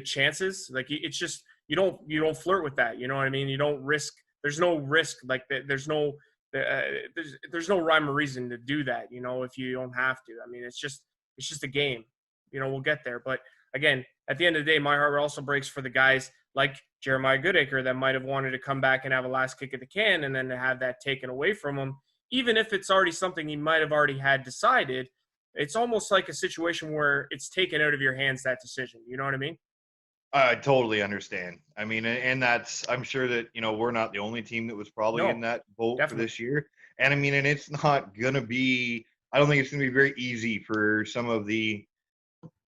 Speaker 18: chances. Like it's just you don't flirt with that. You know what I mean? You don't risk. There's no risk. Like there's no rhyme or reason to do that. If you don't have to. I mean, it's just a game. We'll get there. But again, at the end of the day, my heart also breaks for the guys like Jeremiah Goodacre that might have wanted to come back and have a last kick at the can and then to have that taken away from him, even if it's already something he might have already had decided. It's almost like a situation where it's taken out of your hands, that decision. You know what I mean?
Speaker 17: I totally understand. I mean, and that's, I'm sure that, we're not the only team that was probably in that boat for this year. And I mean, and it's not going to be, I don't think it's going to be very easy for some of the,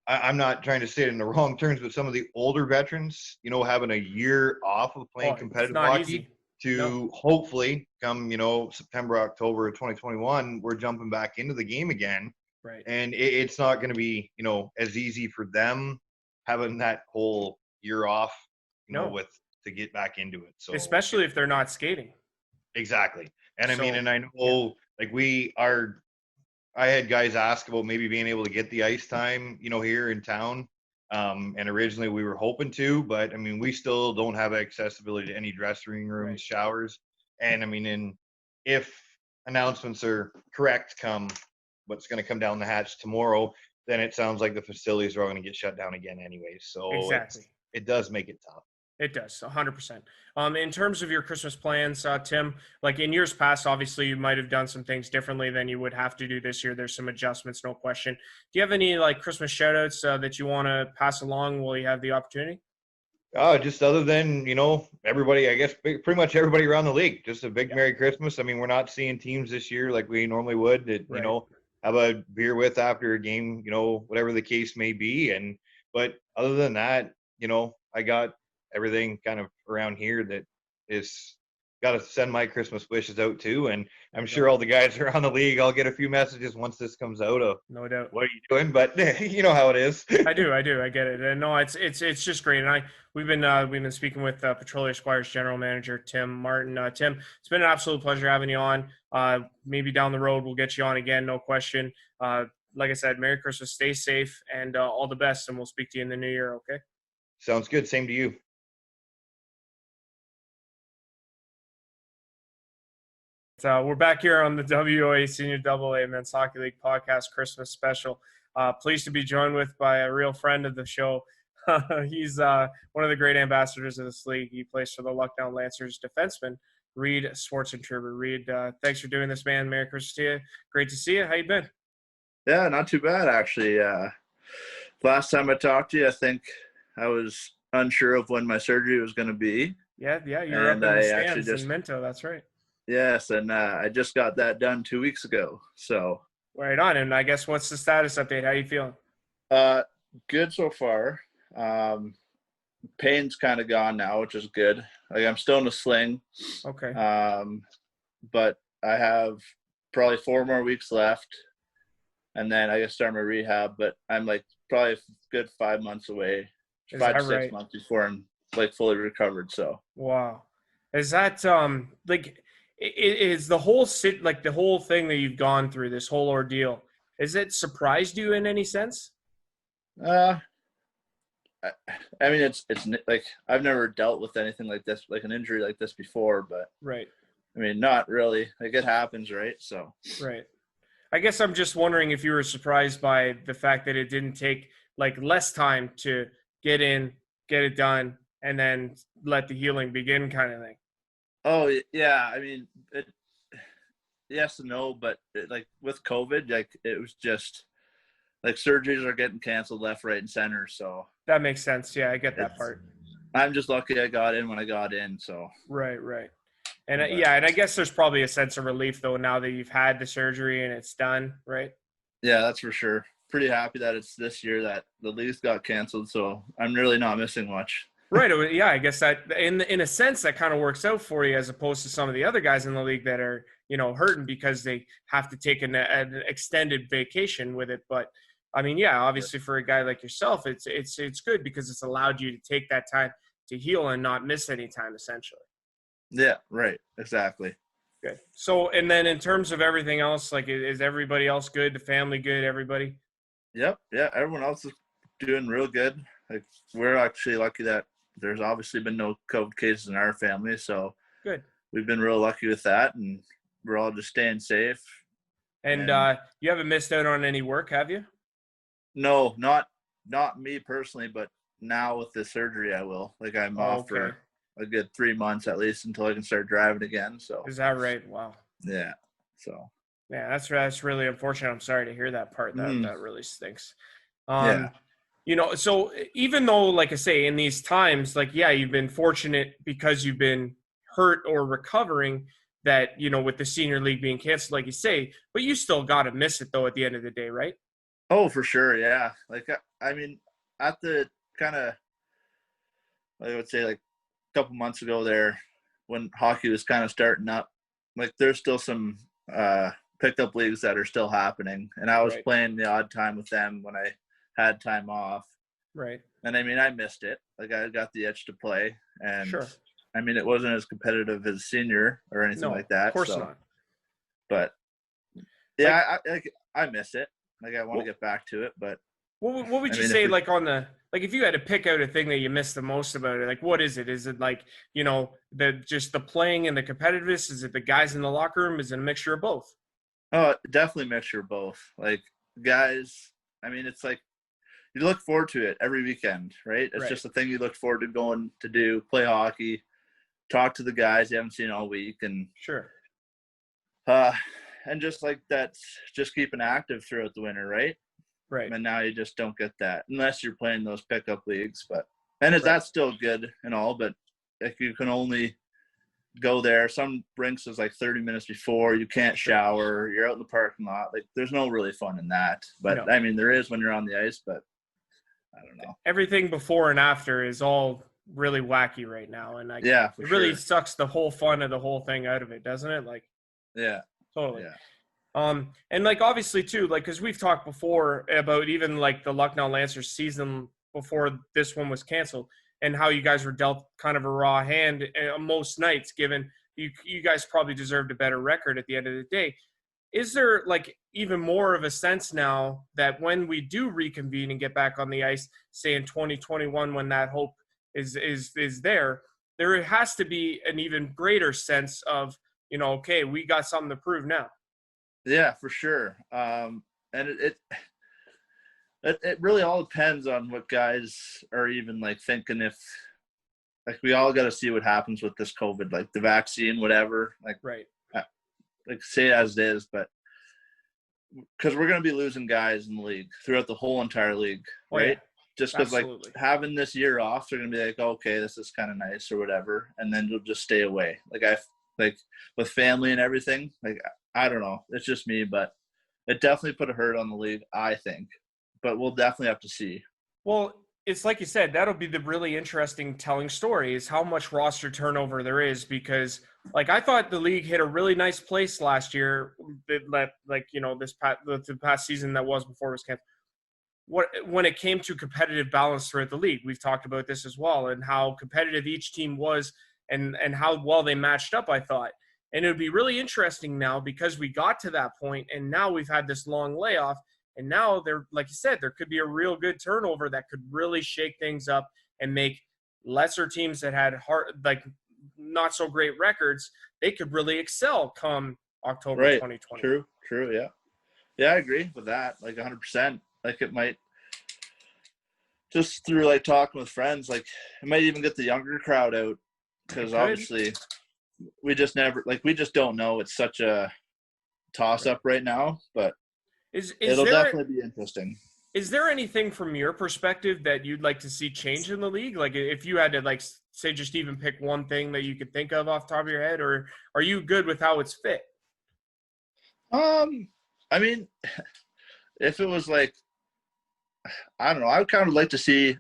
Speaker 17: I'm not trying to say it in the wrong terms, but some of the older veterans, having a year off of playing competitive hockey to hopefully come, September, October of 2021, we're jumping back into the game again.
Speaker 18: Right.
Speaker 17: And it's not going to be, as easy for them having that whole year off, to get back into it. So
Speaker 18: especially if they're not skating.
Speaker 17: Exactly. And I mean, and I know I had guys ask about maybe being able to get the ice time, here in town. And originally we were hoping to, but I mean, we still don't have accessibility to any dressing rooms, showers. And I mean, if announcements are correct come what's going to come down the hatch tomorrow, then it sounds like the facilities are all going to get shut down again anyway. So
Speaker 18: exactly.
Speaker 17: It does make it tough.
Speaker 18: It does, 100%. In terms of your Christmas plans, Tim, like in years past, obviously you might have done some things differently than you would have to do this year. There's some adjustments, no question. Do you have any Christmas shout-outs that you want to pass along while you have the opportunity?
Speaker 17: Just other than, everybody, I guess pretty much everybody around the league, just a big Merry Christmas. I mean, we're not seeing teams this year like we normally would that, have a beer with after a game, whatever the case may be. But other than that, I got everything kind of around here that is got to send my Christmas wishes out to, and I'm sure all the guys around the league, I'll get a few messages once this comes out of
Speaker 18: no doubt
Speaker 17: what are you doing, but you know how it is.
Speaker 18: I do, I get it. And no, it's just great. And we've been speaking with Petrolia Squires general manager Tim Martin. Tim, it's been an absolute pleasure having you on. Maybe down the road we'll get you on again, no question. Like I said, Merry Christmas, stay safe, and all the best, and we'll speak to you in the new year. Okay.
Speaker 17: Sounds good. Same to you.
Speaker 18: We're back here on the WOAA Senior AA Men's Hockey League podcast Christmas special. Pleased to be joined with by a real friend of the show. He's one of the great ambassadors of this league. He plays for the Lucknow Lancers defenseman, Reid Swartzentruber. Reid, thanks for doing this, man. Merry Christmas to you. Great to see you. How you been?
Speaker 19: Yeah, not too bad, actually. Last time I talked to you, I think I was unsure of when my surgery was going to be.
Speaker 18: Yeah, you're up in the stands in Minto. That's right.
Speaker 19: Yes, and I just got that done 2 weeks ago. So
Speaker 18: right on. And I guess what's the status update? How you feeling?
Speaker 19: Good so far. Pain's kind of gone now, which is good. Like, I'm still in a sling.
Speaker 18: Okay.
Speaker 19: But I have probably 4 more weeks left, and then I can start my rehab. But I'm like probably a good 5 months away, 5 to 6 months before I'm like fully recovered. So
Speaker 18: wow, is that like? Is the whole the whole thing that you've gone through, this whole ordeal, has it surprised you in any sense?
Speaker 19: I mean, it's like I've never dealt with anything like this, like an injury like this before, but
Speaker 18: right.
Speaker 19: I mean, not really. Like, it happens, right? So
Speaker 18: right. I guess I'm just wondering if you were surprised by the fact that it didn't take like less time to get in, get it done, and then let the healing begin, kind of thing.
Speaker 19: Oh yeah, I mean, yes and no, but like with COVID, like it was just like surgeries are getting canceled left, right, and center. So
Speaker 18: that makes sense. Yeah, I get that part.
Speaker 19: I'm just lucky I got in when I got in. So
Speaker 18: right, and yeah, and I guess there's probably a sense of relief though now that you've had the surgery and it's done, right?
Speaker 19: Yeah, that's for sure. Pretty happy that it's this year that the leagues got canceled, so I'm really not missing much.
Speaker 18: Right. Yeah, I guess that in a sense that kind of works out for you as opposed to some of the other guys in the league that are, hurting because they have to take an extended vacation with it. But I mean, yeah, obviously for a guy like yourself, it's good because it's allowed you to take that time to heal and not miss any time, essentially.
Speaker 19: Yeah, right. Exactly.
Speaker 18: Good. So, and then in terms of everything else, like, is everybody else good? The family good? Everybody?
Speaker 19: Yep. Yeah. Everyone else is doing real good. Like, we're actually lucky that there's obviously been no COVID cases in our family. So
Speaker 18: good.
Speaker 19: We've been real lucky with that, and we're all just staying safe.
Speaker 18: And you haven't missed out on any work, have you?
Speaker 19: No, not me personally, but now with the surgery, I will. Like, I'm off for a good 3 months at least until I can start driving again. So
Speaker 18: is that right? Wow.
Speaker 19: Yeah. So
Speaker 18: yeah, that's really unfortunate. I'm sorry to hear that part. That really stinks.
Speaker 19: Yeah.
Speaker 18: So even though, like I say, in these times, like, yeah, you've been fortunate because you've been hurt or recovering that, with the senior league being canceled, like you say, but you still got to miss it though at the end of the day, right?
Speaker 19: Oh, for sure. Yeah. Like, I mean, at the kind of, I would say like a couple months ago there when hockey was kind of starting up, like there's still some pickup leagues that are still happening. And I was playing the odd time with them when I had time off.
Speaker 18: Right.
Speaker 19: And I mean, I missed it. Like, I got the itch to play. And
Speaker 18: sure.
Speaker 19: I mean, it wasn't as competitive as senior or anything like that.
Speaker 18: Of course not.
Speaker 19: But yeah, I miss it. Like, I want to get back to it, but
Speaker 18: what would you say, like, on the, like, if you had to pick out a thing that you miss the most about it, like, what is it? Is it like, just the playing and the competitiveness? Is it the guys in the locker room? Is it a mixture of both?
Speaker 19: Oh, definitely a mixture of both. Like, guys, I mean, it's like, you look forward to it every weekend, right? It's just a thing you look forward to going to do, play hockey, talk to the guys you haven't seen all week. And
Speaker 18: sure.
Speaker 19: And just like that's just keeping active throughout the winter, right?
Speaker 18: Right.
Speaker 19: And now you just don't get that unless you're playing those pickup leagues. That's still good and all, but like, you can only go there. Some rinks is like 30 minutes before. You can't shower. You're out in the parking lot. Like, there's no really fun in that. But I mean, there is when you're on the ice, but I don't know.
Speaker 18: Everything before and after is all really wacky right now, and it really sucks the whole fun of the whole thing out of it, doesn't it? Like,
Speaker 19: yeah,
Speaker 18: totally.
Speaker 19: Yeah.
Speaker 18: And like, obviously too, like, because we've talked before about even like the Lucknow Lancers season before this one was canceled, and how you guys were dealt kind of a raw hand most nights, given you guys probably deserved a better record at the end of the day. Is there like even more of a sense now that when we do reconvene and get back on the ice, say in 2021, when that hope is there has to be an even greater sense of okay, we got something to prove now.
Speaker 19: Yeah, for sure. And it really all depends on what guys are even like thinking. If like we all got to see what happens with this COVID, like the vaccine, whatever. Like
Speaker 18: right.
Speaker 19: Like say it as it is, but because we're going to be losing guys in the league throughout the whole entire league, right?
Speaker 18: Yeah.
Speaker 19: Just because like
Speaker 18: Absolutely.
Speaker 19: having this year off, they're going to be like, okay, this is kind of nice or whatever, and then you'll just stay away. Like with family and everything. Like I don't know, it's just me, but it definitely put a hurt on the league, I think. But we'll definitely have to see.
Speaker 18: Well, it's like you said, that'll be the really interesting telling story is how much roster turnover there is, because like I thought the league hit a really nice place last year. The past season that was before it was canceled. When it came to competitive balance throughout the league, we've talked about this as well, and how competitive each team was and how well they matched up, I thought. And it would be really interesting now because we got to that point and now we've had this long layoff. And now like you said, there could be a real good turnover that could really shake things up and make lesser teams that had not so great records, they could really excel come October 2020.
Speaker 19: True. Yeah. Yeah, I agree with that. Like 100%. Like it might just through like talking with friends, like it might even get the younger crowd out because obviously we just don't know. It's such a toss up right now, but it'll definitely be interesting.
Speaker 18: Is there anything from your perspective that you'd like to see change in the league? Like if you had to like say just even pick one thing that you could think of off the top of your head, or are you good with how it's fit?
Speaker 19: I mean, if it was like, I don't know, I would kind of like to see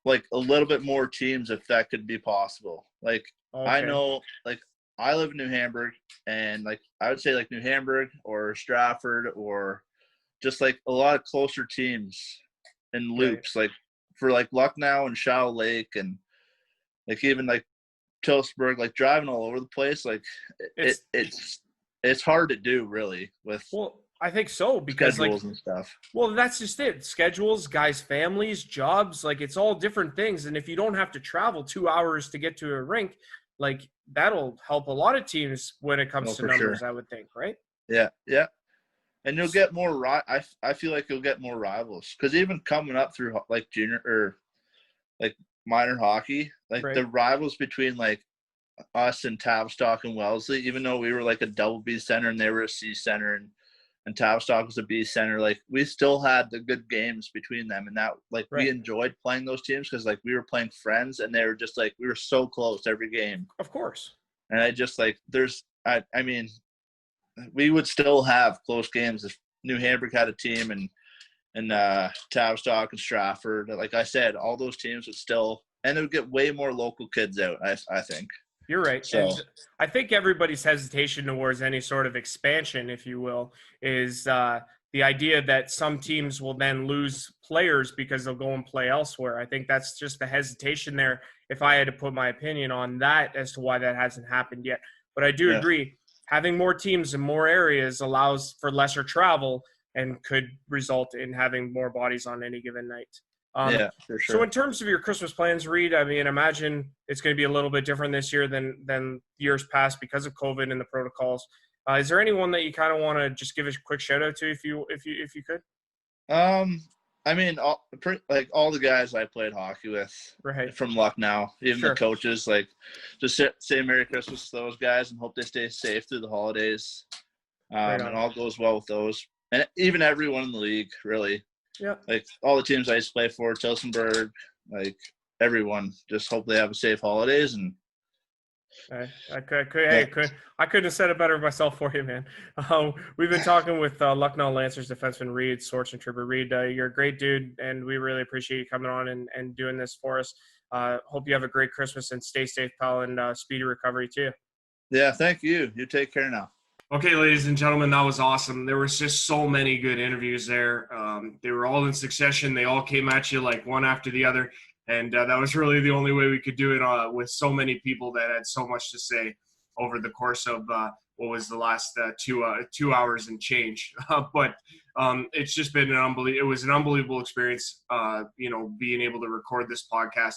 Speaker 19: like a little bit more teams if that could be possible. Like I know, like I live in New Hamburg, and like I would say like New Hamburg or Stratford or just like a lot of closer teams in loops, like for like Lucknow and Shadow Lake and like even like Tillsburg, like driving all over the place. Like it's hard to do really with.
Speaker 18: Well, I think so because
Speaker 19: schedules and stuff.
Speaker 18: Well, that's just it. Schedules, guys' families, jobs, like it's all different things. And if you don't have to travel 2 hours to get to a rink, like that'll help a lot of teams when it comes to numbers, I would think, right?
Speaker 19: Yeah. And you'll get more. I feel like you'll get more rivals because even coming up through like junior or like minor hockey, like the rivals between like us and Tavistock and Wellesley, even though we were like a double B center and they were a C center and Tavistock was a B center, like we still had the good games between them, and that like we enjoyed playing those teams because like we were playing friends and they were just like we were so close every game.
Speaker 18: Of course.
Speaker 19: And I just like I mean, we would still have close games if New Hamburg had a team and Tavistock and Stratford. Like I said, all those teams would still, and it would get way more local kids out. I think.
Speaker 18: You're right.
Speaker 19: So,
Speaker 18: and I think everybody's hesitation towards any sort of expansion, if you will, is the idea that some teams will then lose players because they'll go and play elsewhere. I think that's just the hesitation there, if I had to put my opinion on that as to why that hasn't happened yet. But I do agree, having more teams in more areas allows for lesser travel and could result in having more bodies on any given night.
Speaker 19: Yeah, for sure.
Speaker 18: So in terms of your Christmas plans, Reid, I mean, imagine it's going to be a little bit different this year than years past because of COVID and the protocols. Is there anyone that you kind of want to just give a quick shout out to if you could?
Speaker 19: I mean, all the guys I played hockey with from Lucknow, even the coaches, like just say Merry Christmas to those guys and hope they stay safe through the holidays. And all goes well with those. And even everyone in the league, really.
Speaker 18: Yeah.
Speaker 19: Like all the teams I used to play for, Tillsonburg, like everyone, just hope they have a safe holidays. And
Speaker 18: I couldn't have said it better myself for you, man. We've been talking with Lucknow Lancers defenseman Reid, Swartzentruber. Reid, you're a great dude, and we really appreciate you coming on and doing this for us. Hope you have a great Christmas and stay safe, pal, and speedy recovery too.
Speaker 19: Yeah, thank you. You take care now.
Speaker 1: Okay, ladies and gentlemen, that was awesome. There was just so many good interviews there. They were all in succession. They all came at you like one after the other. And that was really the only way we could do it with so many people that had so much to say over the course of what was the last 2 hours and change. But it's just been it was an unbelievable experience, being able to record this podcast,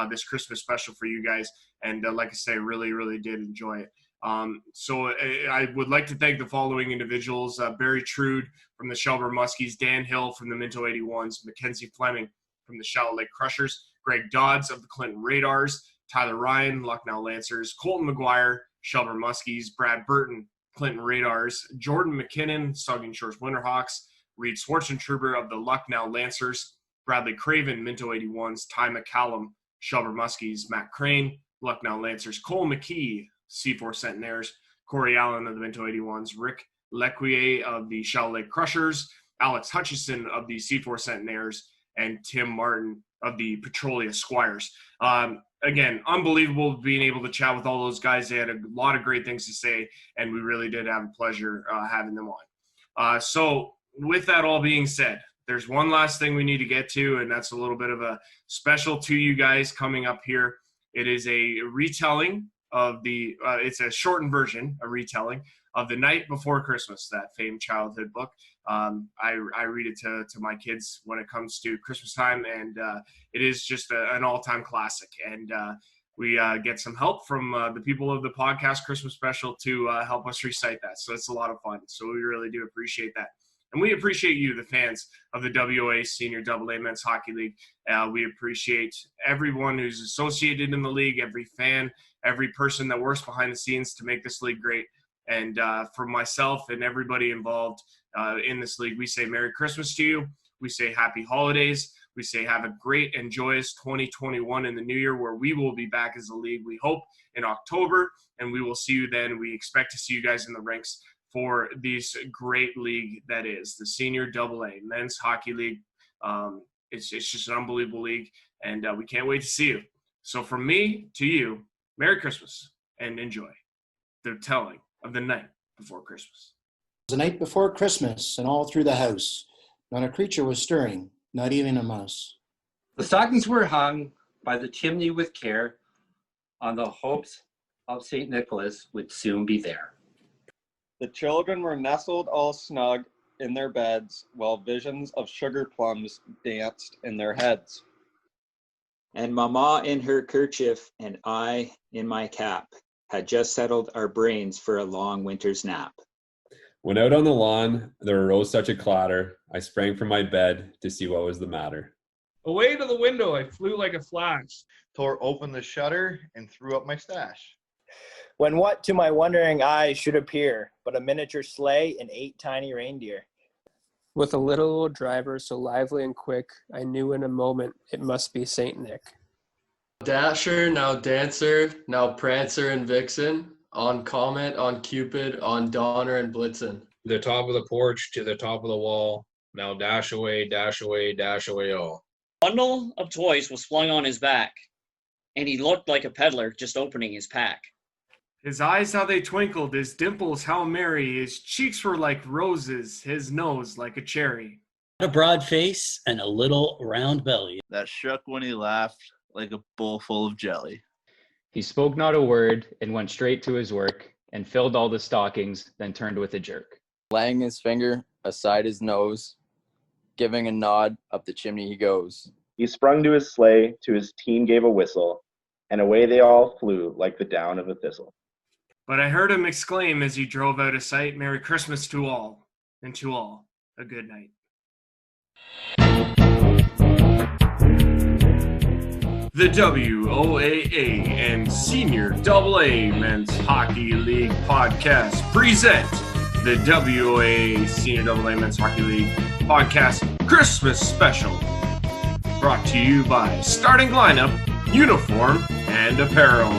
Speaker 1: this Christmas special for you guys. And like I say, really, really did enjoy it. So I would like to thank the following individuals: Barry Trood from the Shelburne Muskies, Dan Hill from the Minto 81s, Mackenzie Fleming from the Shallow Lake Crushers, Greg Dodds of the Clinton Radars, Tyler Ryan, Lucknow Lancers, Kolton Maguire, Shelburne Muskies, Brad Burton, Clinton Radars, Jordan McKinnon, Saugeen Winterhawks, Reid Swartzentruber of the Lucknow Lancers, Bradley Craven, Minto 81s, Ty McCallum, Shelburne Muskies, Matt Crane, Lucknow Lancers, Cole McKee, Seaforth Centenaires, Corey Allen of the Minto 81s, Rick LeQuyere of the Shallow Lake Crushers, Alex Hutcheson of the Seaforth Centenaires, and Tim Martin of the Petrolia Squires. Again, unbelievable being able to chat with all those guys. They had a lot of great things to say, and we really did have a pleasure having them on. So with that all being said, there's one last thing we need to get to, and that's a little bit of a special to you guys coming up here. It is a retelling of the, it's a shortened version, a retelling of The Night Before Christmas, that famed childhood book. I read it to my kids when it comes to Christmas time, and it is just an all-time classic. And we get some help from the people of the podcast Christmas special to help us recite that. So it's a lot of fun. So we really do appreciate that. And we appreciate you, the fans of the WOA Senior AA Men's Hockey League. We appreciate everyone who's associated in the league, every fan, every person that works behind the scenes to make this league great. And for myself and everybody involved in this league, we say Merry Christmas to you. We say Happy Holidays. We say have a great and joyous 2021 in the new year, where we will be back as a league, we hope, in October. And we will see you then. We expect to see you guys in the ranks for this great league that is the Senior AA Men's Hockey League. It's just an unbelievable league, and we can't wait to see you. So from me to you, Merry Christmas, and enjoy the telling of The Night Before Christmas.
Speaker 2: The night before Christmas, and all through the house, not a creature was stirring, not even a mouse.
Speaker 12: The stockings were hung by the chimney with care, on the hopes of St. Nicholas would soon be there.
Speaker 14: The children were nestled all snug in their beds, while visions of sugar plums danced in their heads.
Speaker 9: And Mama in her kerchief and I in my cap had just settled our brains for a long winter's nap.
Speaker 13: When out on the lawn, there arose such a clatter, I sprang from my bed to see what was the matter.
Speaker 10: Away to the window, I flew like a flash,
Speaker 17: tore open the shutter, and threw up my stash.
Speaker 5: When what to my wondering eye should appear but a miniature sleigh and 8 tiny reindeer.
Speaker 4: With a little old driver so lively and quick, I knew in a moment it must be Saint Nick.
Speaker 7: Dasher, now Dancer, now Prancer and Vixen, on Comet, on Cupid, on Donner and Blitzen.
Speaker 6: The top of the porch to the top of the wall, now dash away, dash away, dash away all.
Speaker 16: Bundle of toys was flung on his back, and he looked like a peddler just opening his pack.
Speaker 1: His eyes, how they twinkled, his dimples, how merry, his cheeks were like roses, his nose like a cherry.
Speaker 11: A broad face and a little round belly
Speaker 19: that shook when he laughed like a bowl full of jelly.
Speaker 15: He spoke not a word and went straight to his work and filled all the stockings, then turned with a jerk.
Speaker 3: Laying his finger aside his nose, giving a nod, up the chimney he goes.
Speaker 8: He sprung to his sleigh, to his team gave a whistle, and away they all flew like the down of a thistle.
Speaker 1: But I heard him exclaim as he drove out of sight, Merry Christmas to all, and to all a good night. The WOAA and Senior AA Men's Hockey League podcast present the WOAA Senior AA Men's Hockey League podcast Christmas Special. Brought to you by Starting Lineup, Uniform, and Apparel.